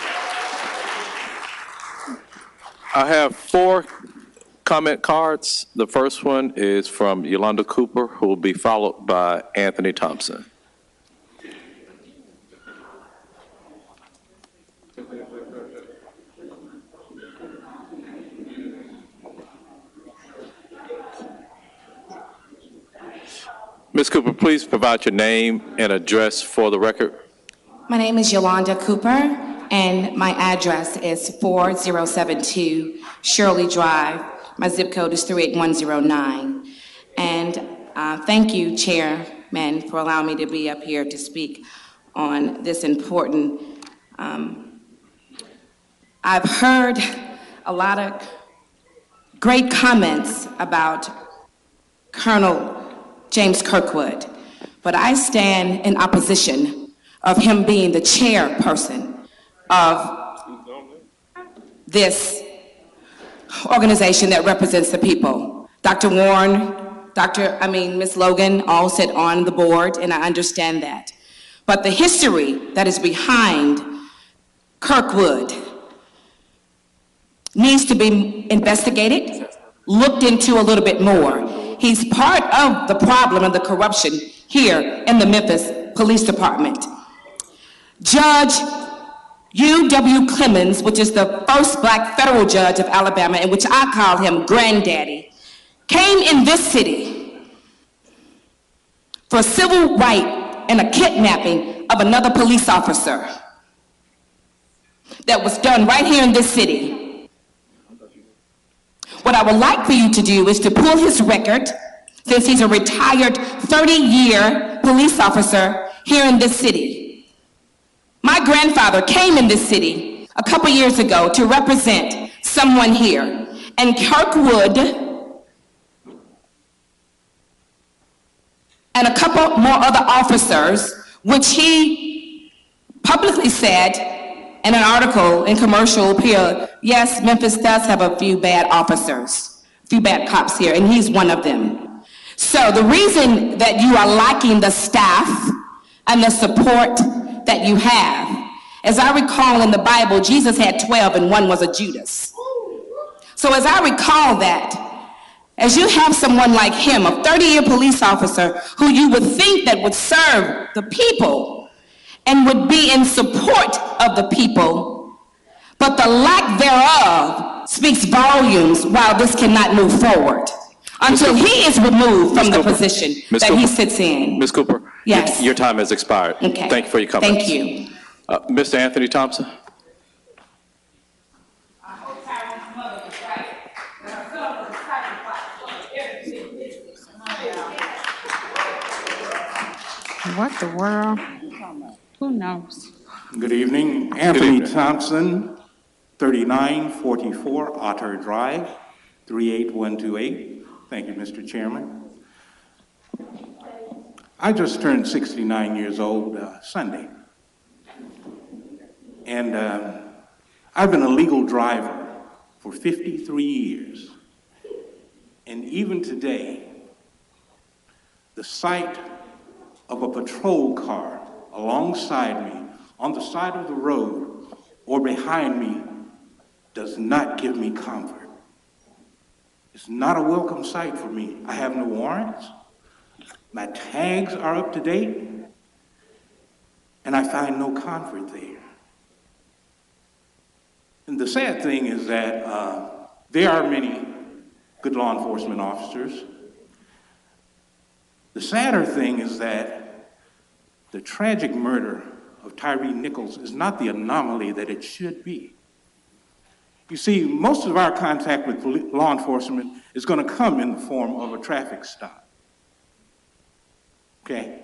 I have 4 comment cards. The first one is from Yolanda Cooper, who will be followed by Anthony Thompson. Ms. Cooper, please provide your name and address for the record. My name is Yolanda Cooper, and my address is 4072 Shirley Drive. My zip code is 38109. And thank you, Chairman, for allowing me to be up here to speak on this important. I've heard a lot of great comments about Colonel James Kirkwood, but I stand in opposition of him being the chairperson of this organization that represents the people. Dr. Warren, Ms. Logan all sit on the board, and I understand that. But the history that is behind Kirkwood needs to be investigated, looked into a little bit more. He's part of the problem and the corruption here in the Memphis Police Department. Judge U.W. Clemens, which is the first black federal judge of Alabama, in which I call him granddaddy, came in this city for civil right and a kidnapping of another police officer that was done right here in this city. What I would like for you to do is to pull his record, since he's a retired 30-year police officer here in this city. My grandfather came in this city a couple years ago to represent someone here. And Kirkwood and a couple more other officers, which he publicly said in an article in Commercial Appeal, yes, Memphis does have a few bad officers, a few bad cops here, and he's one of them. So the reason that you are lacking the staff and the support that you have, as I recall in the Bible, Jesus had 12 and one was a Judas. So as I recall that, as you have someone like him, a 30-year police officer who you would think that would serve the people and would be in support of the people, but the lack thereof speaks volumes while this cannot move forward until he is removed from the position that he sits in. Ms. Cooper, yes. Your time has expired. Okay. Thank you for your comments. Thank you. Mr. Anthony Thompson. What the world? Who knows? Good evening. Anthony Thompson, 3944 Otter Drive, 38128. Thank you, Mr. Chairman. I just turned 69 years old Sunday. And I've been a legal driver for 53 years. And even today, the sight of a patrol car alongside me on the side of the road or behind me does not give me comfort. It's not a welcome sight for me. I have no warrants. My tags are up to date, and I find no comfort there. And the sad thing is that there are many good law enforcement officers. The sadder thing is that the tragic murder of Tyre Nichols is not the anomaly that it should be. You see, most of our contact with law enforcement is going to come in the form of a traffic stop. Okay?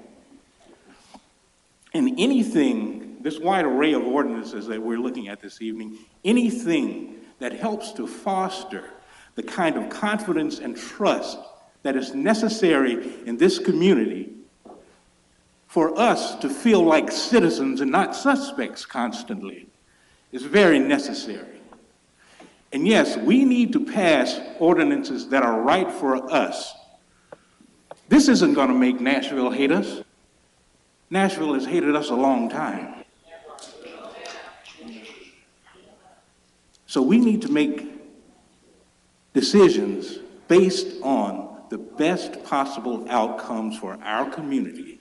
And anything, this wide array of ordinances that we're looking at this evening, anything that helps to foster the kind of confidence and trust that is necessary in this community for us to feel like citizens and not suspects constantly is very necessary. And yes, we need to pass ordinances that are right for us. This isn't going to make Nashville hate us. Nashville has hated us a long time. So we need to make decisions based on the best possible outcomes for our community.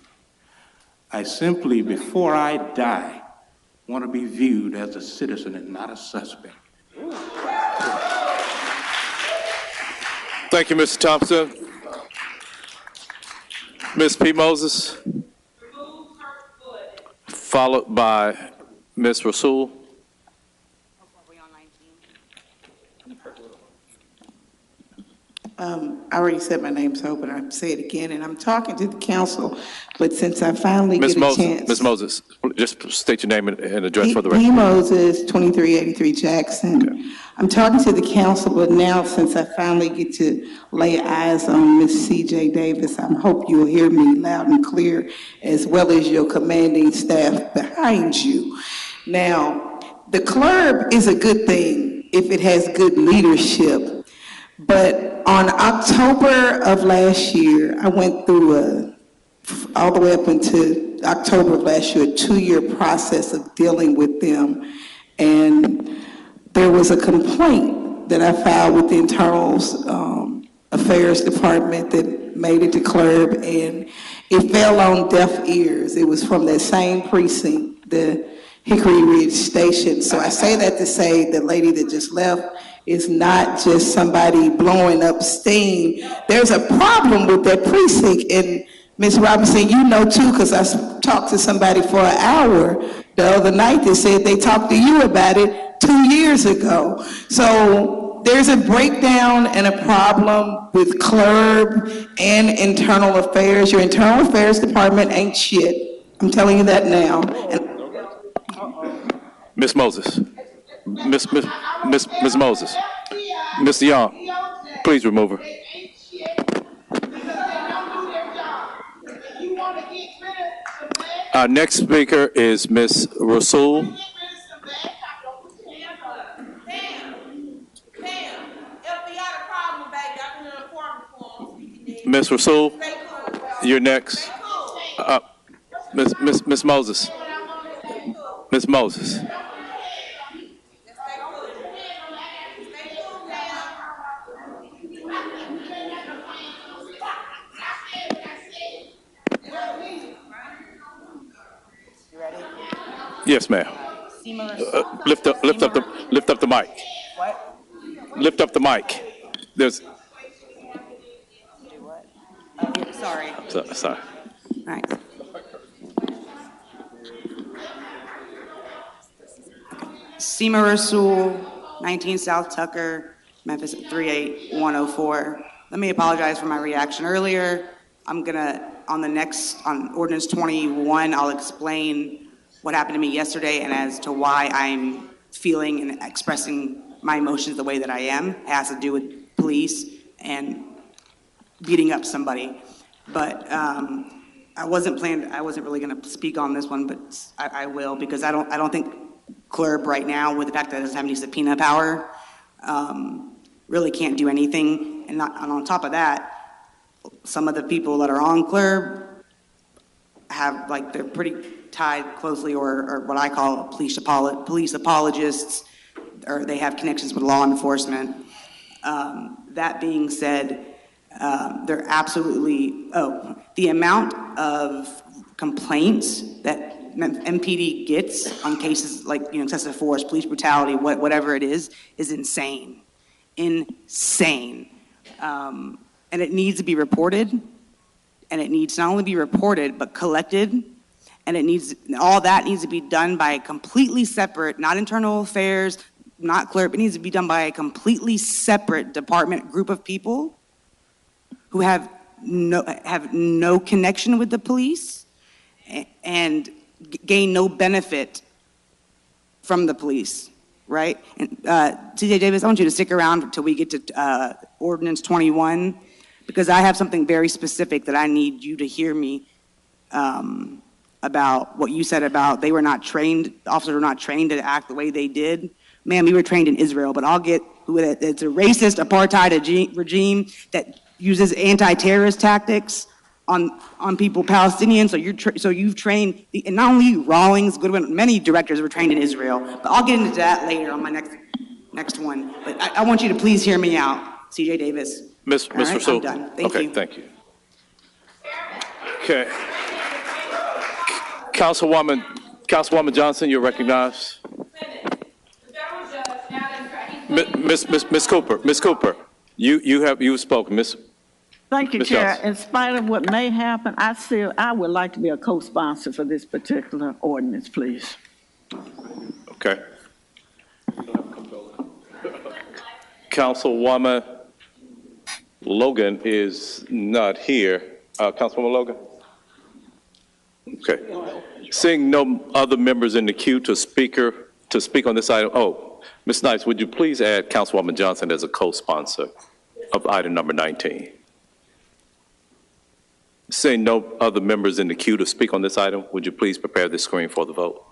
I simply, before I die, want to be viewed as a citizen and not a suspect. Thank you, Mr. Thompson. Ms. P. Moses, followed by Ms. Rasul. I already said my name, so but I'll say it again, and I'm talking to the council, but since I finally get a chance. Ms. Moses, just state your name and address for the record. P. Moses, 2383 Jackson. Okay. I'm talking to the council, but now since I finally get to lay eyes on Ms. C.J. Davis, I hope you'll hear me loud and clear, as well as your commanding staff behind you. Now, the CLERB is a good thing if it has good leadership, but on October of last year, I went through all the way up into October of last year, a 2-year process of dealing with them. And there was a complaint that I filed with the Internal Affairs Department that made it to CLERB, and it fell on deaf ears. It was from that same precinct, the Hickory Ridge Station. So I say that to say the lady that just left is not just somebody blowing up steam. There's a problem with that precinct, and Ms. Robinson, you know too, because I talked to somebody for an hour the other night that said they talked to you about it 2 years ago. So there's a breakdown and a problem with CLERB and Internal Affairs. Your Internal Affairs Department ain't shit. I'm telling you that now. Ms. Moses. Miss Moses. Mr. Young, please remove her. Our next speaker is Miss Rasul. Miss Rasul, you're next. Miss Moses. Miss Moses. Yes, ma'am. Lift up the mic. What? Lift up the mic. There's. Sorry. Sorry. All right. Seema Rasul, 19 South Tucker, Memphis 38104. Let me apologize for my reaction earlier. I'm gonna, on ordinance 21, I'll explain what happened to me yesterday and as to why I'm feeling and expressing my emotions the way that I am. It has to do with police and beating up somebody. But I wasn't really gonna speak on this one, but I will, because I don't think CLERB right now, with the fact that it doesn't have any subpoena power, really can't do anything. And on top of that, some of the people that are on CLERB have, they're pretty tied closely, or what I call police apologists, or they have connections with law enforcement. That being said, they're absolutely, the amount of complaints that MPD gets on cases like, excessive force, police brutality, whatever it is insane. Insane. And it needs to be reported, and it needs to not only be reported, but collected, and all that needs to be done by a completely separate, not internal affairs, not CLERB, it needs to be done by a completely separate department group of people who have no connection with the police and gain no benefit from the police, right? And TJ Davis, I want you to stick around until we get to ordinance 21, because I have something very specific that I need you to hear me about what you said about the officers were not trained to act the way they did. Man, we were trained in Israel, but it's a racist apartheid regime that uses anti-terrorist tactics on people, Palestinians. So you've trained, and not only you, Rawlings, Goodwin, many directors were trained in Israel. But I'll get into that later on my next one. But I want you to please hear me out, CJ Davis. Ms. Rasul. I'm done. Thank you. Thank you. Okay. Councilwoman Johnson, you're recognized. Miss Cooper, you spoken. Thank you, Ms. Chair. Johnson. In spite of what may happen, I would like to be a co-sponsor for this particular ordinance, please. Okay. Councilwoman Logan is not here. Councilwoman Logan? Okay. Seeing no other members in the queue to speak on this item. Oh, Ms. Snipes, would you please add Councilwoman Johnson as a co-sponsor of item number 19? Seeing no other members in the queue to speak on this item, would you please prepare the screen for the vote?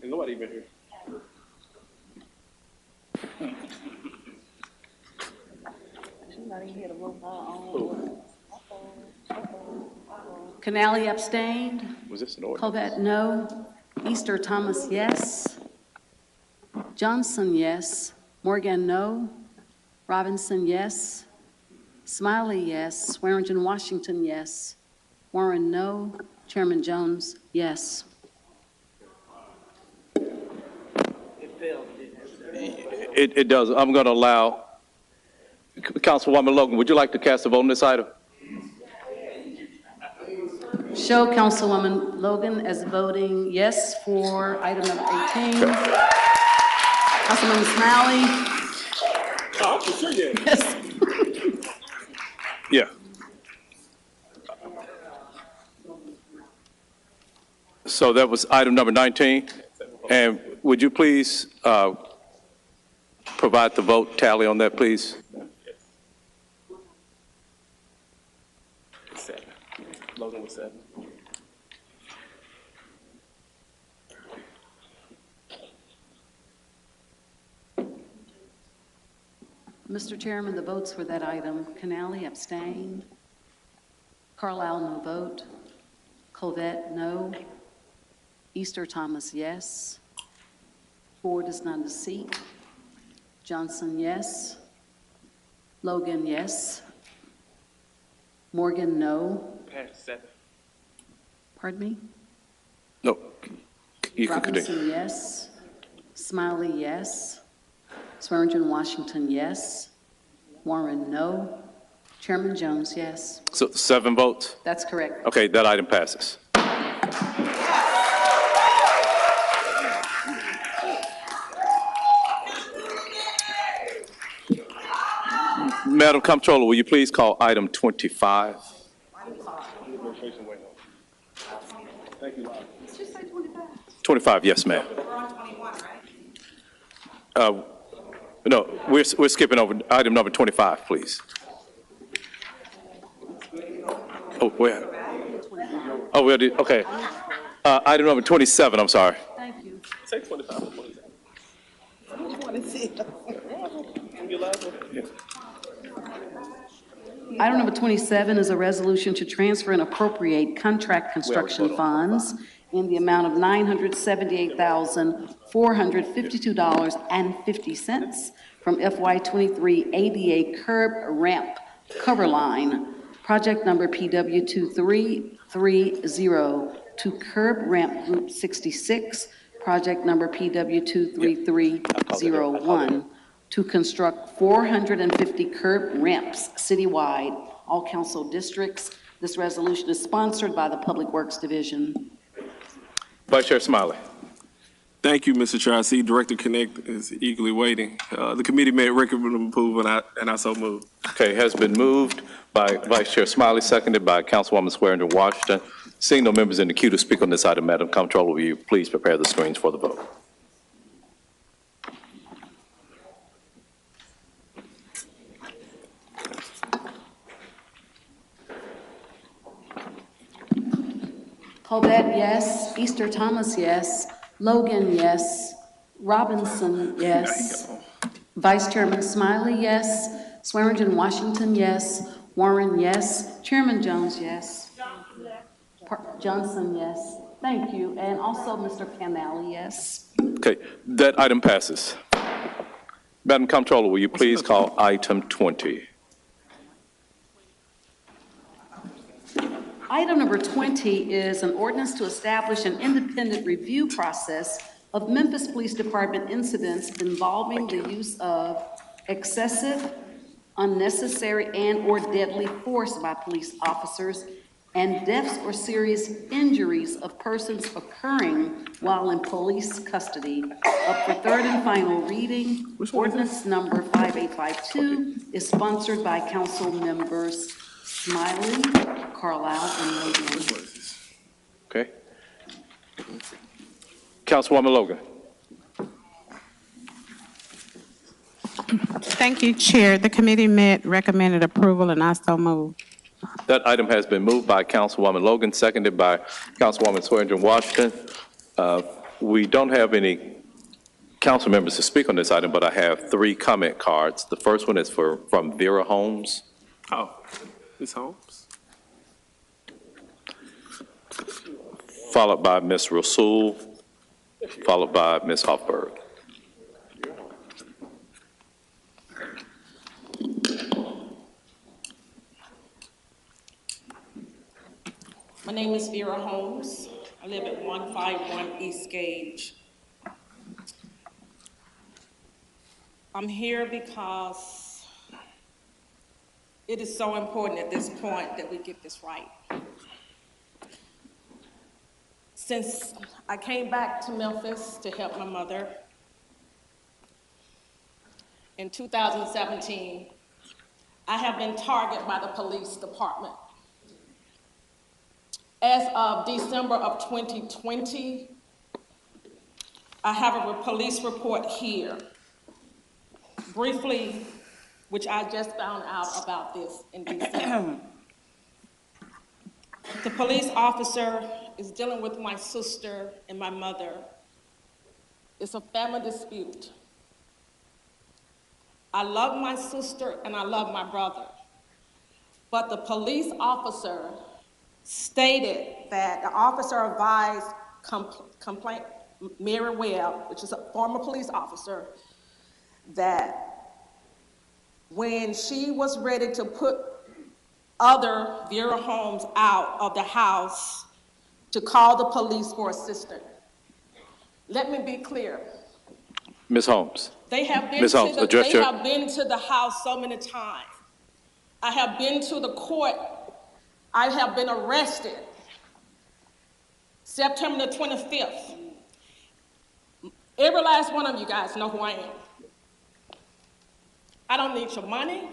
Nobody even here. Canali abstained. Was this an order? Covet, no. Easter Thomas, yes. Johnson, yes. Morgan, no. Robinson, yes. Smiley, yes. Swearingen Washington, yes. Warren, no. Chairman Jones, yes. It does. I'm going to allow, Councilwoman Logan, would you like to cast a vote on this item? Show Councilwoman Logan as voting yes for item number 18. Councilman Smiley? Oh, for sure, yeah. Yes. Yeah. So that was item number 19. And would you please provide the vote tally on that, please? Seven. Logan was 7. Mr. Chairman, the votes for that item: Canali abstained, Carlisle no vote, Covette no, Easter Thomas yes, Ford is not a seat, Johnson yes, Logan yes, Morgan no. Passed 7. Pardon me? No, you can continue. Robinson yes, Smiley yes, Swearingen Washington yes, Warren no, Chairman Jones yes. So 7 votes? That's correct. Okay, that item passes. Madam Comptroller, will you please call item 25? Thank you, 25, yes, ma'am. No, we're skipping over item number 25, please. Oh, where? Oh, we already, okay. Item number 27, I'm sorry. Thank you. Say 25 or 27. Item number 27 is a resolution to transfer and appropriate contract construction funds in the amount of $978,452.50 from FY23 ADA curb ramp cover line, project number PW2330, to curb ramp group 66, project number PW23301, to construct 450 curb ramps citywide, all council districts. This resolution is sponsored by the Public Works Division. Vice Chair Smiley. Thank you, Mr. Chair. I see Director Connect is eagerly waiting. The committee made recommended approval, and I so move. Okay, has been moved by Vice Chair Smiley, seconded by Councilwoman Swearingen Washington. Seeing no members in the queue to speak on this item, Madam Comptroller, will you please prepare the screens for the vote? Covette, yes. Easter Thomas, yes. Logan, yes. Robinson, yes. Vice Chairman Smiley, yes. Swearingen Washington, yes. Warren, yes. Chairman Jones, yes. Johnson, yes. Thank you. And also Mr. Canali, yes. Okay, that item passes. Madam Comptroller, will you please call item 20? Item number 20 is an ordinance to establish an independent review process of Memphis Police Department incidents involving the use of excessive, unnecessary, and/or deadly force by police officers and deaths or serious injuries of persons occurring while in police custody. Up for third and final reading, ordinance number 5852 is sponsored by council members Smiley, Carlisle, and Logan. Okay. Councilwoman Logan. Thank you, Chair. The committee met, recommended approval, and I so move. That item has been moved by Councilwoman Logan, seconded by Councilwoman Swearingen Washington. We don't have any council members to speak on this item, but I have 3 comment cards. The first one is from Vera Holmes. Oh, Ms. Holmes. Followed by Ms. Rasul, followed by Ms. Hoffberg. My name is Vera Holmes. I live at 151 East Gage. I'm here because it is so important at this point that we get this right. Since I came back to Memphis to help my mother, in 2017, I have been targeted by the police department. As of December of 2020, I have a police report here, briefly, which I just found out about this in December. The police officer is dealing with my sister and my mother. It's a family dispute. I love my sister and I love my brother, but the police officer stated that the officer advised complaint Mary Webb, which is a former police officer, that when she was ready to put other Vera homes out of the house, to call the police for assistance. Let me be clear. Ms. Holmes. They have been, Ms. Holmes, have been to the house so many times. I have been to the court. I have been arrested. September the 25th. Every last one of you guys know who I am. I don't need your money.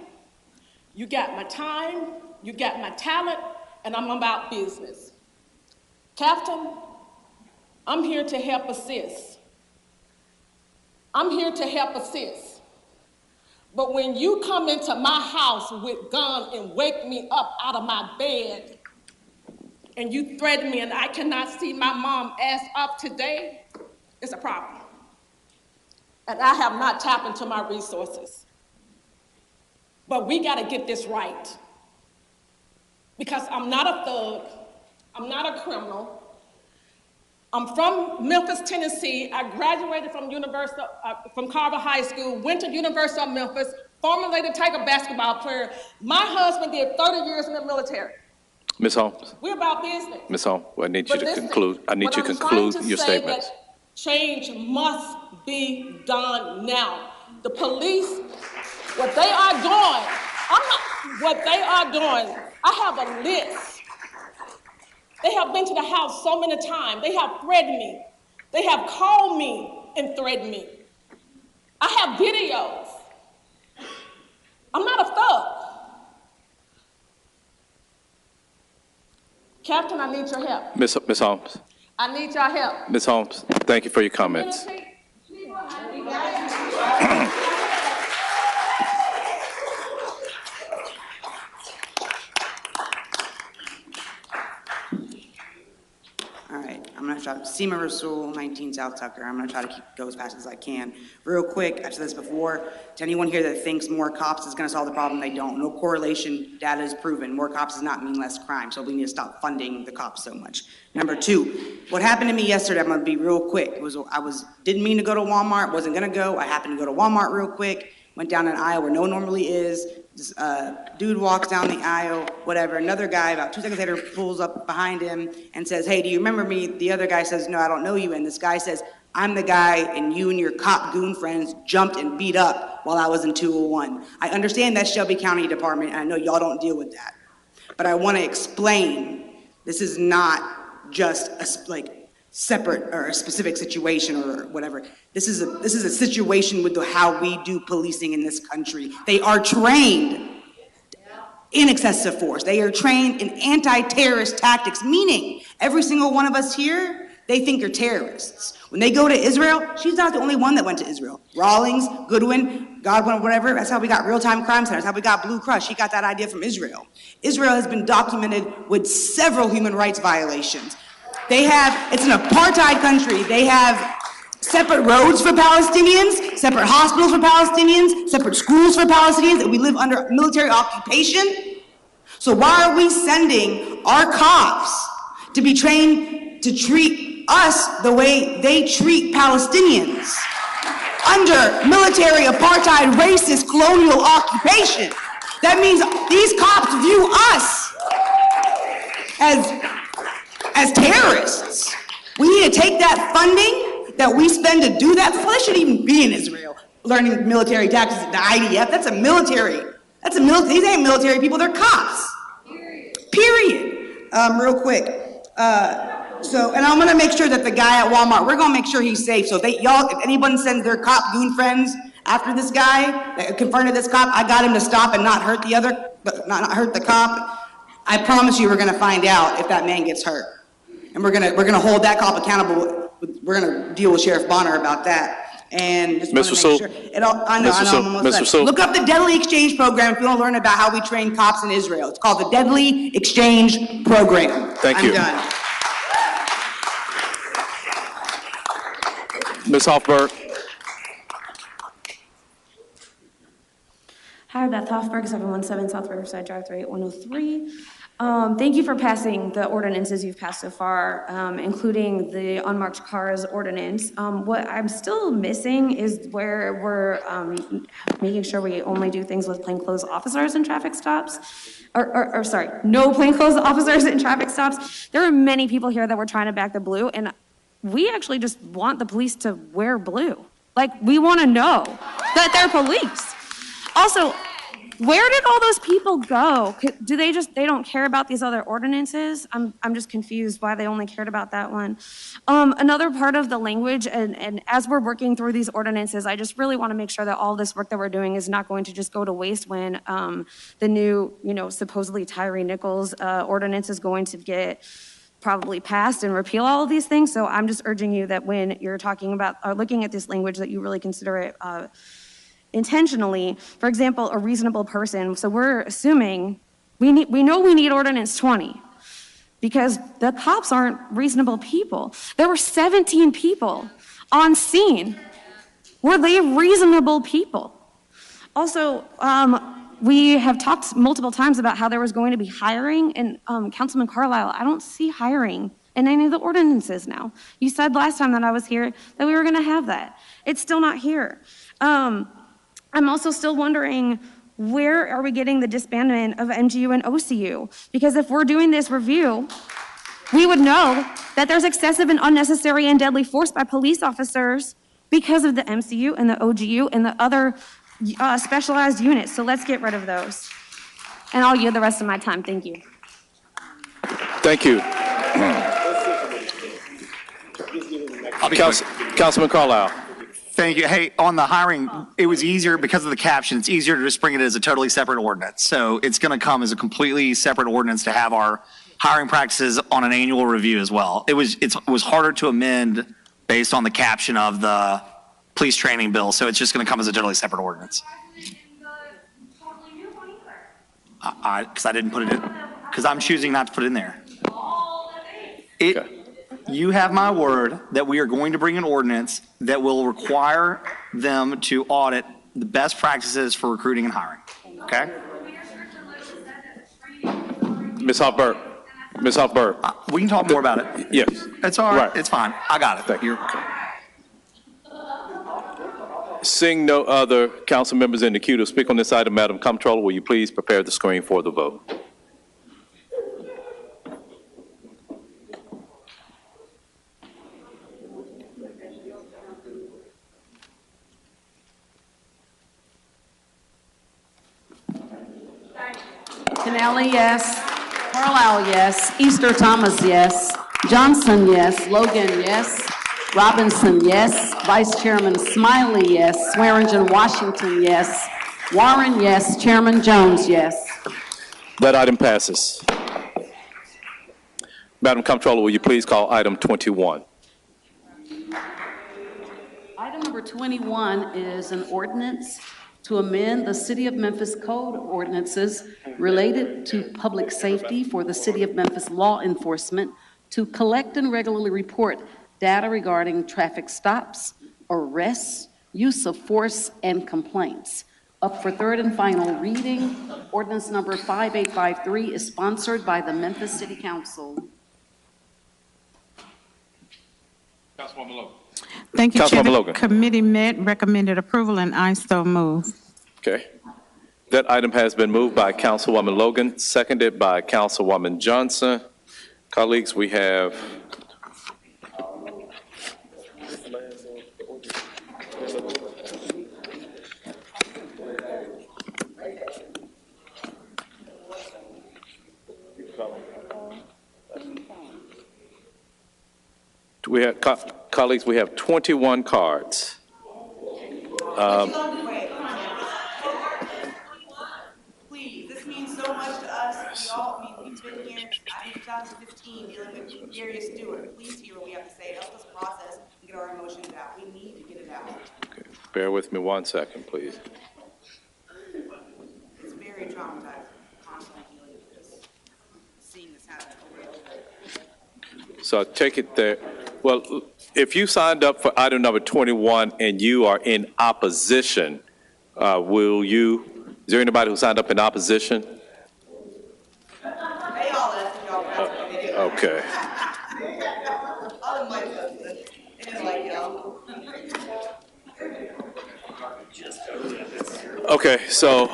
You got my time, you got my talent, and I'm about business. Captain, I'm here to help assist. I'm here to help assist. But when you come into my house with guns and wake me up out of my bed, and you threaten me and I cannot see my mom ass up today, it's a problem. And I have not tapped into my resources. But we gotta get this right. Because I'm not a thug, I'm not a criminal. I'm from Memphis, Tennessee. I graduated from Carver High School, went to University of Memphis, former Lady Tiger basketball player. My husband did 30 years in the military. Ms. Holmes. We're about business. Ms. Holmes, I need you to conclude. I need you to conclude your statements. Change must be done now. The police, what they are doing, I have a list. They have been to the house so many times. They have threatened me. They have called me and threatened me. I have videos. I'm not a thug. Captain, I need your help. Ms. Holmes. I need your help. Ms. Holmes, thank you for your comments. All right, I'm gonna try, Seema Rasul, 19 South Tucker. I'm gonna try to go as fast as I can. Real quick, I've said this before, to anyone here that thinks more cops is gonna solve the problem, they don't. No correlation, data is proven. More cops does not mean less crime, so we need to stop funding the cops so much. Number two, what happened to me yesterday, I'm gonna be real quick. Didn't mean to go to Walmart, wasn't gonna go. I happened to go to Walmart real quick, went down an aisle where no one normally is. This dude walks down the aisle, whatever. Another guy, about 2 seconds later, pulls up behind him and says, "Hey, do you remember me?" The other guy says, "No, I don't know you." And this guy says, "I'm the guy and you and your cop goon friends jumped and beat up while I was in 201. I understand that's Shelby County Department, and I know y'all don't deal with that. But I want to explain, this is not just a separate or a specific situation or whatever. This is a situation with how we do policing in this country. They are trained in excessive force. They are trained in anti-terrorist tactics, meaning every single one of us here, they think you're terrorists. When they go to Israel, she's not the only one that went to Israel. Rawlings, Goodwin, Godwin, whatever, that's how we got real-time crime centers, how we got Blue Crush. He got that idea from Israel. Israel has been documented with several human rights violations. It's an apartheid country. They have separate roads for Palestinians, separate hospitals for Palestinians, separate schools for Palestinians, and we live under military occupation. So why are we sending our cops to be trained to treat us the way they treat Palestinians? Under military apartheid, racist, colonial occupation. That means these cops view us as terrorists. We need to take that funding that we spend to do that. They shouldn't even be in Israel learning military tactics at the IDF. That's a military. These ain't military people, they're cops. Period. Real quick. And I'm gonna make sure that the guy at Walmart, we're gonna make sure he's safe. So if anyone sends their cop goon friends After this guy that confronted this cop, I got him to stop and not hurt not hurt the cop. I promise you we're gonna find out if that man gets hurt. And we're gonna hold that cop accountable. We're gonna deal with Sheriff Bonner about that. And just Mr. wanna make sure. I know, I'm almost done. Look up the Deadly Exchange Program if you want to learn about how we train cops in Israel. It's called the Deadly Exchange Program. Thank you. I'm done. Ms. Hoffberg. Hi, Beth Hoffberg, 717 South Riverside Drive 38103. Thank you for passing the ordinances you've passed so far, including the unmarked cars ordinance. What I'm still missing is where we're making sure we only do things with plainclothes officers in traffic stops. Or sorry, no plainclothes officers in traffic stops. There are many people here that were trying to back the blue, and we actually just want the police to wear blue. Like, we want to know that they're police. Also, where did all those people go? Do they don't care about these other ordinances? I'm just confused why they only cared about that one. Another part of the language, and as we're working through these ordinances, I just really want to make sure that all this work that we're doing is not going to just go to waste when the new, supposedly Tyre Nichols ordinance is going to get probably passed and repeal all of these things. So I'm just urging you that when you're talking about looking at this language, that you really consider it intentionally. For example, a reasonable person. So we're assuming we know we need ordinance 20 because the cops aren't reasonable people. There were 17 people on scene. Were they reasonable people? Also, we have talked multiple times about how there was going to be hiring, and Councilman Carlisle, I don't see hiring in any of the ordinances now. You said last time that I was here that we were going to have that. It's still not here. I'm also still wondering, where are we getting the disbandment of MGU and OCU? Because if we're doing this review, we would know that there's excessive and unnecessary and deadly force by police officers because of the MCU and the OGU and the other specialized units. So let's get rid of those. And I'll yield the rest of my time. Thank you. Thank you. Councilman Carlisle. Thank you. Hey, on the hiring, it was easier because of the caption. It's easier to just bring it as a totally separate ordinance. So it's going to come as a completely separate ordinance to have our hiring practices on an annual review as well. It was harder to amend based on the caption of the police training bill. So it's just going to come as a totally separate ordinance. Because I didn't put it in. Because I'm choosing not to put it in there. You have my word that we are going to bring an ordinance that will require them to audit the best practices for recruiting and hiring. Okay? Ms. Hoffberg. Ms. Hoffberg. We can talk more about it. Yes. It's all right. It's fine. I got it. Thank you. Seeing no other council members in the queue to speak on this item, Madam Comptroller, will you please prepare the screen for the vote? Kennelly, yes. Carlisle, yes. Easter Thomas, yes. Johnson, yes. Logan, yes. Robinson, yes. Vice Chairman Smiley, yes. Swearingen Washington, yes. Warren, yes. Chairman Jones, yes. That item passes. Madam Comptroller, will you please call item 21? Item number 21 is an ordinance to amend the City of Memphis Code of Ordinances related to public safety for the City of Memphis law enforcement to collect and regularly report data regarding traffic stops, arrests, use of force, and complaints. Up for third and final reading, ordinance number 5853 is sponsored by the Memphis City Council. Councilwoman Logan. Thank you, Chair. Councilwoman Logan. The committee met, recommended approval, and I so move. Okay. That item has been moved by Councilwoman Logan, seconded by Councilwoman Johnson. Colleagues, we have colleagues, we have 21 cards. Please, this means so much to us. We've been here since 2015 dealing with Darius Stewart. Please hear what we have to say. Help us process and get our emotions out. We need to get it out. Bear with me 1 second, please. It's very traumatizing, constantly dealing with this, seeing this happen over and over. So I take it there. Well, if you signed up for item number 21 and you are in opposition, is there anybody who signed up in opposition? They all left and y'all graduated. Okay. All the mics up. They didn't like y'all. Okay, so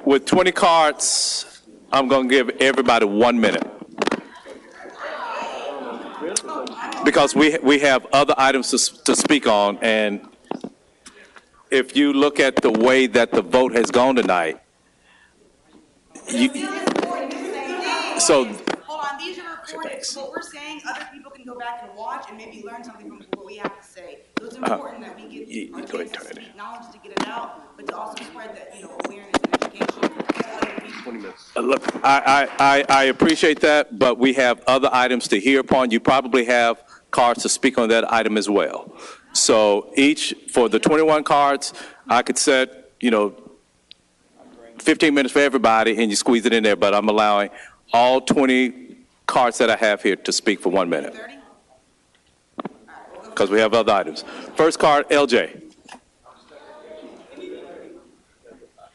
with 20 cards, I'm going to give everybody 1 minute. Because we have other items to speak on, and if you look at the way that the vote has gone tonight, so Hold on, these are recorded. What we're saying, other people can go back and watch and maybe learn something from what we have to say. So it's important that we get our kids to speak knowledge to get it out, but to also spread that, awareness and education to other people. 20 minutes. Look, I appreciate that, but we have other items to hear upon. You probably have cards to speak on that item as well. So for the 21 cards, I could set, 15 minutes for everybody and you squeeze it in there, but I'm allowing all 20 cards that I have here to speak for 1 minute. Because we have other items. First card, LJ.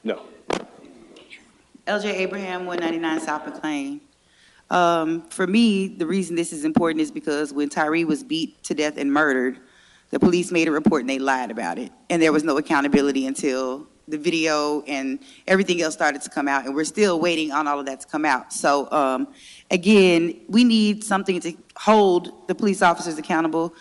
No. LJ Abraham, 199 South McLean. For me, the reason this is important is because when Tyre was beat to death and murdered, the police made a report and they lied about it. And there was no accountability until the video and everything else started to come out. And we're still waiting on all of that to come out. So again, we need something to hold the police officers accountable.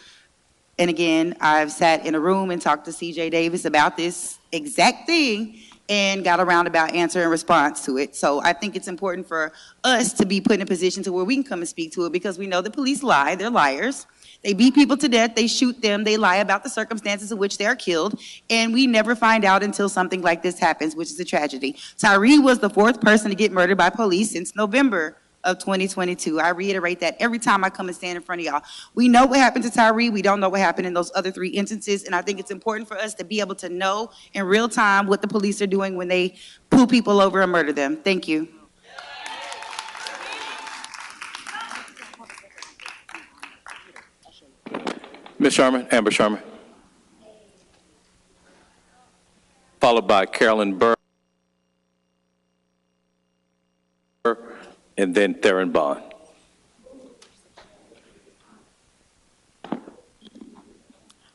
And again, I've sat in a room and talked to CJ Davis about this exact thing and got a roundabout answer in response to it. So I think it's important for us to be put in a position to where we can come and speak to it, because we know the police lie, they're liars. They beat people to death, they shoot them, they lie about the circumstances in which they're killed, and we never find out until something like this happens, which is a tragedy. Tyre was the 4th person to get murdered by police since November of 2022. I reiterate that every time I come and stand in front of y'all. We know what happened to Tyre, we don't know what happened in those other 3 instances, and I think it's important for us to be able to know in real time what the police are doing when they pull people over and murder them. Thank you. Ms. Sherman, Amber Sherman. Followed by Carolyn Burr. And then Theron Bond.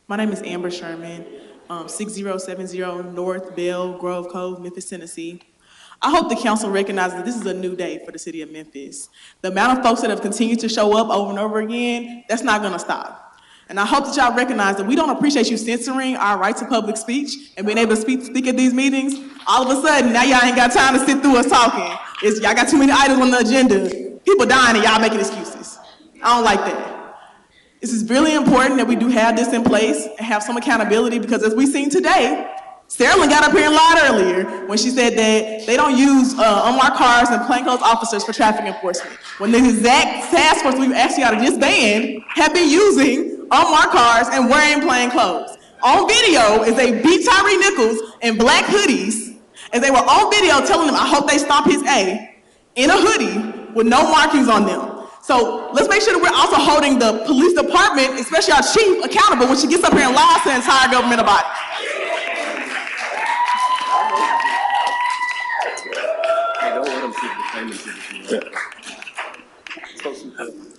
My name is Amber Sherman, 6070 North Bell Grove Cove, Memphis, Tennessee. I hope the council recognizes that this is a new day for the city of Memphis. The amount of folks that have continued to show up over and over again, that's not gonna stop. And I hope that y'all recognize that we don't appreciate you censoring our right to public speech and being able to speak at these meetings. All of a sudden, now y'all ain't got time to sit through us talking. Y'all got too many items on the agenda. People dying and y'all making excuses. I don't like that. This is really important that we do have this in place and have some accountability, because as we've seen today, Sarah got up here and lied earlier when she said that they don't use unmarked cars and plainclothes officers for traffic enforcement, when the exact task force we've asked y'all to disband have been using unmarked cars and wearing plain clothes. On video is they beat Tyre Nichols in black hoodies, as they were on video telling them, I hope they stomp his A, in a hoodie with no markings on them. So let's make sure that we're also holding the police department, especially our chief, accountable when she gets up here and lies to the entire government about it.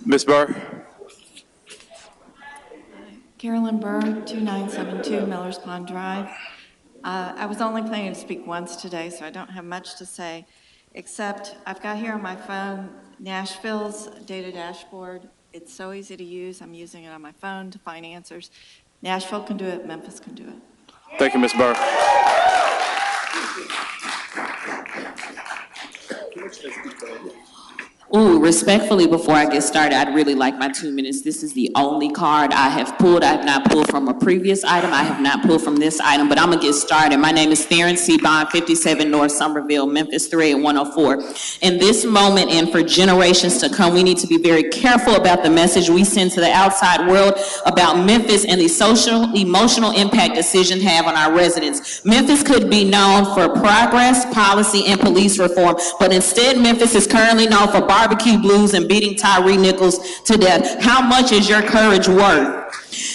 Ms. Burr. Carolyn Burr, 2972 Millers Pond Drive. I was only planning to speak once today, so I don't have much to say, except I've got here on my phone Nashville's data dashboard. It's so easy to use. I'm using it on my phone to find answers. Nashville can do it, Memphis can do it. Thank you, Ms. Burr. Ooh, respectfully, before I get started, I'd really like my 2 minutes. This is the only card I have pulled. I have not pulled from a previous item. I have not pulled from this item, but I'm gonna get started. My name is Theron C. Bond, 57 North Somerville, Memphis 38104. In this moment and for generations to come, we need to be very careful about the message we send to the outside world about Memphis and the social, emotional impact decisions have on our residents. Memphis could be known for progress, policy, and police reform, but instead Memphis is currently known for barbecue blues and beating Tyre Nichols to death. How much is your courage worth?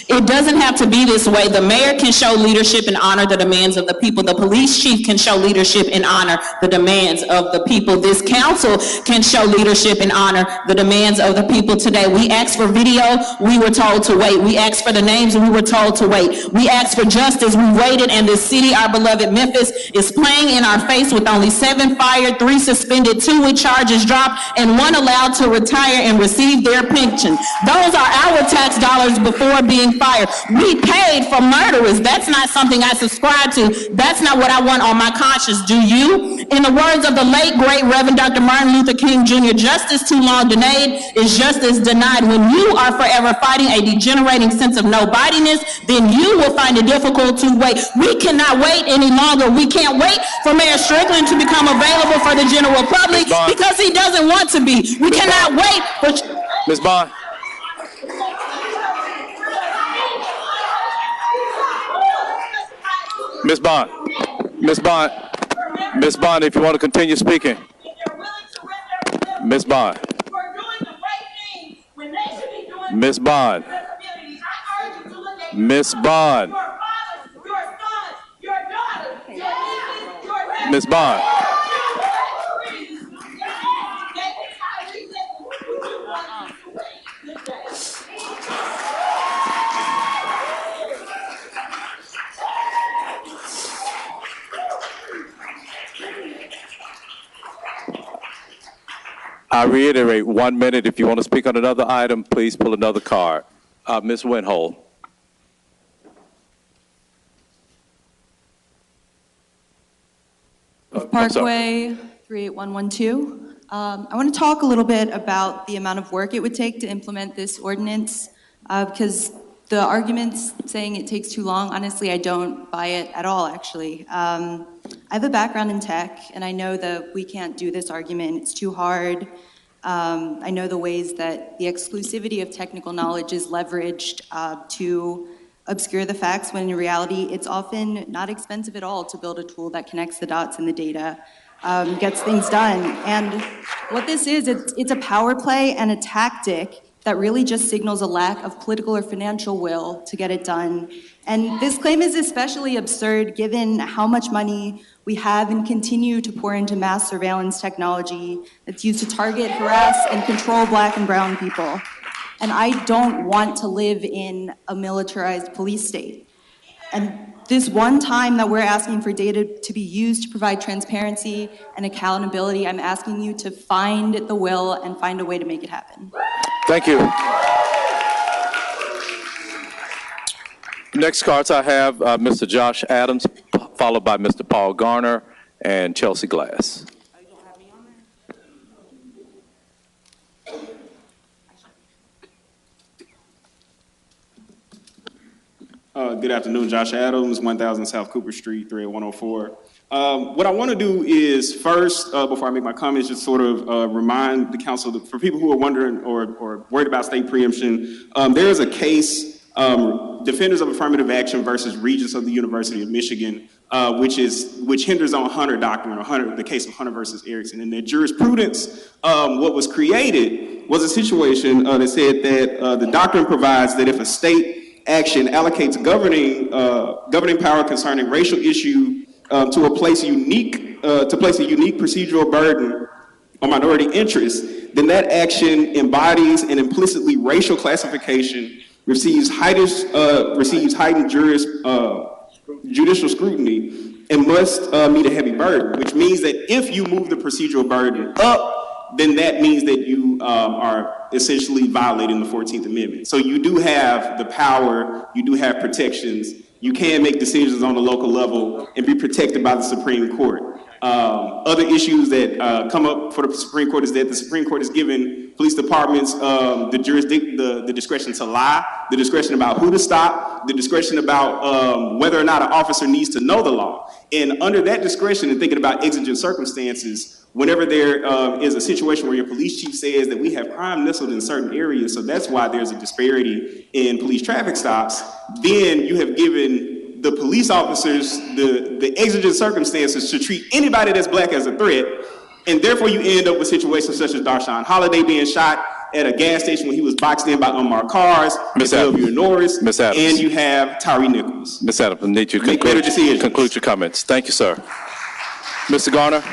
It doesn't have to be this way. The mayor can show leadership and honor the demands of the people. The police chief can show leadership and honor the demands of the people. This council can show leadership and honor the demands of the people today. We asked for video, we were told to wait. We asked for the names, we were told to wait. We asked for justice, we waited, and this city, our beloved Memphis, is playing in our face with only 7 fired, 3 suspended, 2 with charges dropped, and 1 allowed to retire and receive their pension. Those are our tax dollars before being fired. We paid for murderers. That's not something I subscribe to. That's not what I want on my conscience. Do you? In the words of the late, great Reverend Dr. Martin Luther King Jr., justice too long denied is justice denied. When you are forever fighting a degenerating sense of nobodiness, then you will find it difficult to wait. We cannot wait any longer. We can't wait for Mayor Strickland to become available for the general public because he doesn't want to be. We cannot wait for... Ms. Bond. Ms. Bond, Ms. Bond, Ms. Bond, if you want to continue speaking. Ms. Bond. Ms. Bond. Ms. Bond. Ms. Bond. I reiterate, 1 minute. If you want to speak on another item, please pull another card. Ms. Winhole. Parkway 38112. I want to talk a little bit about the amount of work it would take to implement this ordinance because the arguments saying it takes too long, honestly, I don't buy it at all, actually. I have a background in tech, and I know that we can't do this argument. It's too hard. I know the ways that the exclusivity of technical knowledge is leveraged to obscure the facts, when in reality, it's often not expensive at all to build a tool that connects the dots in the data, gets things done. And what this is, it's a power play and a tactic that really just signals a lack of political or financial will to get it done. And this claim is especially absurd given how much money we have and continue to pour into mass surveillance technology that's used to target, harass, and control Black and brown people. And I don't want to live in a militarized police state. And this one time that we're asking for data to be used to provide transparency and accountability, I'm asking you to find the will and find a way to make it happen. Thank you. Next cards I have Mr. Josh Adams, followed by Mr. Paul Garner and Chelsea Glass. Good afternoon, Josh Adams, 1000 South Cooper Street, 38104. What I want to do is first, before I make my comments, just sort of remind the council that for people who are wondering or worried about state preemption, there is a case, Defenders of Affirmative Action versus Regents of the University of Michigan, which hinders on Hunter doctrine, or the case of Hunter versus Erickson. In their jurisprudence, what was created was a situation that said that the doctrine provides that if a state action allocates governing power concerning racial issue to place a unique procedural burden on minority interests, then that action embodies and implicitly racial classification, receives heightened judicial scrutiny, and must meet a heavy burden, which means that if you move the procedural burden up, then that means that you are essentially violating the 14th Amendment. So you do have the power, you do have protections, you can make decisions on the local level and be protected by the Supreme Court. Other issues that come up for the Supreme Court is that the Supreme Court has given police departments the discretion to lie, the discretion about who to stop, the discretion about whether or not an officer needs to know the law. And under that discretion and thinking about exigent circumstances, whenever there is a situation where your police chief says that we have crime nestled in certain areas, so that's why there's a disparity in police traffic stops, then you have given the police officers the exigent circumstances to treat anybody that's black as a threat, and therefore you end up with situations such as Darshawn Holiday being shot at a gas station when he was boxed in by unmarked cars, Miss Norris, and you have Tyre Nichols. Ms. Adams, I need you to Make better decisions. conclude your comments. Thank you, sir. Mr. Garner?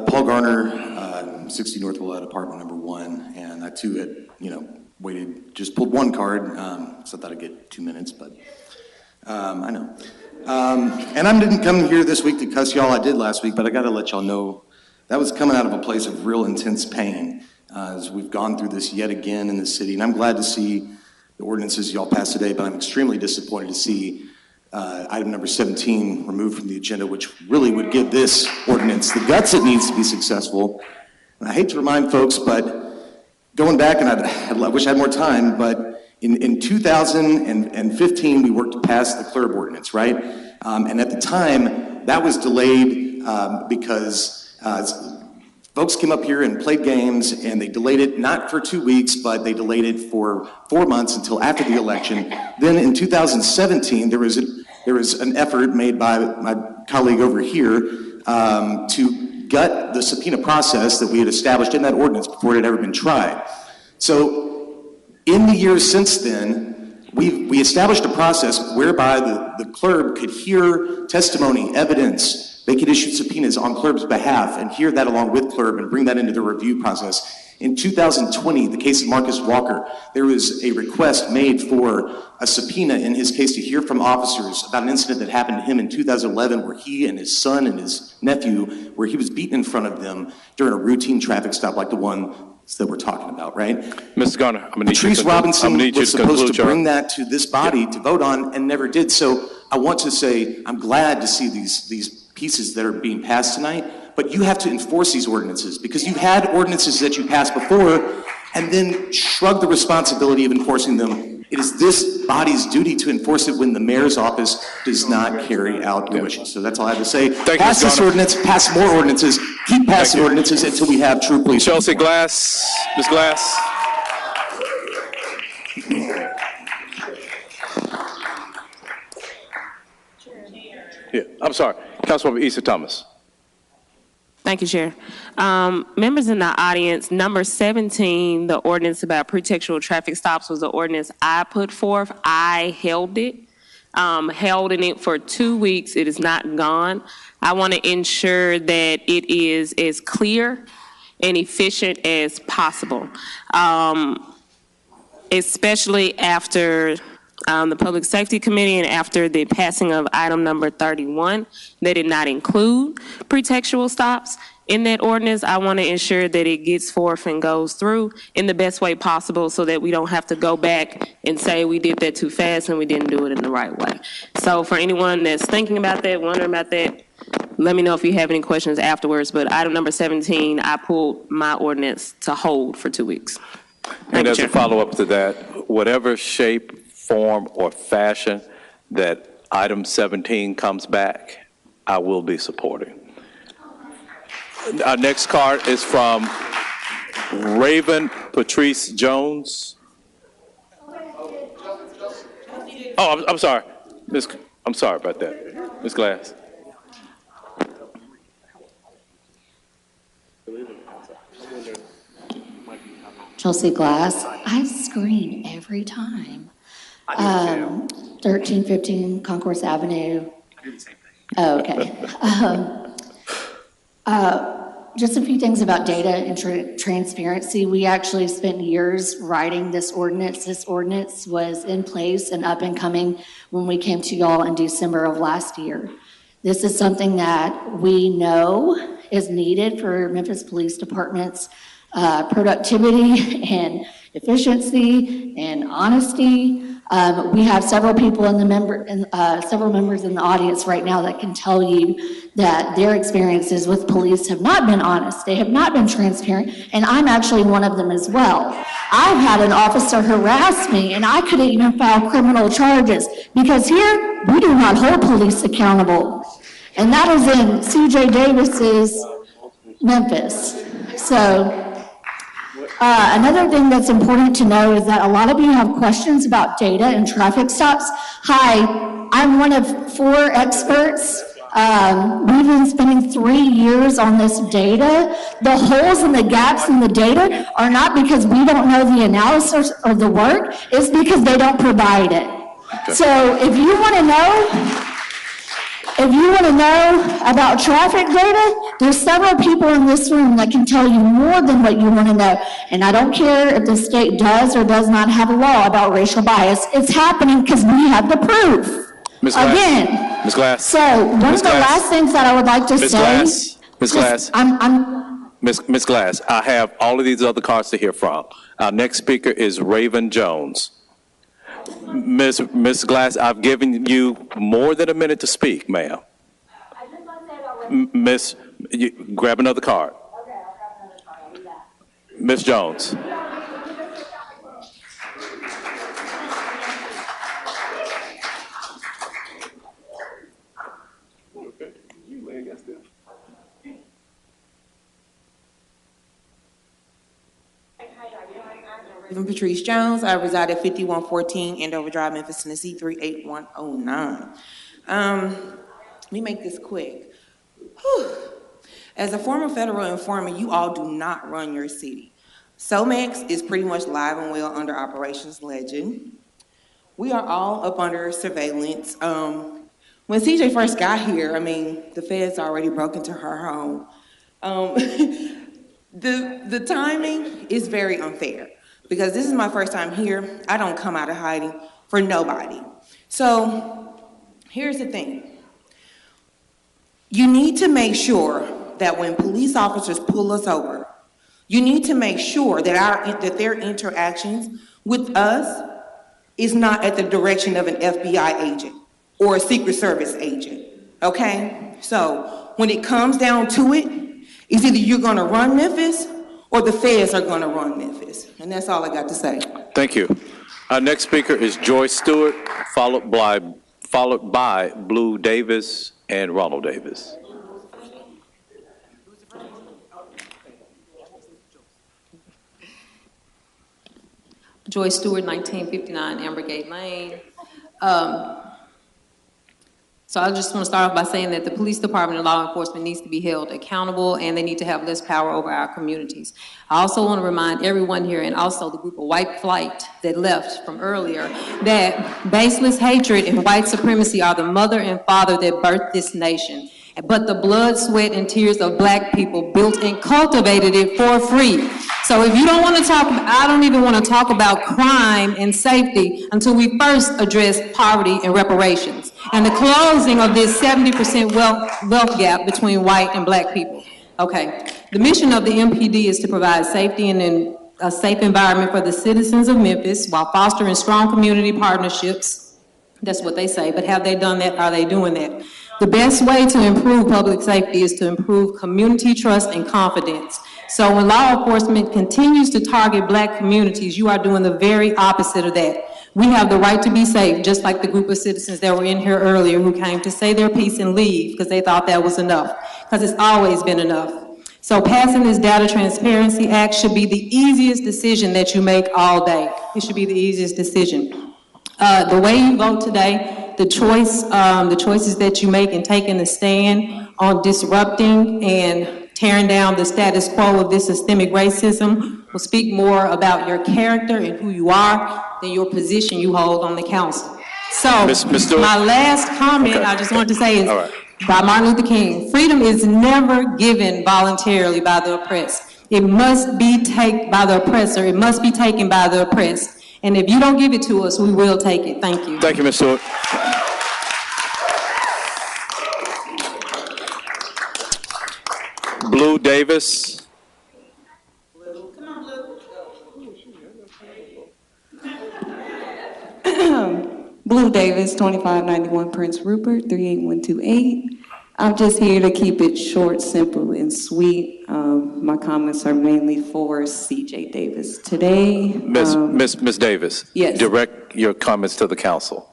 Paul Garner, 60 North Willette, apartment number 1, and I too had, waited, just pulled one card, so I thought I'd get 2 minutes, but I know. And I didn't come here this week to cuss y'all, I did last week, but I gotta let y'all know that was coming out of a place of real intense pain as we've gone through this yet again in the city, and I'm glad to see the ordinances y'all passed today, but I'm extremely disappointed to see item number 17 removed from the agenda, which really would give this ordinance the guts it needs to be successful. And I hate to remind folks, but going back, and I wish I had more time, but in 2015, we worked to pass the CLERB ordinance, right? And at the time, that was delayed because folks came up here and played games, and they delayed it not for 2 weeks, but they delayed it for 4 months until after the election. Then in 2017, there was an effort made by my colleague over here to gut the subpoena process that we had established in that ordinance before it had ever been tried. So in the years since then, we established a process whereby the CLERB could hear testimony, evidence. They could issue subpoenas on CLERB's behalf and hear that along with CLERB and bring that into the review process. In 2020, the case of Marcus Walker, there was a request made for a subpoena in his case to hear from officers about an incident that happened to him in 2011 where he and his son and his nephew, where he was beaten in front of them during a routine traffic stop like the one that we're talking about, right? Mr. Garner, I'm going to need Patrice you to Robinson was supposed to bring your... that to this body to vote on and never did. So I want to say I'm glad to see these pieces that are being passed tonight, but you have to enforce these ordinances because you've had ordinances that you passed before and then shrug the responsibility of enforcing them. It is this body's duty to enforce it when the mayor's office does not carry out your wishes. So that's all I have to say. Pass this ordinance, pass more ordinances, keep passing ordinances until we have true police. Chelsea Glass, Ms. Glass. Yeah, I'm sorry, Councilwoman Issa Thomas. Thank you, Chair. Members in the audience, number 17, the ordinance about pretextual traffic stops was the ordinance I put forth. I held it, held in it for 2 weeks. It is not gone. I want to ensure that it is as clear and efficient as possible, especially after the Public Safety Committee and after the passing of item number 31. They did not include pretextual stops in that ordinance. I want to ensure that it gets forth and goes through in the best way possible so that we don't have to go back and say we did that too fast and we didn't do it in the right way. So for anyone that's thinking about that, wondering about that, let me know if you have any questions afterwards. But item number 17, I pulled my ordinance to hold for 2 weeks. And as a follow-up to that, whatever shape, form, or fashion that item 17 comes back, I will be supporting. Our next card is from Raven Patrice Jones. Oh, I'm sorry. I'm sorry about that. Ms. Glass. Chelsea Glass. I scream every time. 1315 Concourse Avenue. I do the same thing. Oh, okay. Just a few things about data and transparency. We actually spent years writing this ordinance. This ordinance was in place and up and coming when we came to y'all in December of last year. This is something that we know is needed for Memphis Police Department's productivity and efficiency and honesty. We have several people in the several members in the audience right now that can tell you that their experiences with police have not been honest. They have not been transparent, and I'm actually one of them as well. I've had an officer harass me, and I couldn't even file criminal charges because here we do not hold police accountable, and that is in CJ Davis's Memphis. So. Another thing that's important to know is that a lot of you have questions about data and traffic stops. Hi, I'm one of 4 experts. We've been spending 3 years on this data. The holes and the gaps in the data are not because we don't know the analysis or the work, it's because they don't provide it. Okay. So if you want to know, about traffic data, there's several people in this room that can tell you more than what you want to know. And I don't care if the state does or does not have a law about racial bias. It's happening because we have the proof. Ms. Glass. Again. Ms. Glass. So one of the last things that I would like to say. Ms. Glass. Ms. Glass, I have all of these other cards to hear from. Our next speaker is Raven Jones. Ms. Glass, I've given you more than a minute to speak, ma'am. Miss, grab another card. Okay, I'll grab another card. I'll do that. Ms. Jones. I'm Patrice Jones. I reside at 5114 Andover Drive, Memphis, Tennessee, 38109. Let me make this quick. Whew. As a former federal informant, you all do not run your city. SOMEX is pretty much live and well under Operations Legend. We are all up under surveillance. When CJ first got here, the feds already broke into her home. The timing is very unfair because this is my first time here. I don't come out of hiding for nobody. So here's the thing. You need to make sure that when police officers pull us over, you need to make sure that their interactions with us is not at the direction of an FBI agent or a Secret Service agent, okay? So when it comes down to it, it's either you're gonna run Memphis or the feds are gonna run Memphis. And that's all I got to say. Thank you. Our next speaker is Joyce Stewart, followed by Blue Davis and Ronald Davis. Joyce Stewart, 1959 Ambergate Lane. So I just want to start off by saying that the police department and law enforcement needs to be held accountable and they need to have less power over our communities. I also want to remind everyone here and also the group of white flight that left from earlier that baseless hatred and white supremacy are the mother and father that birthed this nation. But the blood, sweat, and tears of black people built and cultivated it for free. So if you don't want to talk, I don't even want to talk about crime and safety until we first address poverty and reparations and the closing of this 70% wealth gap between white and black people. Okay, the mission of the MPD is to provide safety and a safe environment for the citizens of Memphis while fostering strong community partnerships. That's what they say, but have they done that? Are they doing that? The best way to improve public safety is to improve community trust and confidence. So when law enforcement continues to target black communities, you are doing the very opposite of that. We have the right to be safe, just like the group of citizens that were in here earlier who came to say their piece and leave because they thought that was enough, because it's always been enough. So passing this Data Transparency Act should be the easiest decision that you make all day. It should be the easiest decision. The way you vote today, the choices that you make in taking a stand on disrupting and tearing down the status quo of this systemic racism will speak more about your character and who you are than your position you hold on the council. So my last comment I just wanted to say is by Martin Luther King, freedom is never given voluntarily by the oppressed. It must be taken by the oppressor. It must be taken by the oppressed. And if you don't give it to us, we will take it. Thank you. Thank you, Ms. Stewart. Davis. Blue Davis, 2591 Prince Rupert, 38128. I'm just here to keep it short, simple, and sweet. My comments are mainly for CJ Davis today. Miss Davis. Yes. Direct your comments to the council.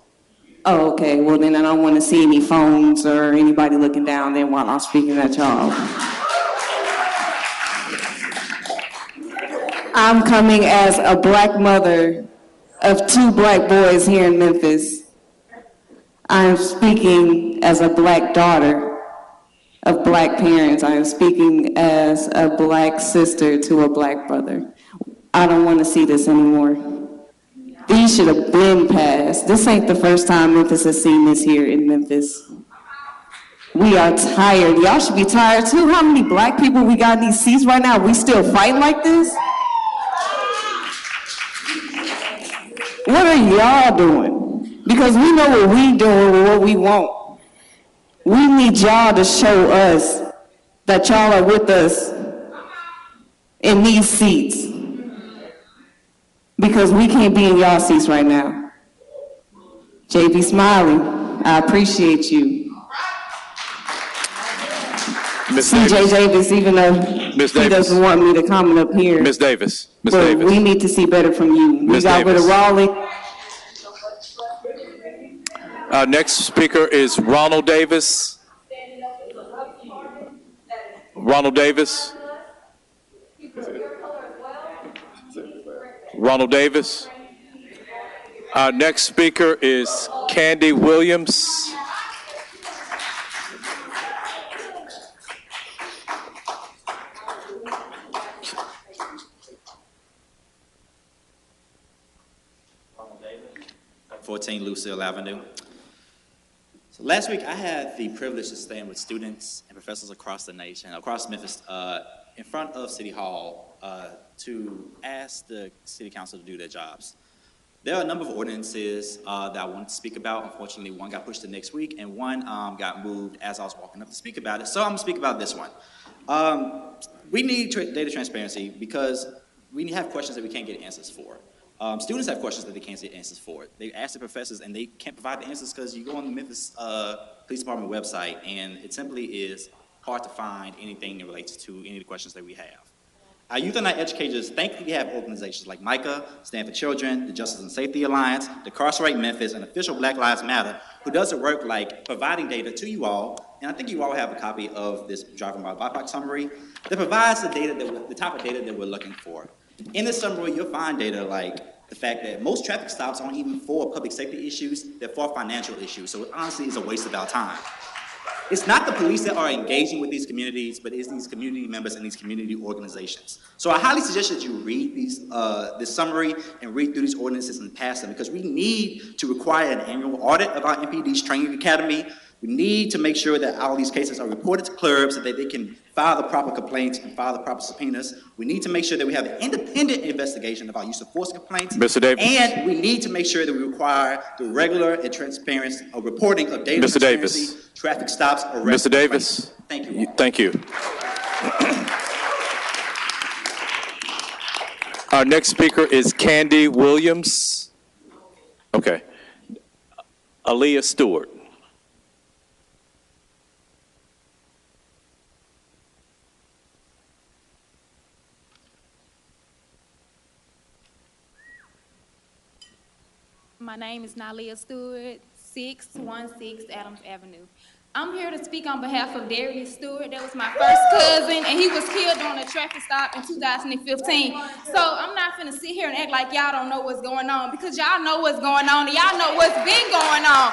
Oh, okay. Well, then I don't want to see any phones or anybody looking down there while I'm speaking at y'all. I'm coming as a black mother of 2 black boys here in Memphis. I am speaking as a black daughter of black parents. I am speaking as a black sister to a black brother. I don't want to see this anymore. These should have been passed. This ain't the first time Memphis has seen this here in Memphis. We are tired. Y'all should be tired too. How many black people we got in these seats right now? We still fighting like this? What are y'all doing? Because we know what we doing with what we want. We need y'all to show us that y'all are with us in these seats. Because we can't be in y'all seats right now. JB Smiley, I appreciate you. CJ Davis, even though he doesn't want me to comment up here. Miss Davis. But we need to see better from you. We got rid of Raleigh. Our next speaker is Ronald Davis. Ronald Davis. Ronald Davis. Our next speaker is Candy Williams. Ronald Davis, 14 Lucille Avenue. So last week I had the privilege to stand with students and professors across the nation, across Memphis, in front of City Hall to ask the City Council to do their jobs. There are a number of ordinances that I wanted to speak about. Unfortunately, one got pushed to next week, and one got moved as I was walking up to speak about it. So I'm going to speak about this one. We need data transparency because we have questions that we can't get answers for. Students have questions that they can't get answers for. They ask the professors, and they can't provide the answers because you go on the Memphis Police Department website, and it simply is hard to find anything that relates to any of the questions that we have. Our youth and our educators thankfully have organizations like MICA, Stand for Children, the Justice and Safety Alliance, Decarcerate Memphis, and Official Black Lives Matter, who does the work like providing data to you all, and I think you all have a copy of this driving by BIPOC summary that provides the data, the type of data that we're looking for. In this summary, you'll find data like the fact that most traffic stops aren't even for public safety issues, they're for financial issues, so it honestly is a waste of our time. It's not the police that are engaging with these communities, but it's these community members and these community organizations. So I highly suggest that you read this summary and read through these ordinances and pass them, because we need to require an annual audit of our MPD's training academy. We need to make sure that all these cases are reported to CLERB so that they can file the proper complaints and file the proper subpoenas. We need to make sure that we have an independent investigation of our use of force complaints. Mr. Davis. And we need to make sure that we require the regular and transparent reporting of data Mr. transparency, Davis. traffic stops, arrests. Mr. Davis. Thank you. Thank you. Our next speaker is Candy Williams. Okay. Aaliyah Stewart. My name is Nalia Stewart, 616 Adams Avenue. I'm here to speak on behalf of Darius Stewart. That was my first cousin, and he was killed during a traffic stop in 2015. So I'm not finna sit here and act like y'all don't know what's going on, because y'all know what's going on, and y'all know what's been going on.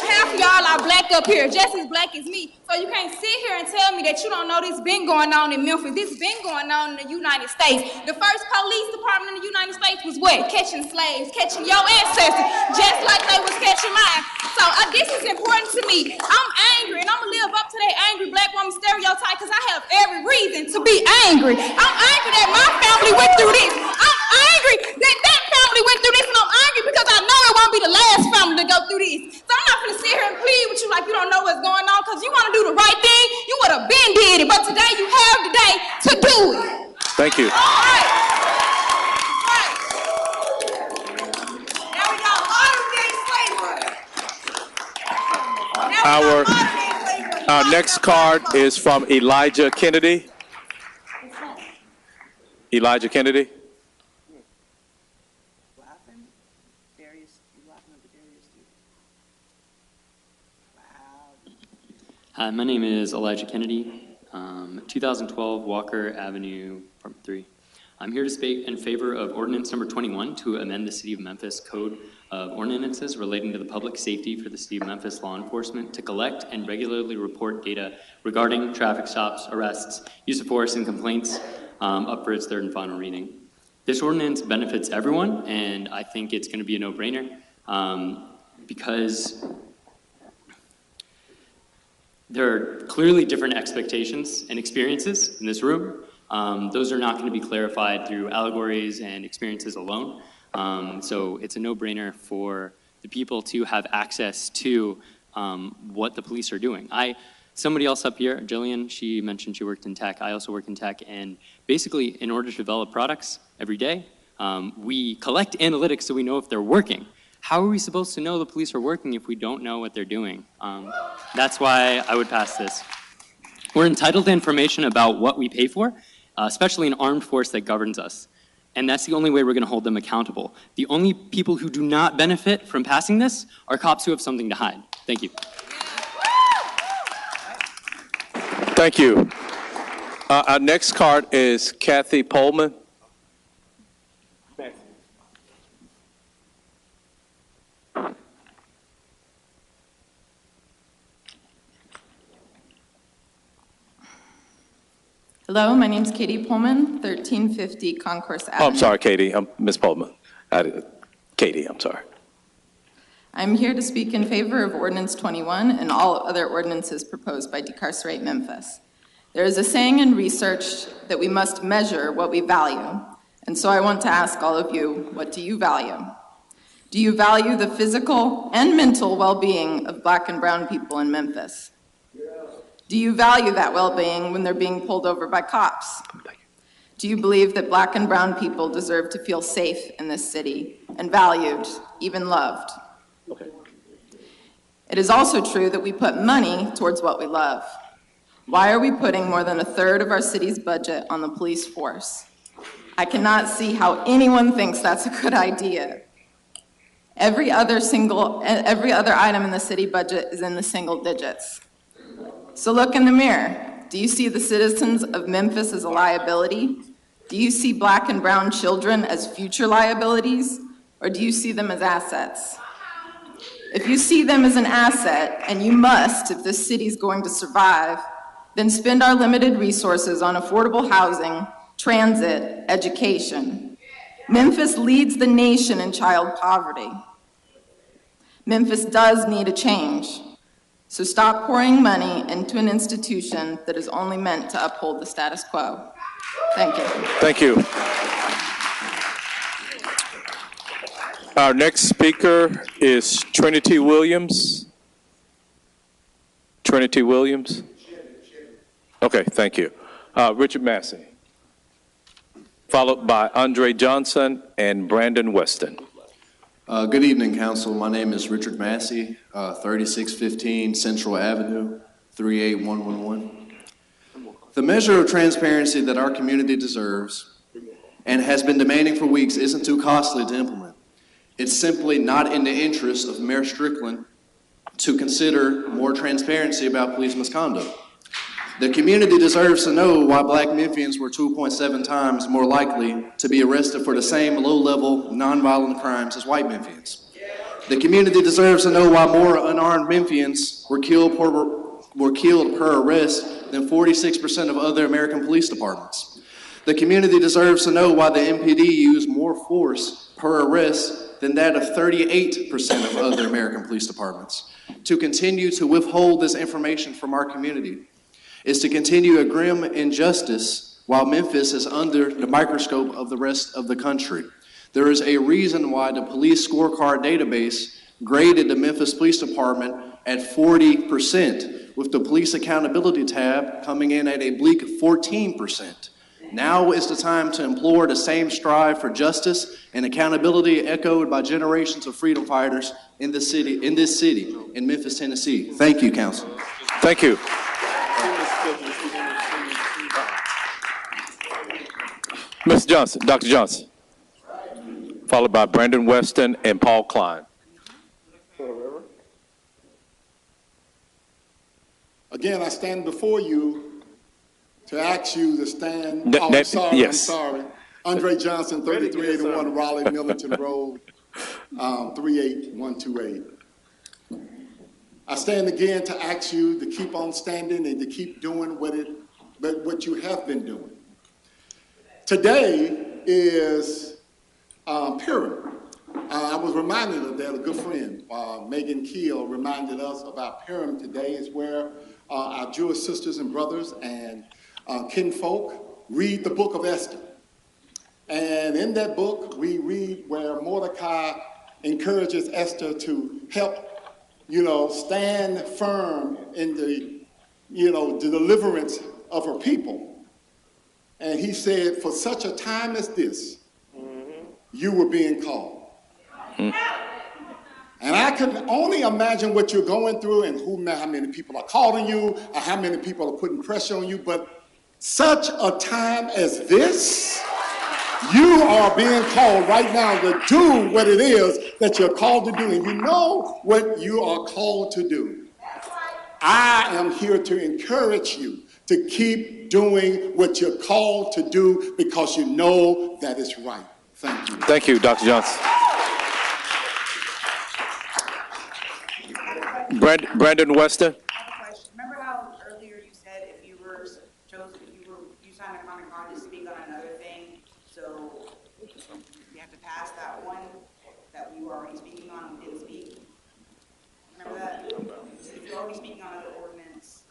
Half of y'all are black up here, just as black as me. So you can't sit here and tell me that you don't know this been going on in Memphis. This been going on in the United States. The first police department in the United States was what? Catching slaves, catching your ancestors, just like they was catching mine. So this is important to me. I'm angry, and I'm gonna live up to that angry black woman stereotype, because I have every reason to be angry. I'm angry that my family went through this. I'm angry that that family went through this, and I'm angry because I know it won't be the last family to go through this. So I'm not gonna sit here and plead with you like you don't know what's going on, because you want to do the right thing, you would have been did it. But today you have today, Thank you. Our next card is from Elijah Kennedy. Elijah Kennedy. Hi, my name is Elijah Kennedy, 2012 Walker Avenue, Apartment 3. I'm here to speak in favor of ordinance number 21 to amend the City of Memphis Code of Ordinances relating to the public safety for the City of Memphis law enforcement to collect and regularly report data regarding traffic stops, arrests, use of force, and complaints up for its third and final reading. This ordinance benefits everyone, and I think it's going to be a no-brainer because there are clearly different expectations and experiences in this room. Those are not going to be clarified through allegories and experiences alone. So it's a no-brainer for the people to have access to what the police are doing. Somebody else up here, Jillian, she mentioned she worked in tech. I also work in tech. And basically, in order to develop products every day, we collect analytics so we know if they're working. How are we supposed to know the police are working if we don't know what they're doing? That's why I would pass this. We're entitled to information about what we pay for, especially an armed force that governs us. And that's the only way we're going to hold them accountable. The only people who do not benefit from passing this are cops who have something to hide. Thank you. Thank you. Our next card is Kathy Pullman. Hello, my name's Katie Pullman, 1350 Concourse Avenue. Oh, I'm sorry, Katie. I'm Ms. Pullman. Katie, I'm sorry. I'm here to speak in favor of Ordinance 21 and all other ordinances proposed by Decarcerate Memphis. There is a saying in research that we must measure what we value. And so I want to ask all of you, what do you value? Do you value the physical and mental well-being of Black and brown people in Memphis? Do you value that well-being when they're being pulled over by cops? Do you believe that Black and brown people deserve to feel safe in this city and valued, even loved? Okay. It is also true that we put money towards what we love. Why are we putting more than a third of our city's budget on the police force? I cannot see how anyone thinks that's a good idea. Every other item in the city budget is in the single digits. So look in the mirror. Do you see the citizens of Memphis as a liability? Do you see Black and brown children as future liabilities? Or do you see them as assets? If you see them as an asset, and you must if this city's going to survive, then spend our limited resources on affordable housing, transit, education. Memphis leads the nation in child poverty. Memphis does need a change. So stop pouring money into an institution that is only meant to uphold the status quo. Thank you. Thank you. Our next speaker is Trinity Williams. Trinity Williams? Okay, thank you. Richard Massey, followed by Andre Johnson and Brandon Weston. Good evening, Council. My name is Richard Massey, 3615 Central Avenue, 38111. The measure of transparency that our community deserves and has been demanding for weeks isn't too costly to implement. It's simply not in the interest of Mayor Strickland to consider more transparency about police misconduct. The community deserves to know why Black Memphians were 2.7 times more likely to be arrested for the same low-level, nonviolent crimes as white Memphians. The community deserves to know why more unarmed Memphians were killed per arrest than 46% of other American police departments. The community deserves to know why the MPD used more force per arrest than that of 38% of other American police departments. To continue to withhold this information from our community is to continue a grim injustice while Memphis is under the microscope of the rest of the country. There is a reason why the police scorecard database graded the Memphis Police Department at 40%, with the police accountability tab coming in at a bleak 14%. Now is the time to implore the same strive for justice and accountability echoed by generations of freedom fighters in this city, in Memphis, Tennessee. Thank you, Council. Thank you. Ms. Johnson, Dr. Johnson, followed by Brandon Weston and Paul Klein. Again, I stand before you to ask you to stand. Yes. I'm sorry. Andre Johnson, 3381 Raleigh Millington Road, 38128. I stand again to ask you to keep on standing and to keep doing what you have been doing. Today is Purim. I was reminded of that. A good friend, Megan Keel, reminded us about Purim. Today is where our Jewish sisters and brothers and kinfolk read the book of Esther. And in that book, we read where Mordecai encourages Esther to help, stand firm in the deliverance of her people. And he said, for such a time as this, you were being called. And I can only imagine what you're going through and how many people are calling you, or how many people are putting pressure on you. But such a time as this, you are being called right now to do what it is that you're called to do. And you know what you are called to do. I am here to encourage you to keep doing what you're called to do because you know that is right. Thank you. Thank you, Dr. Johnson. Brandon Weston. Remember how earlier you said if you were chosen, you signed a common card to speak on another thing, so you have to pass that one that we were already speaking on and we didn't speak? Remember that? If you're already speaking on another ordinance.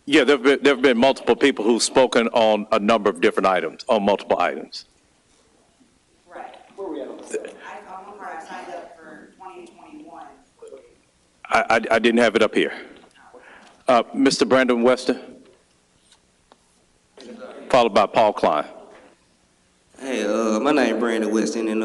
Yeah, there have been multiple people who've spoken on a number of different items, on multiple items. Right. Where are we at on this? On one card I signed up for 2021. I didn't have it up here. Mr. Brandon Weston, followed by Paul Klein. Hey, my name is Brandon Weston, and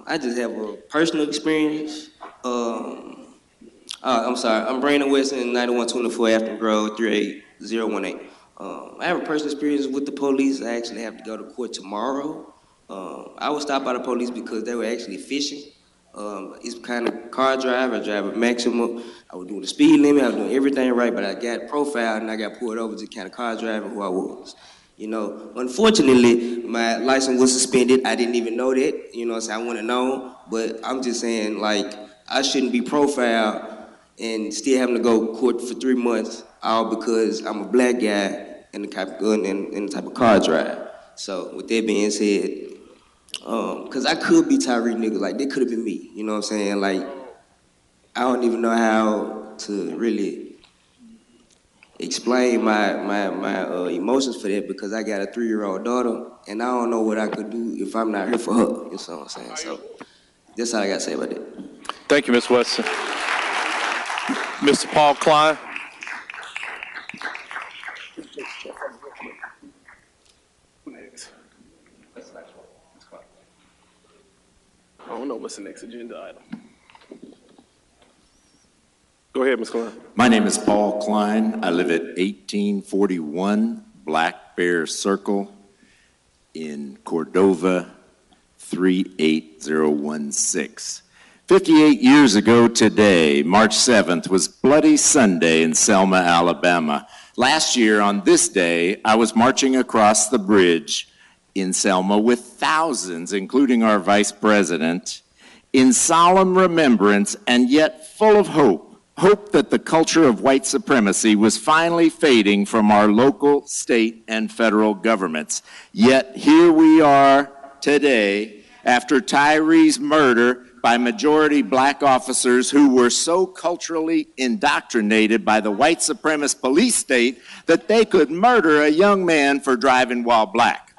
I just have a personal experience. I'm sorry, I'm Brandon Weston, 9124 Afton Grove, 38018. I have a personal experience with the police. I actually have to go to court tomorrow. I was stopped by the police because they were actually fishing. It's kind of car drive. I drive a maximum. I was doing the speed limit. I was doing everything right, but I got profiled and I got pulled over to kind of car driving who I was. Unfortunately, my license was suspended. I didn't even know that. So I wouldn't have known. But I'm just saying, I shouldn't be profiled and still having to go to court for 3 months, all because I'm a black guy in the type of car drive. So with that being said, because I could be Tyre Nichols, that could have been me, you know what I'm saying? I don't even know how to really explain my emotions for that because I got a 3-year-old daughter and I don't know what I could do if I'm not here for her, you know what I'm saying? So that's all I got to say about that. Thank you, Ms. Weston. Mr. Paul Klein. I don't know what's the next agenda item. Go ahead, Ms. Klein. My name is Paul Klein. I live at 1841 Black Bear Circle in Cordova, 38016. 58 years ago today, March 7th, was Bloody Sunday in Selma, Alabama. Last year on this day, I was marching across the bridge in Selma with thousands, including our vice president, in solemn remembrance and yet full of hope that the culture of white supremacy was finally fading from our local, state, and federal governments. Yet here we are today, after Tyre's murder by majority black officers who were so culturally indoctrinated by the white supremacist police state that they could murder a young man for driving while black.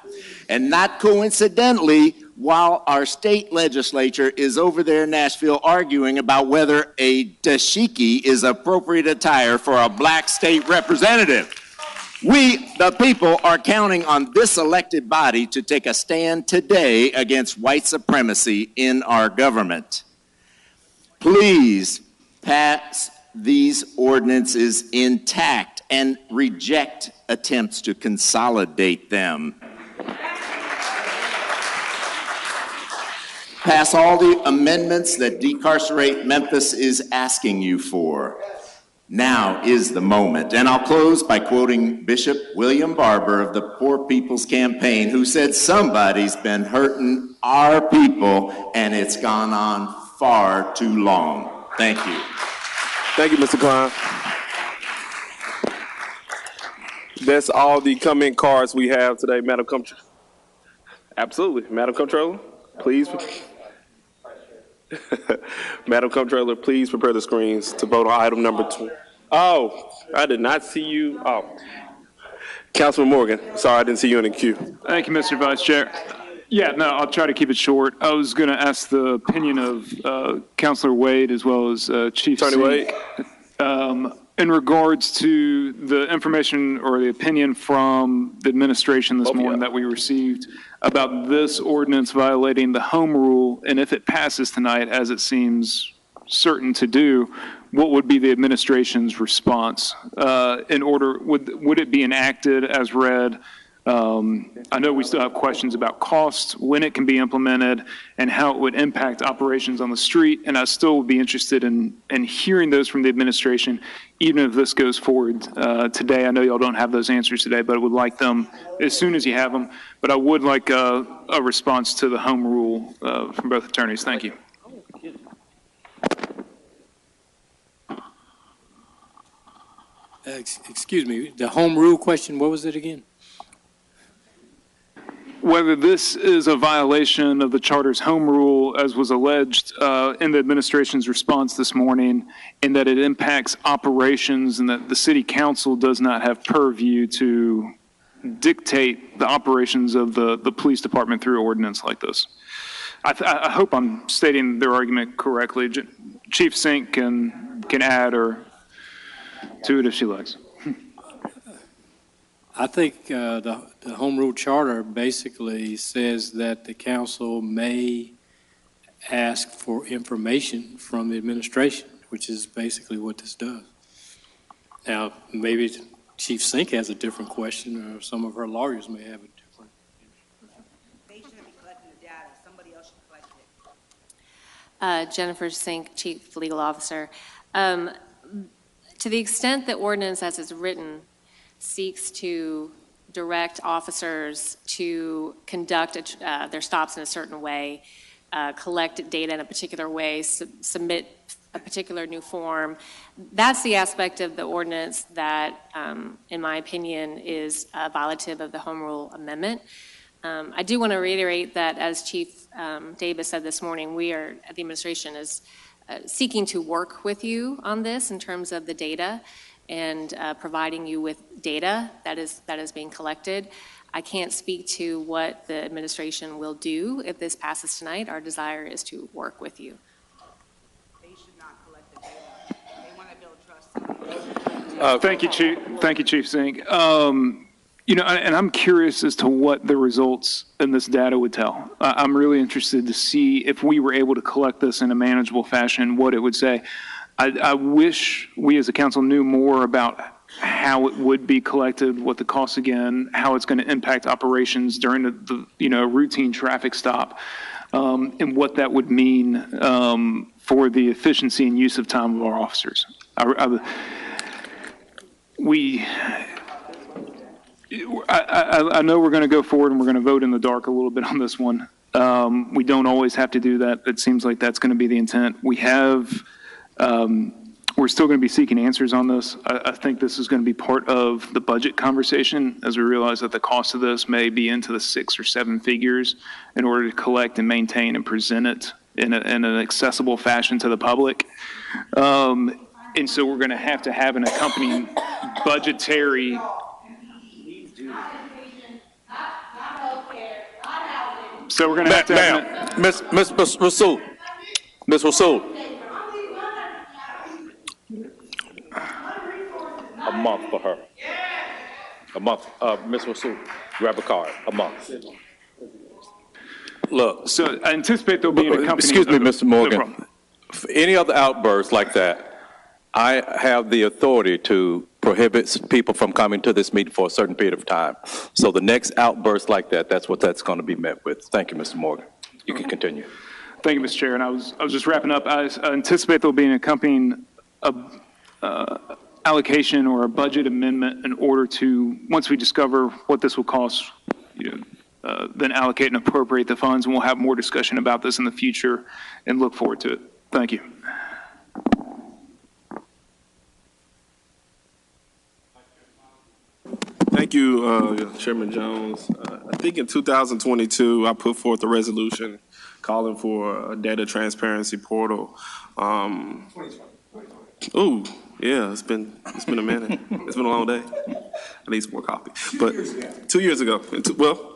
And not coincidentally, while our state legislature is over there in Nashville arguing about whether a dashiki is appropriate attire for a black state representative. We, the people, are counting on this elected body to take a stand today against white supremacy in our government. Please pass these ordinances intact and reject attempts to consolidate them. Pass all the amendments that Decarcerate Memphis is asking you for. Now is the moment. And I'll close by quoting Bishop William Barber of the Poor People's Campaign, who said, "Somebody's been hurting our people, and it's gone on far too long." Thank you. Thank you, Mr. Klein. That's all the comment cards we have today, Madam Comptroller. Absolutely. Madam Comptroller, please. Madam Comptroller, please prepare the screens to vote on item number 2. Oh, I did not see you. Oh, Councilman Morgan, sorry, I didn't see you in the queue. Thank you, Mr. Vice Chair. Yeah, no, I'll try to keep it short. I was going to ask the opinion of Councilor Wade as well as Chief Attorney Wade. In regards to the information or the opinion from the administration this morning that we received about this ordinance violating the home rule, and if it passes tonight, as it seems certain to do, what would be the administration's response? Would it be enacted as read? I know we still have questions about costs, when it can be implemented, and how it would impact operations on the street. And I still would be interested in hearing those from the administration, even if this goes forward today. I know y'all don't have those answers today, but I would like them as soon as you have them. But I would like a response to the home rule from both attorneys. Thank you. Excuse me, the home rule question, what was it again? Whether this is a violation of the charter's home rule, as was alleged in the administration's response this morning, and that it impacts operations and that the city council does not have purview to dictate the operations of the police department through ordinance like this. I hope I'm stating their argument correctly. Chief Sink can add or to it if she likes. I think the Home Rule Charter basically says that the council may ask for information from the administration, which is basically what this does. Now, maybe Chief Sink has a different question, or some of her lawyers may have a different. They shouldn't be collecting the data. Somebody else should collect it. Jennifer Sink, Chief Legal Officer. To the extent that ordinance as it's written seeks to direct officers to conduct their stops in a certain way, collect data in a particular way, submit a particular new form, that's the aspect of the ordinance that, in my opinion, is violative of the Home Rule Amendment. I do want to reiterate that, as Chief Davis said this morning, we are, the administration is seeking to work with you on this in terms of the data and providing you with data that is being collected. I can't speak to what the administration will do if this passes tonight. Our desire is to work with you. They should not collect the data. They want to build trust. Thank you, Chief. Thank you, Chief Sink. And I'm curious as to what the results in this data would tell. I'm really interested to see if we were able to collect this in a manageable fashion, what it would say. I wish we as a council knew more about how it would be collected, what the costs again, how it's going to impact operations during the routine traffic stop, and what that would mean for the efficiency and use of time of our officers. I know we're going to go forward and we're going to vote in the dark a little bit on this one. We don't always have to do that. It seems like that's going to be the intent. We're still going to be seeking answers on this. I think this is going to be part of the budget conversation as we realize that the cost of this may be into the 6 or 7 figures in order to collect and maintain and present it in an accessible fashion to the public. And so we're going to have an accompanying budgetary. So we're going to have to have Miss Rasul. Miss Rasul. A month for her. A month. Ms. Wasu, grab a card. A month. Look. So I anticipate there'll be an accompanying. Excuse me, Mr. Morgan. No problem. For any other outbursts like that, I have the authority to prohibit people from coming to this meeting for a certain period of time. So the next outburst like that, that's what that's going to be met with. Thank you, Mr. Morgan. You can continue. Thank you, Mr. Chair. And I was just wrapping up. I anticipate there'll be an accompanying allocation or a budget amendment in order to, once we discover what this will cost, then allocate and appropriate the funds, and we'll have more discussion about this in the future and look forward to it. Thank you. Thank you, Chairman Jones. I think in 2022, I put forth a resolution calling for a data transparency portal. Oh, yeah, it's been a minute. It's been a long day. I need some more coffee. But 2 years ago, 2.5.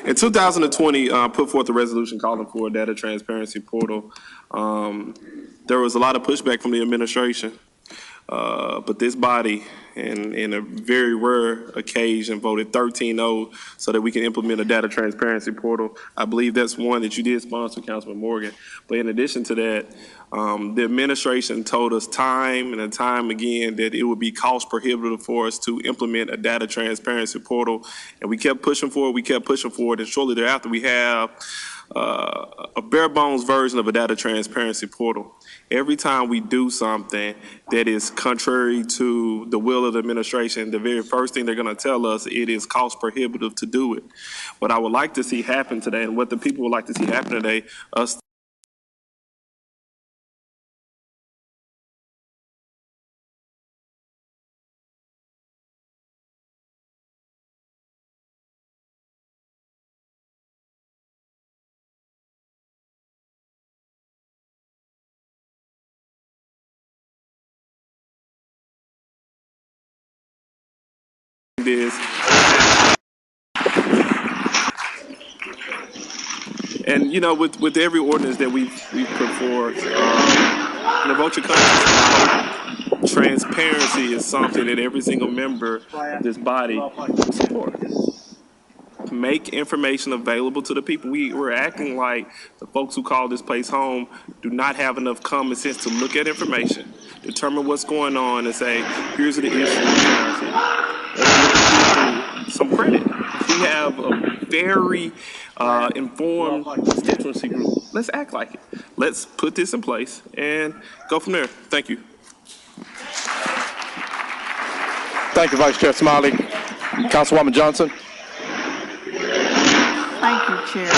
In 2020, put forth a resolution calling for a data transparency portal. There was a lot of pushback from the administration, but this body, in a very rare occasion, voted 13-0 so that we can implement a data transparency portal. I believe that's one that you did sponsor, Councilman Morgan. But in addition to that, the administration told us time and time again that it would be cost prohibitive for us to implement a data transparency portal. And we kept pushing for it, and shortly thereafter we have a bare bones version of a data transparency portal. Every time we do something that is contrary to the will of the administration, the very first thing they're going to tell us, it is cost prohibitive to do it. What I would like to see happen today, and what the people would like to see happen today, us this. And with every ordinance that we've put forward, vote your conscience. Transparency is something that every single member of this body supports. Make information available to the people. We're acting like the folks who call this place home do not have enough common sense to look at information, determine what's going on, and say, here's the issues. Let's give the people some credit. We have a very informed constituency group. Let's act like it. Let's put this in place and go from there. Thank you. Thank you, Vice Chair Smiley. Councilwoman Johnson. Thank you, Chair.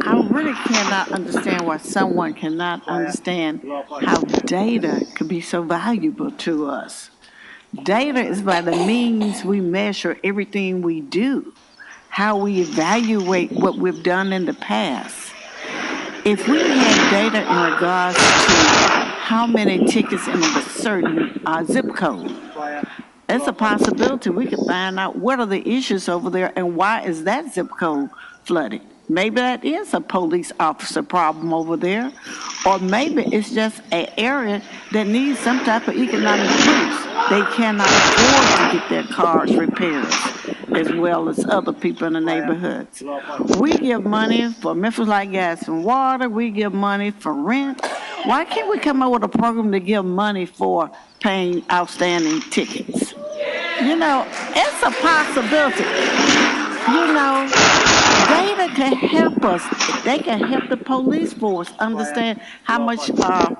I really cannot understand why someone cannot understand how data could be so valuable to us. Data is by the means we measure everything we do, how we evaluate what we've done in the past. If we had data in regards to how many tickets in a certain zip code, it's a possibility we could find out what are the issues over there and why is that zip code flooded. Maybe that is a police officer problem over there, or maybe it's just an area that needs some type of economic boost. They cannot afford to get their cars repaired as well as other people in the neighborhoods. We give money for Memphis Light, Gas, and Water. We give money for rent. Why can't we come up with a program to give money for paying outstanding tickets? It's a possibility. Data can help us. They can help the police force understand how much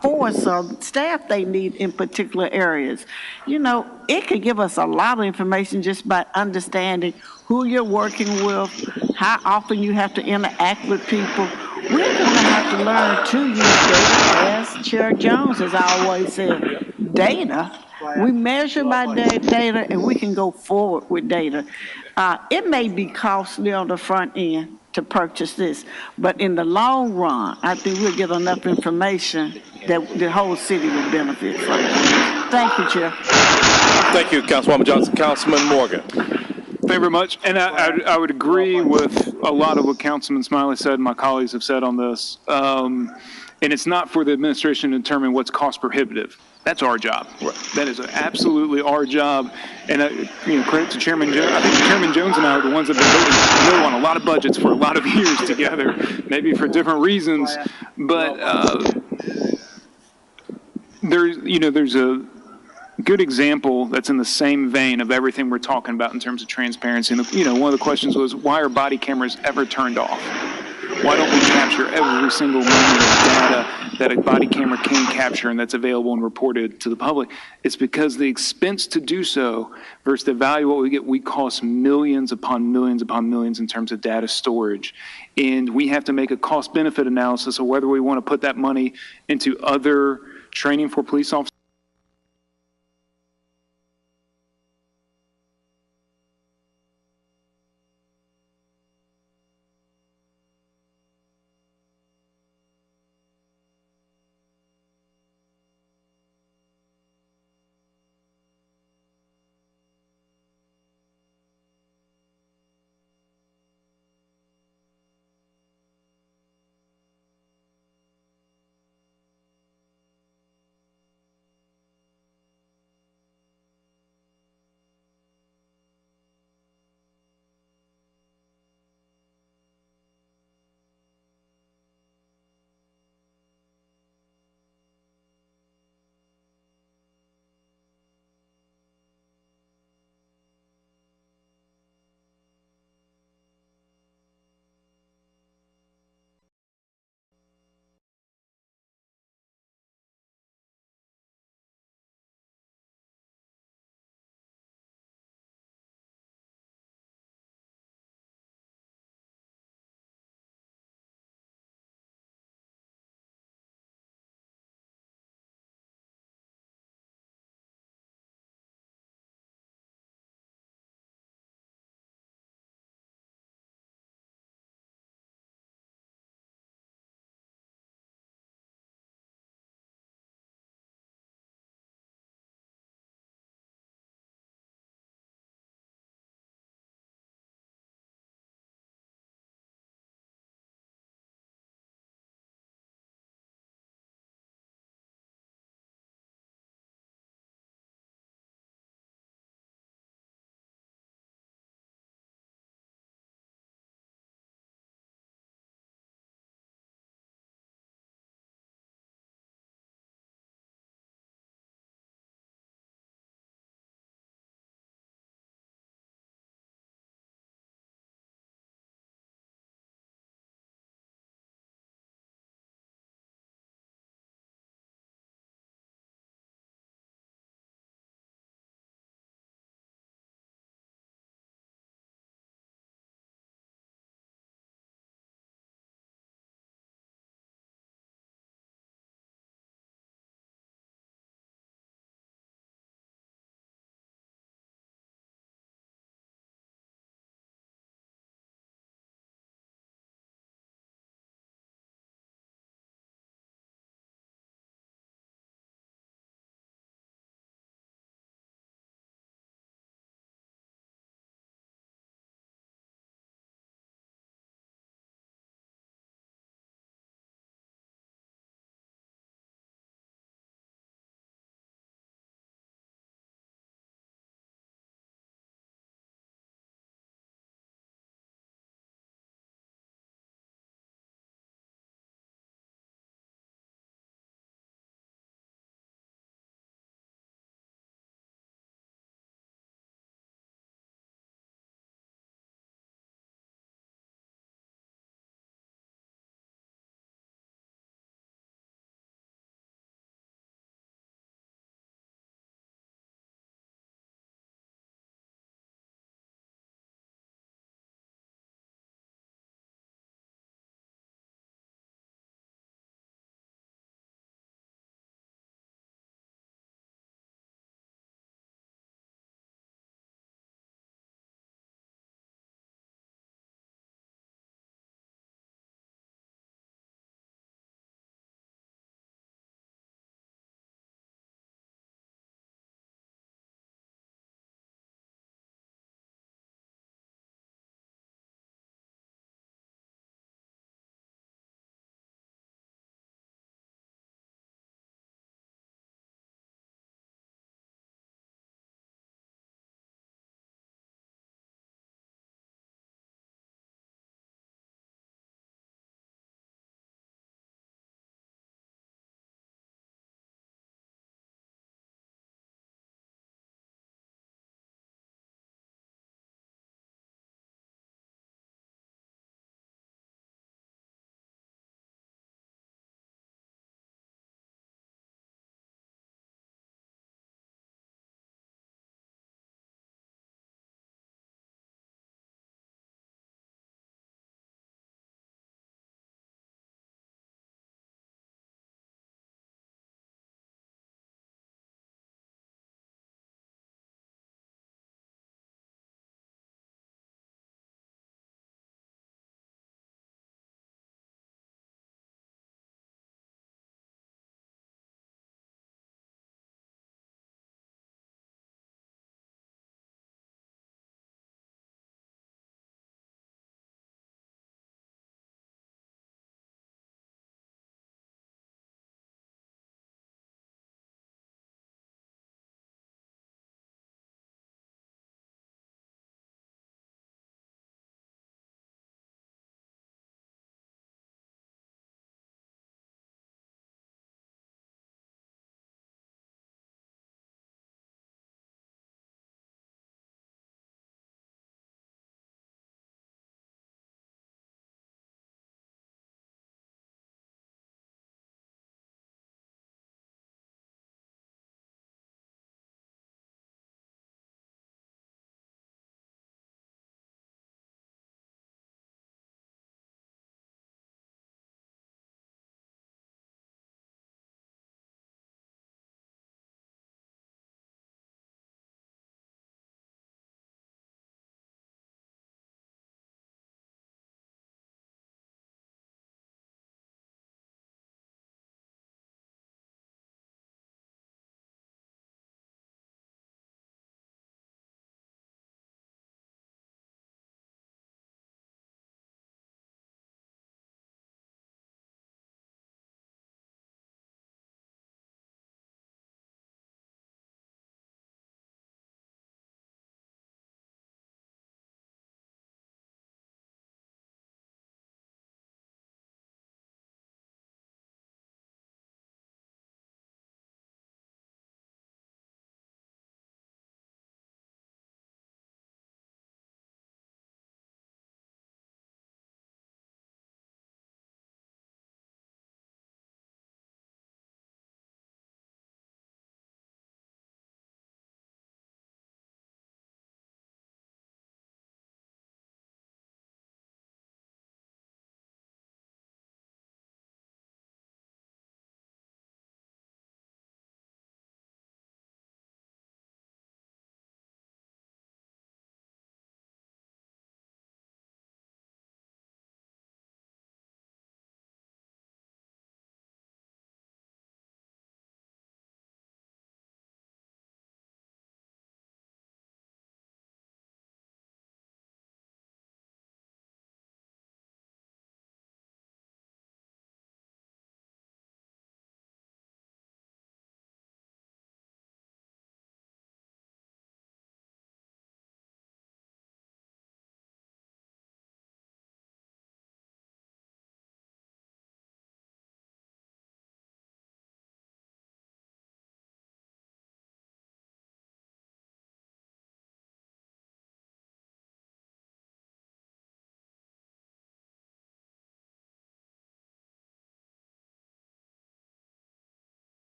force or staff they need in particular areas. It could give us a lot of information just by understanding who you're working with, how often you have to interact with people. We're going to have to learn to use data, as Chair Jones has always said. Data. We measure by data, and we can go forward with data. It may be costly on the front end to purchase this, but in the long run, I think we'll get enough information that the whole city will benefit from it. Thank you, Chair. Thank you, Councilwoman Johnson. Councilman Morgan. Thank you very much. And I would agree with a lot of what Councilman Smiley said and my colleagues have said on this. And it's not for the administration to determine what's cost prohibitive. That's our job. That is absolutely our job. And credit to Chairman Jones. I think Chairman Jones and I are the ones that have been voting no on a lot of budgets for a lot of years together, maybe for different reasons. But there's a good example that's in the same vein of everything we're talking about in terms of transparency. And one of the questions was, why are body cameras ever turned off? Why don't we capture every single moment of data that a body camera can capture and that's available and reported to the public? It's because the expense to do so versus the value of what we get, we cost millions upon millions upon millions in terms of data storage. And we have to make a cost-benefit analysis of whether we want to put that money into other training for police officers